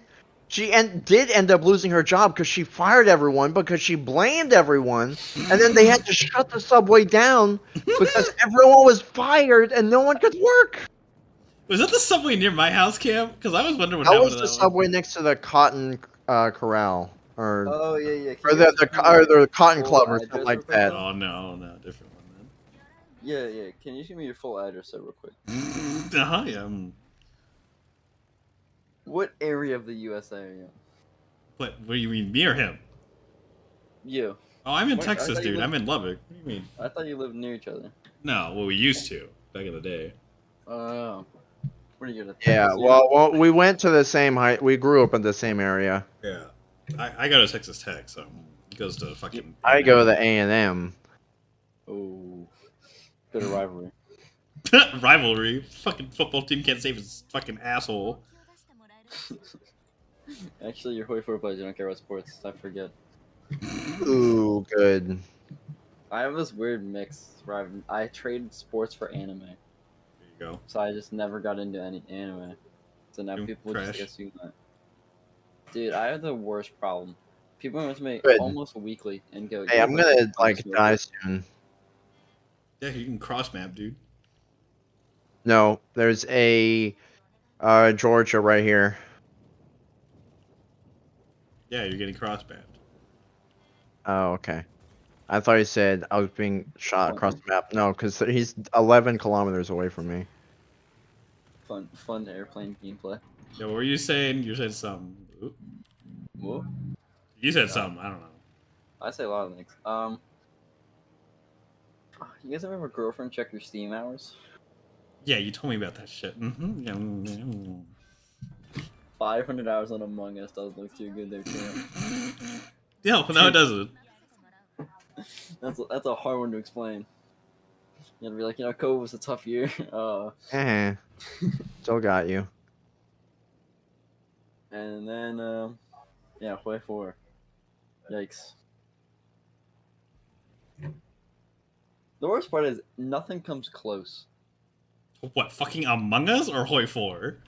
Speaker 4: she did end up losing her job because she fired everyone because she blamed everyone. And then they had to shut the subway down because everyone was fired and no one could work.
Speaker 1: Was that the subway near my house, Cam? Because I was wondering what
Speaker 4: That
Speaker 1: happened
Speaker 4: was
Speaker 1: to
Speaker 4: the
Speaker 1: that
Speaker 4: subway next to the Cotton Corral. Or
Speaker 6: Oh yeah.
Speaker 4: or the Cotton
Speaker 6: full
Speaker 4: Club or something
Speaker 6: address
Speaker 4: like
Speaker 6: real quick,
Speaker 4: that.
Speaker 6: though?
Speaker 1: Oh, no, different one,
Speaker 6: Yeah. Can you just give me your full address real quick?
Speaker 1: man. Uh-huh, yeah.
Speaker 6: What area of the USA are you in?
Speaker 1: What do you mean, me or him?
Speaker 6: You.
Speaker 1: Oh, I'm in
Speaker 6: What?
Speaker 1: Texas,
Speaker 6: I thought you
Speaker 1: dude.
Speaker 6: lived-
Speaker 1: I'm in Lubbock. What do you mean?
Speaker 6: I thought you lived near each other.
Speaker 1: No, well, we used to, back in the day.
Speaker 6: Oh. Where do you go to?
Speaker 4: Yeah,
Speaker 6: Texas?
Speaker 4: well, we went to the same high. We grew up in the same area.
Speaker 1: Yeah. I go to Texas Tech, so He goes to fucking.
Speaker 4: I go to A&M.
Speaker 6: Oh, bit of rivalry.
Speaker 1: Rivalry. Fucking football team can't save his fucking asshole.
Speaker 6: Actually, you're Hoi for players. You don't care about sports. I forget.
Speaker 4: Ooh, good.
Speaker 6: I have this weird mix where I traded sports for anime,
Speaker 1: There you go.
Speaker 6: so I just never got into any anime. So now
Speaker 1: You
Speaker 6: people
Speaker 1: trash.
Speaker 6: just assume that. Dude, I have the worst problem. People come to me
Speaker 4: Good.
Speaker 6: almost weekly and go,
Speaker 4: Hey,
Speaker 6: "You're
Speaker 4: I'm
Speaker 6: the
Speaker 4: gonna
Speaker 6: funniest
Speaker 4: like die
Speaker 6: movie."
Speaker 4: soon.
Speaker 1: Yeah, you can cross map, dude.
Speaker 4: No, there's a Georgia right here.
Speaker 1: Yeah, you're getting cross mapped.
Speaker 4: Oh, okay. I thought he said I was being shot across the map. No, because he's 11 kilometers away from me.
Speaker 6: Fun airplane gameplay.
Speaker 1: Yeah, what were you saying? You said something. Oop.
Speaker 6: Whoa.
Speaker 1: You said something. I don't know.
Speaker 6: I say a lot of things. You guys ever have a girlfriend check your Steam hours?
Speaker 1: Yeah, you told me about that shit. Mm-hmm.
Speaker 6: 500 hours on Among Us doesn't look too good there, too.
Speaker 1: Yeah, no, it doesn't.
Speaker 6: That's a hard one to explain. You gotta be like, COVID was a tough year.
Speaker 4: Still got you.
Speaker 6: And then, yeah, Hoi 4. Yikes. The worst part is nothing comes close.
Speaker 1: What, fucking Among Us or Hoi 4?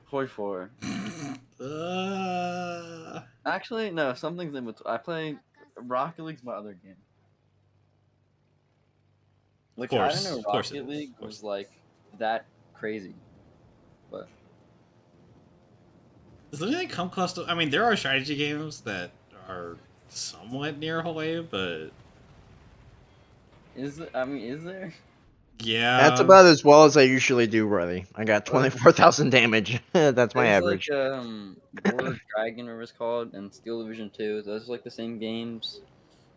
Speaker 6: Hoi 4. Actually, no, something's in between. I play Rocket League's my other game. Which
Speaker 1: course,
Speaker 6: I don't know,
Speaker 1: of course it
Speaker 6: Rocket
Speaker 1: is,
Speaker 6: League
Speaker 1: of course.
Speaker 6: was like that crazy. But
Speaker 1: Does anything come close to? I mean, there are strategy games that are somewhat near Hoi, but
Speaker 6: is there?
Speaker 1: yeah,
Speaker 4: That's about as well as I usually do, really. I got 24,000 damage. That's my
Speaker 6: There's
Speaker 4: average.
Speaker 6: like War Dragon, whatever it's called, and Steel Division 2. Those are like the same games.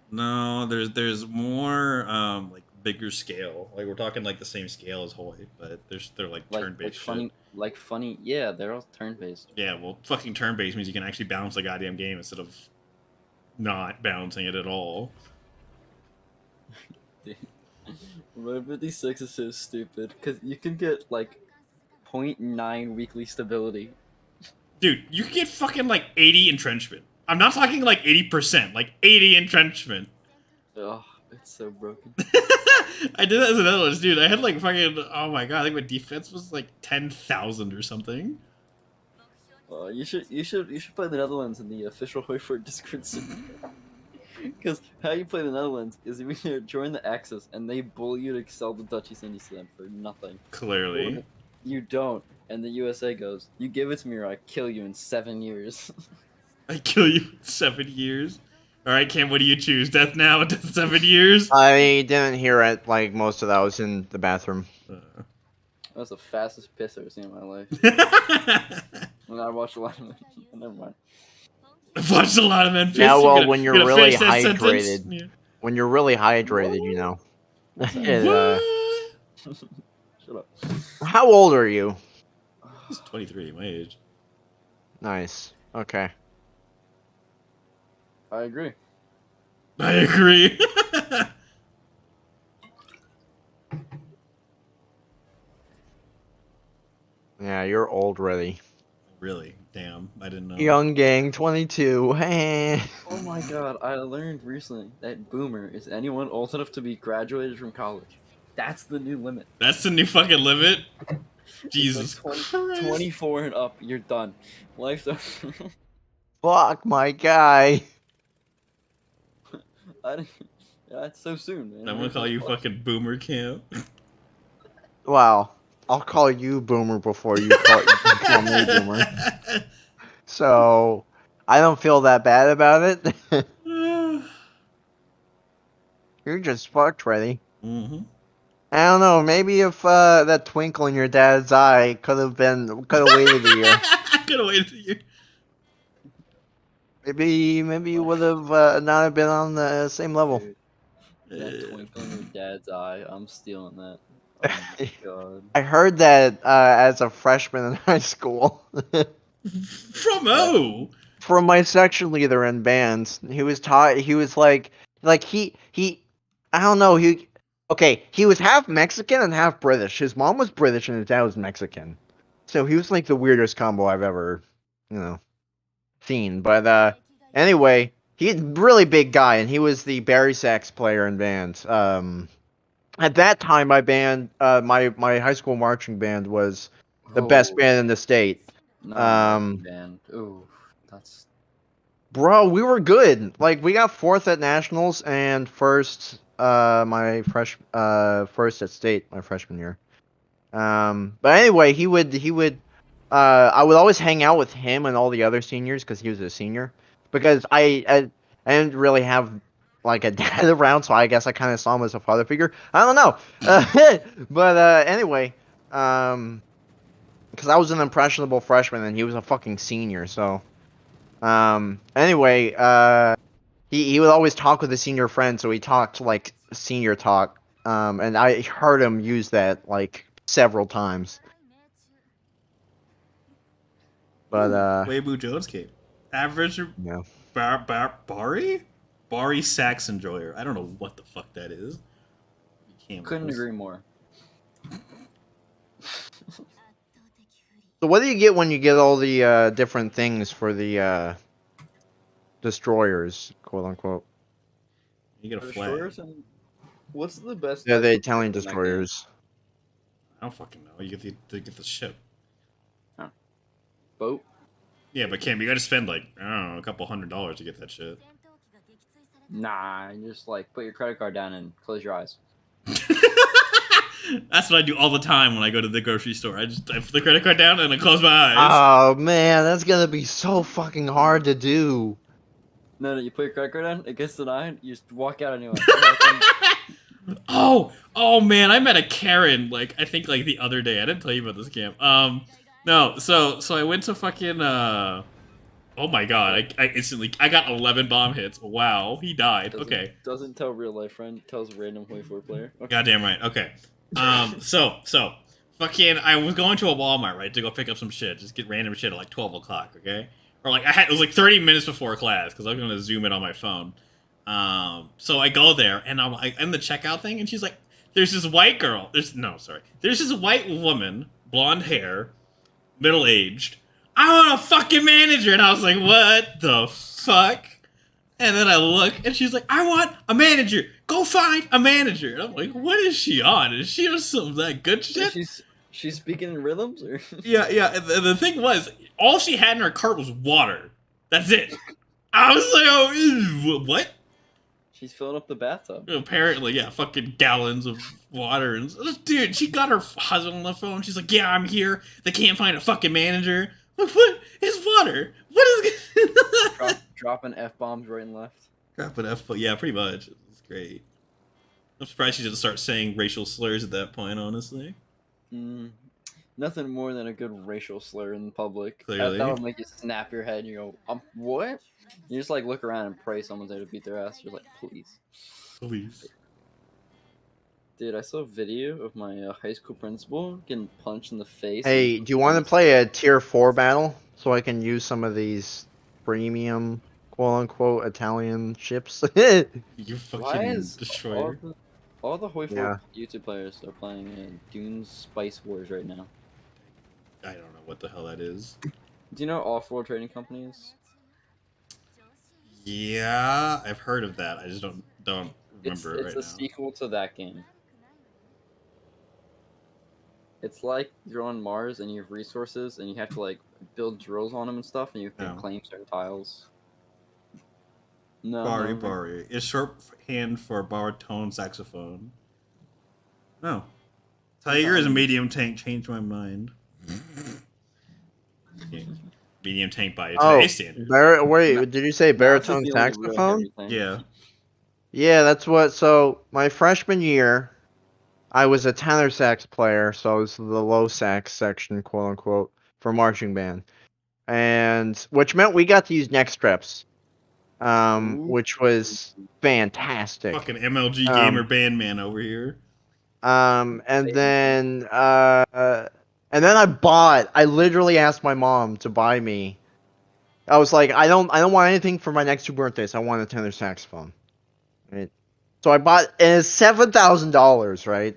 Speaker 1: no. There's more like bigger scale. Like we're talking like the same scale as Hoi, but they're like turn-based shit.
Speaker 6: funny. Yeah, they're all turn-based.
Speaker 1: Yeah, well, fucking turn-based means you can actually balance the goddamn game instead of not balancing it at all.
Speaker 6: Road 56 is so stupid because you can get like 0.9 weekly stability.
Speaker 1: Dude, you can get fucking like 80 entrenchment. I'm not talking like 80%, like 80 entrenchment.
Speaker 6: Ugh, it's so broken.
Speaker 1: I did that as another one, dude. I had like fucking, oh my god, I think my defense was like 10,000 or something.
Speaker 6: You should play the Netherlands in the official Hoyford Discord server. Because how you play the Netherlands is you either join the Axis and they bully you to sell the duchies into them for nothing.
Speaker 1: Clearly.
Speaker 6: Or you don't, and the USA goes, "You give it to me or I kill you in 7 years."
Speaker 1: I kill you in 7 years. Alright, Cam, what do you choose? Death now or death 7 years?
Speaker 4: I didn't hear it. Like most of that was in the bathroom.
Speaker 6: That was the fastest piss I've ever seen in my life. When I watched a lot of it. Never mind.
Speaker 1: I've watched a lot of men piss.
Speaker 4: Yeah, well,
Speaker 1: gonna,
Speaker 4: when you're
Speaker 1: gonna
Speaker 4: really
Speaker 1: finish that sentence?
Speaker 4: hydrated.
Speaker 1: Yeah.
Speaker 4: When you're really hydrated, you know.
Speaker 1: What?
Speaker 6: Shut up.
Speaker 4: How old are you?
Speaker 1: He's 23, my age.
Speaker 4: Nice. Okay.
Speaker 6: I agree.
Speaker 1: I agree.
Speaker 4: Yeah, you're old already.
Speaker 1: Really? Damn, I didn't know.
Speaker 4: Young gang, 22.
Speaker 6: Oh my god, I learned recently that boomer is anyone old enough to be graduated from college. That's the new limit.
Speaker 1: That's the new fucking limit? Jesus
Speaker 6: Like
Speaker 1: Christ.
Speaker 6: 24 and up, you're done. Life's over.
Speaker 4: Fuck my guy.
Speaker 6: Yeah, it's so soon, man.
Speaker 1: I'm gonna call you fucking boomer camp.
Speaker 4: Wow. I'll call you boomer before you call me boomer. So, I don't feel that bad about it. You're just fucked, ready.
Speaker 1: Mm-hmm.
Speaker 4: I don't know. Maybe if that twinkle in your dad's eye could have waited a year.
Speaker 1: I could have waited a year.
Speaker 4: Maybe you would have not have been on the same level.
Speaker 6: Dude, that twinkle in your dad's eye, I'm stealing that. Oh my god.
Speaker 4: I heard that as a freshman in high school.
Speaker 1: From who?
Speaker 4: from my section leader in bands. He was taught. He was like he. I don't know. He was half Mexican and half British. His mom was British and his dad was Mexican. So he was like the weirdest combo I've ever, seen. But anyway, he's a really big guy, and he was the bari sax player in bands. At that time, my band, my high school marching band was the best
Speaker 6: Oh,
Speaker 4: band in the state.
Speaker 6: no, band. Ooh, that's
Speaker 4: Bro, we were good. Like we got fourth at nationals and first first at state my freshman year. But anyway, I would always hang out with him and all the other seniors because he was a senior. Because I didn't really have like a dad around, so I guess I kind of saw him as a father figure. I don't know. But anyway, because I was an impressionable freshman and he was a fucking senior, so. Anyway, he would always talk with a senior friend, so he talked like senior talk. And I heard him use that like several times. But
Speaker 1: Weibu Jones came. Average
Speaker 4: yeah.
Speaker 1: Bari sax enjoyer. I don't know what the fuck that is.
Speaker 6: couldn't agree more.
Speaker 4: So what do you get when you get all the different things for the destroyers, quote unquote?
Speaker 1: You get a flag.
Speaker 6: Destroyers and what's the best?
Speaker 4: Yeah,
Speaker 6: type
Speaker 4: the
Speaker 6: of
Speaker 4: Italian
Speaker 6: weapon in that game?
Speaker 4: destroyers.
Speaker 1: I don't fucking know. You get the ship.
Speaker 6: Boat.
Speaker 1: Yeah, but Cam, you gotta spend like, I don't know, a couple $100 to get that shit.
Speaker 6: Nah, you just like put your credit card down and close your eyes.
Speaker 1: That's what I do all the time when I go to the grocery store. I put the credit card down and I close my eyes.
Speaker 4: Oh man, that's gonna be so fucking hard to do.
Speaker 6: No, you put your credit card down, it gets denied, you just walk out anyway.
Speaker 1: Oh man, I met a Karen I think the other day. I didn't tell you about this, Cam. No, so I went to fucking oh my god, I instantly got 11 bomb hits. Wow, he died. Okay.
Speaker 6: Doesn't tell real life friend, tells random Hoi 4 player. Okay.
Speaker 1: Goddamn right. Okay. So fucking I was going to a Walmart, right, to go pick up some shit, just get random shit at like 12 o'clock, okay? Or it was like 30 minutes before class because I was gonna zoom in on my phone. So I go there and I'm in the checkout thing, and she's like, "There's this white girl. There's this white woman, blonde hair, middle aged. I want a fucking manager." And I was like, "What the fuck?" And then I look, and she's like, "I want a manager. Go find a manager." And I'm like, "What is she on? Is she on some that good shit?"
Speaker 6: She's speaking in rhythms, or
Speaker 1: Yeah. And the thing was, all she had in her cart was water. That's it. I was like, "Oh, what?"
Speaker 6: she's filling up the bathtub.
Speaker 1: Apparently, yeah, fucking gallons of water. And dude, she got her husband on the phone. She's like, "Yeah, I'm here. They can't find a fucking manager." Like, what is water? What is
Speaker 6: Dropping F-bombs right and left.
Speaker 1: dropping F? Yeah, pretty much. It's great. I'm surprised she didn't start saying racial slurs at that point. Honestly,
Speaker 6: Nothing more than a good racial slur in public.
Speaker 1: Clearly.
Speaker 6: That'll make you snap your head and you go, what? You just look around and pray someone's there to beat their ass. You're like, please.
Speaker 1: please.
Speaker 6: Dude, I saw a video of my high school principal getting punched in the face.
Speaker 4: Hey, do you want to play a tier 4 battle so I can use some of these premium, quote unquote, Italian ships?
Speaker 1: You
Speaker 6: Why
Speaker 1: fucking
Speaker 6: is
Speaker 1: destroyer.
Speaker 6: all the Hoi 4
Speaker 4: Yeah.
Speaker 6: YouTube players are playing Dune's Spice Wars right now?
Speaker 1: I don't know what the hell that is.
Speaker 6: Do you know off-world trading companies?
Speaker 1: Yeah, I've heard of that. I just don't remember
Speaker 6: It's
Speaker 1: right
Speaker 6: a
Speaker 1: now.
Speaker 6: sequel to that game. It's like you're on Mars and you have resources and you have to build drills on them and stuff, and you can
Speaker 1: Oh.
Speaker 6: claim certain tiles. No.
Speaker 1: Bari. It's shorthand for baritone saxophone. No. Tiger is a medium tank. Changed my mind. Yeah. Medium tank by today's standard.
Speaker 4: Wait, did you say baritone
Speaker 6: Now it's just the only real
Speaker 4: saxophone?
Speaker 6: heavy thing.
Speaker 1: Yeah.
Speaker 4: Yeah, that's what. So my freshman year, I was a tenor sax player, so it was the low sax section, quote unquote, for marching band, and which meant we got to use neck strips, which was fantastic.
Speaker 1: Fucking MLG gamer band man over here.
Speaker 4: And then I literally asked my mom to buy me I was like, I don't want anything for my next 2 birthdays. I want a tenor saxophone. Right. So I bought it's $7,000, right?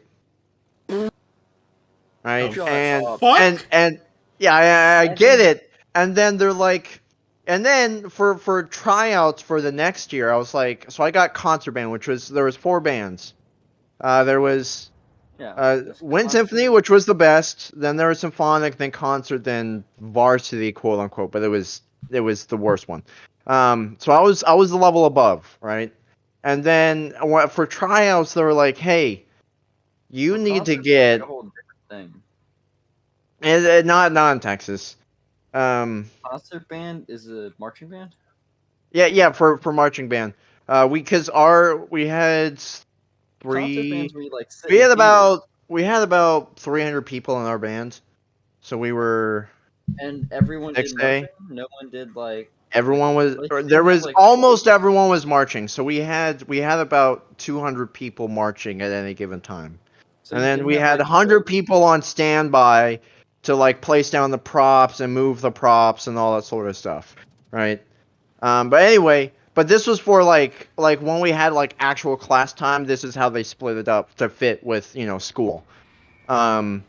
Speaker 4: Right.
Speaker 1: Oh,
Speaker 6: Shut
Speaker 4: And
Speaker 6: up.
Speaker 1: fuck?
Speaker 4: and yeah, I get
Speaker 6: Seven-
Speaker 4: it. And then they're like, and then for tryouts for the next year, I was like, so I got concert band, which was there was 4 bands. There was
Speaker 6: Yeah. there's
Speaker 4: Wind
Speaker 6: concert.
Speaker 4: Symphony, which was the best. Then there was Symphonic, then Concert, then Varsity, quote unquote. But it was the worst one. So I was the level above, right? And then for tryouts, they were like, "Hey, you
Speaker 6: Well,
Speaker 4: need to
Speaker 6: concert's
Speaker 4: get
Speaker 6: like a whole different thing.
Speaker 4: not in Texas."
Speaker 6: Concert band is a marching band.
Speaker 4: Yeah, for marching band. We had
Speaker 6: Concert
Speaker 4: 3
Speaker 6: bands where you like sit in theater.
Speaker 4: we had about 300 people in our band, so we were
Speaker 6: And everyone did
Speaker 4: next day.
Speaker 6: marching. No one did like.
Speaker 4: Everyone was
Speaker 6: Like,
Speaker 4: or
Speaker 6: you
Speaker 4: there
Speaker 6: didn't have,
Speaker 4: was
Speaker 6: like,
Speaker 4: almost
Speaker 6: choice.
Speaker 4: everyone was marching. So we had about 200 people marching at any given time.
Speaker 6: So
Speaker 4: And
Speaker 6: you
Speaker 4: then
Speaker 6: didn't
Speaker 4: we
Speaker 6: have,
Speaker 4: had
Speaker 6: like,
Speaker 4: 100
Speaker 6: choice.
Speaker 4: people on standby to like place down the props and move the props and all that sort of stuff, right? But anyway, but this was for like when we had like actual class time, this is how they split it up to fit with, school. And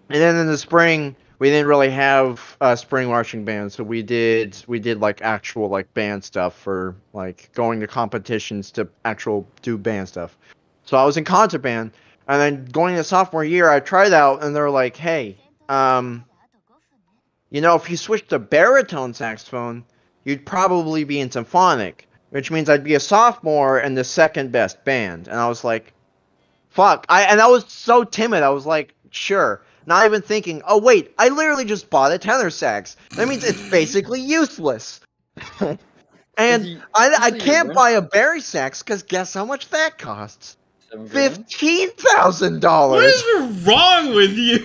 Speaker 4: then in the spring, we didn't really have spring marching band, so we did like actual like band stuff for like going to competitions to actual do band stuff. So I was in concert band, and then going to sophomore year, I tried out, and they're like, "Hey, if you switch to baritone saxophone, you'd probably be in symphonic, which means I'd be a sophomore in the second best band." And I was like, fuck. I was so timid. I was like, sure. Not even thinking, oh wait, I literally just bought a tenor sax. That means it's basically useless. And
Speaker 6: you-
Speaker 4: I
Speaker 6: usually you
Speaker 4: can't
Speaker 6: rent
Speaker 4: buy a Barry sax because guess how much that costs?
Speaker 6: $7,000.
Speaker 4: $15,000.
Speaker 1: What is wrong with you?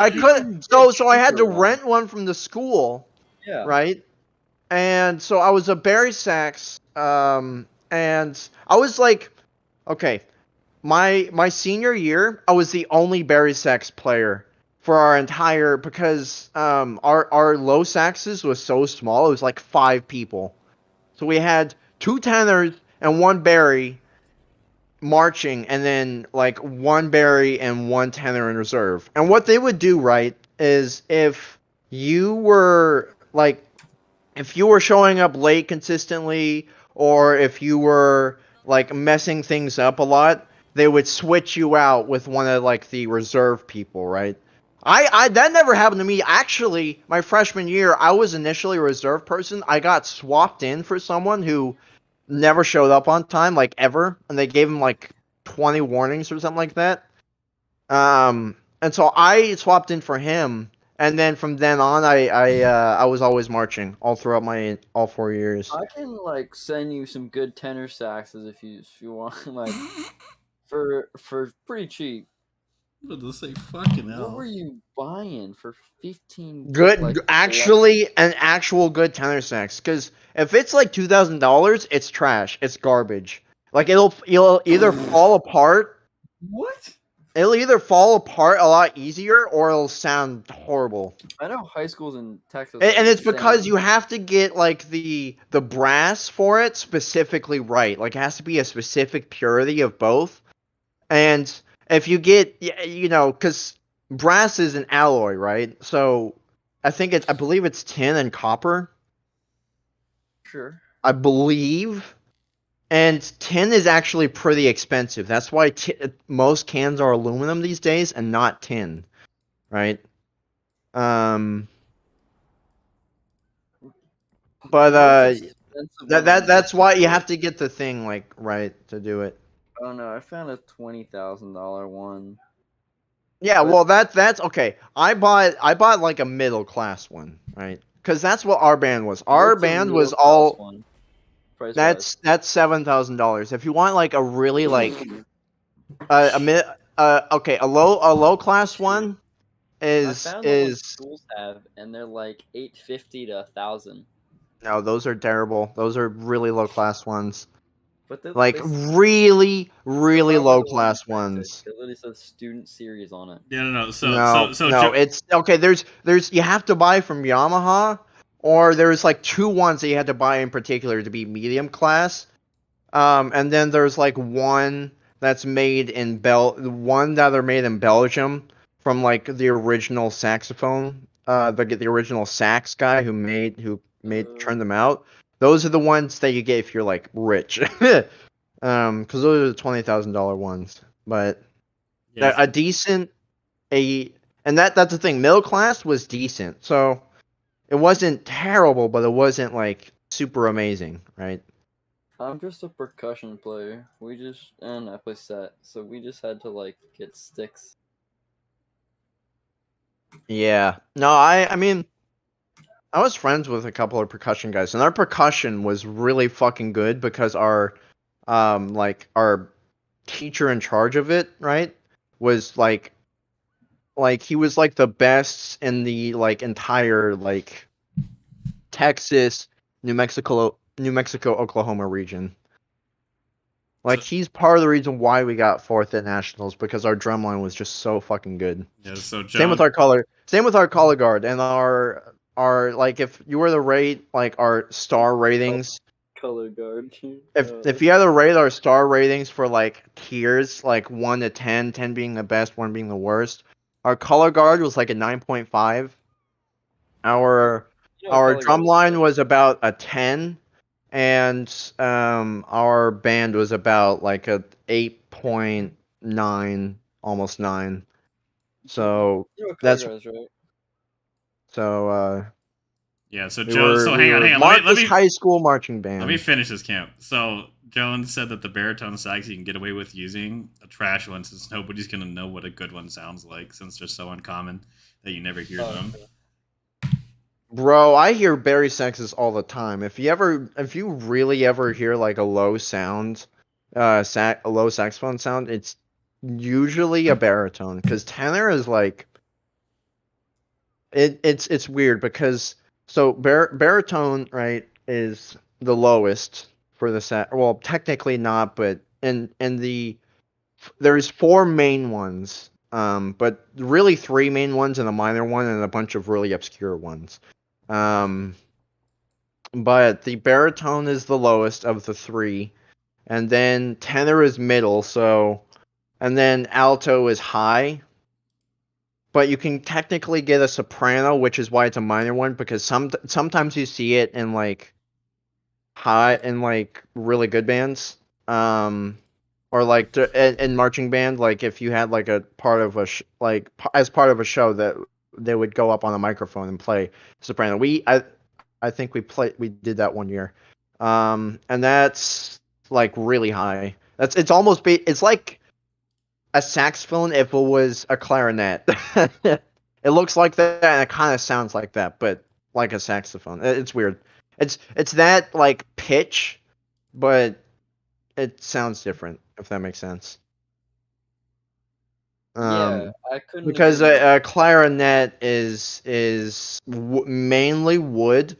Speaker 4: I couldn't. So I had to rent one from the school,
Speaker 6: Yeah.
Speaker 4: right? And so I was a Barry sax, and I was like, okay. My senior year, I was the only Barry sax player for our entire because our low saxes was so small. It was like 5 people, so we had 2 tenors and 1 Barry marching, and then like 1 Barry and 1 tenor in reserve. And what they would do, right, is if you were showing up late consistently, or if you were like messing things up a lot, they would switch you out with one of like the reserve people, right? I that never happened to me. Actually, my freshman year, I was initially a reserve person. I got swapped in for someone who never showed up on time, like ever, and they gave him like 20 warnings or something like that. And so I swapped in for him, and then from then on, I was always marching all throughout all 4 years.
Speaker 6: I can like send you some good tenor saxes if you want, like for pretty cheap.
Speaker 1: I'm about to say fucking
Speaker 6: What
Speaker 1: hell.
Speaker 6: were you buying for 15?
Speaker 4: Good,
Speaker 6: like,
Speaker 4: actually, an actual good tenor sax. Because if it's like $2,000, it's trash. It's garbage. Like it'll either fall apart.
Speaker 6: What?
Speaker 4: It'll either fall apart a lot easier, or it'll sound horrible.
Speaker 6: I know high schools in Texas.
Speaker 4: And
Speaker 6: are
Speaker 4: it's because
Speaker 6: insane.
Speaker 4: you have to get like the brass for it specifically right. Like it has to be a specific purity of both. And if you get because brass is an alloy, right? So I believe it's tin and copper.
Speaker 6: Sure.
Speaker 4: I believe. And tin is actually pretty expensive. That's why most cans are aluminum these days and not tin, right? But
Speaker 6: Most expensive one on
Speaker 4: that's why you
Speaker 6: eBay.
Speaker 4: have to get the thing like right to do it.
Speaker 6: Oh no, I found a $20,000 one.
Speaker 4: Yeah,
Speaker 6: But-
Speaker 4: well that's okay. I bought like a middle class one, right? Because that's what our band was. Our
Speaker 6: What's a
Speaker 4: band was
Speaker 6: middle-class
Speaker 4: all
Speaker 6: one? Price-wise?
Speaker 4: that's $7,000. If you want like a really like a mid okay, a low class one
Speaker 6: I
Speaker 4: is
Speaker 6: found the ones schools have, and they're like $850 to $1,000.
Speaker 4: no, those are terrible. Those are really low class ones.
Speaker 6: But they
Speaker 4: Like
Speaker 6: they,
Speaker 4: really
Speaker 6: they're
Speaker 4: low
Speaker 6: probably the ones
Speaker 4: class
Speaker 6: that
Speaker 4: ones.
Speaker 6: It literally says student series on it.
Speaker 1: Yeah, no.
Speaker 4: No,
Speaker 1: So
Speaker 4: no, it's okay. There's you have to buy from Yamaha or there's like two ones that you had to buy in particular to be medium class. And then there's like one that's made in one that are made in Belgium from like the original saxophone, the original sax guy who turned them out. Those are the ones that you get if you're like rich, because those are the $20,000 ones. But
Speaker 1: Yes.
Speaker 4: a decent and that's the thing. Middle class was decent, so it wasn't terrible, but it wasn't like super amazing, right?
Speaker 6: I'm just a percussion player. And I play set, so we just had to like get sticks.
Speaker 4: Yeah. No, I mean, I was friends with a couple of percussion guys, and our percussion was really fucking good because like our teacher in charge of it, right, was like he was like the best in the like entire like Texas, New Mexico, Oklahoma region. Like he's part of the reason why we got fourth at nationals because our drumline was just so fucking good.
Speaker 1: Yeah, so Joan,
Speaker 4: Same with our color guard and our like if you were to rate like our star ratings.
Speaker 6: Color guard.
Speaker 4: If you had to rate our star ratings for like tiers, like 1 to 10, 10 being the best, 1 being the worst, our color guard was like a 9.5. Our
Speaker 6: color
Speaker 4: drum
Speaker 6: guard
Speaker 4: line was about a 10, and our band was about like a 8.9, almost 9. So
Speaker 6: You know what
Speaker 4: that's
Speaker 6: color guard is, right?
Speaker 4: so
Speaker 1: yeah, so
Speaker 4: we
Speaker 1: Joan.
Speaker 4: were
Speaker 1: So
Speaker 4: we
Speaker 1: hang on,
Speaker 4: were
Speaker 1: hang on.
Speaker 4: Marcus High School marching
Speaker 1: Let me
Speaker 4: band.
Speaker 1: finish this camp. So Joan said that the baritone sax you can get away with using a trash one since nobody's gonna know what a good one sounds like since they're so uncommon that you never hear them.
Speaker 6: Okay.
Speaker 4: Bro, I hear Barry saxes all the time. If you really ever hear like a low sound, a low saxophone sound, it's usually a baritone because tenor is like it's weird because so baritone, right, is the lowest for the sax. Well, technically not, but there's 4 main ones, but really 3 main ones and a minor one and a bunch of really obscure ones. But the baritone is the lowest of the 3, and then tenor is middle, and then alto is high. But you can technically get a soprano, which is why it's a minor one, because sometimes you see it in like really good bands, or like in marching band, like if you had like a part of as part of a show that they would go up on a microphone and play soprano. I think we did that one year, and that's like really high. It's like a saxophone if it was a clarinet. It looks like that and it kind of sounds like that, but like a saxophone. It's weird. It's that like pitch, but it sounds different if that makes sense.
Speaker 6: Yeah, I couldn't
Speaker 4: Because
Speaker 6: agree more.
Speaker 4: a clarinet is mainly wood.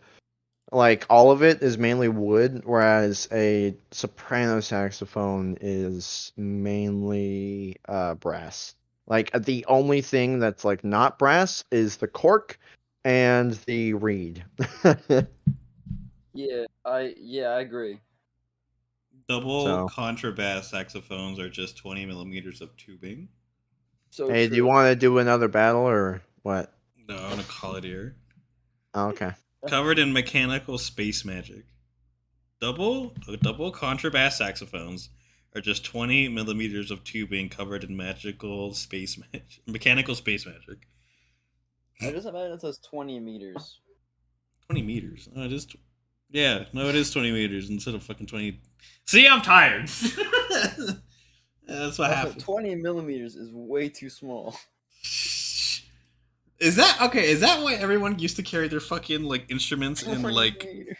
Speaker 4: Like all of it is mainly wood, whereas a soprano saxophone is mainly brass. Like the only thing that's like not brass is the cork and the reed.
Speaker 6: Yeah, I agree.
Speaker 1: Double
Speaker 4: So,
Speaker 1: contrabass saxophones are just 20 millimeters of tubing.
Speaker 6: So
Speaker 4: hey, do you
Speaker 6: true.
Speaker 4: want to do another battle or what?
Speaker 1: No, I'm gonna call it here.
Speaker 4: Oh, okay.
Speaker 1: Covered in mechanical space magic. Double contrabass saxophones are just 20 millimeters of tubing covered in mechanical space magic.
Speaker 6: It doesn't matter if it says 20 meters.
Speaker 1: 20 meters. Oh, it is 20 meters instead of fucking 20. See, I'm tired. That's what
Speaker 6: Also,
Speaker 1: happens.
Speaker 6: 20 millimeters is way too small.
Speaker 1: Is that okay? Is that why everyone used to carry their fucking like instruments in
Speaker 6: 20
Speaker 1: like?
Speaker 6: meters.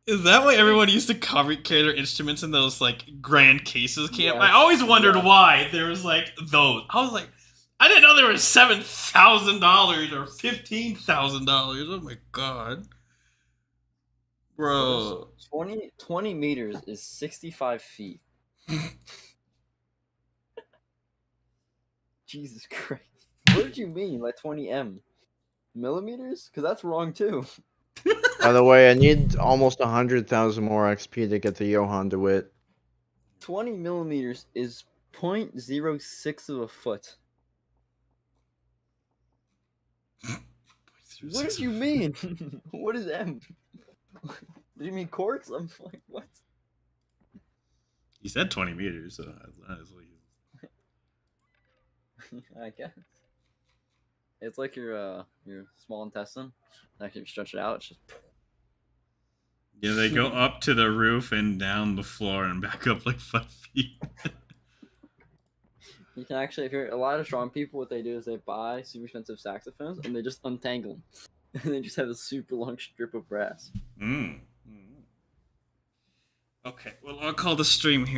Speaker 1: Is that why everyone used to carry their instruments in those like grand cases? Camp.
Speaker 6: Yes,
Speaker 1: I always wondered
Speaker 6: yes.
Speaker 1: why there was like those. I was like, I didn't know there was $7,000 or $15,000. Oh my god, bro.
Speaker 6: 20 meters is 65 feet. Jesus Christ. What did you mean by 20 M? Millimeters? Because that's wrong too.
Speaker 4: By the way, I need almost 100,000 more XP to get the Johann DeWitt.
Speaker 6: 20 millimeters is 0.06 of a foot. What did you mean? What is M? Did you mean quarts? I'm like, what?
Speaker 1: You said 20 meters, so that's what you...
Speaker 6: I guess. It's like your small intestine. Like if you stretch it out, it's just.
Speaker 1: Yeah, they go up to the roof and down the floor and back up like 5 feet.
Speaker 6: You can actually, if you're a lot of strong people, what they do is they buy super expensive saxophones and they just untangle them, and they just have a super long strip of brass.
Speaker 1: Okay, well, I'll call the stream here.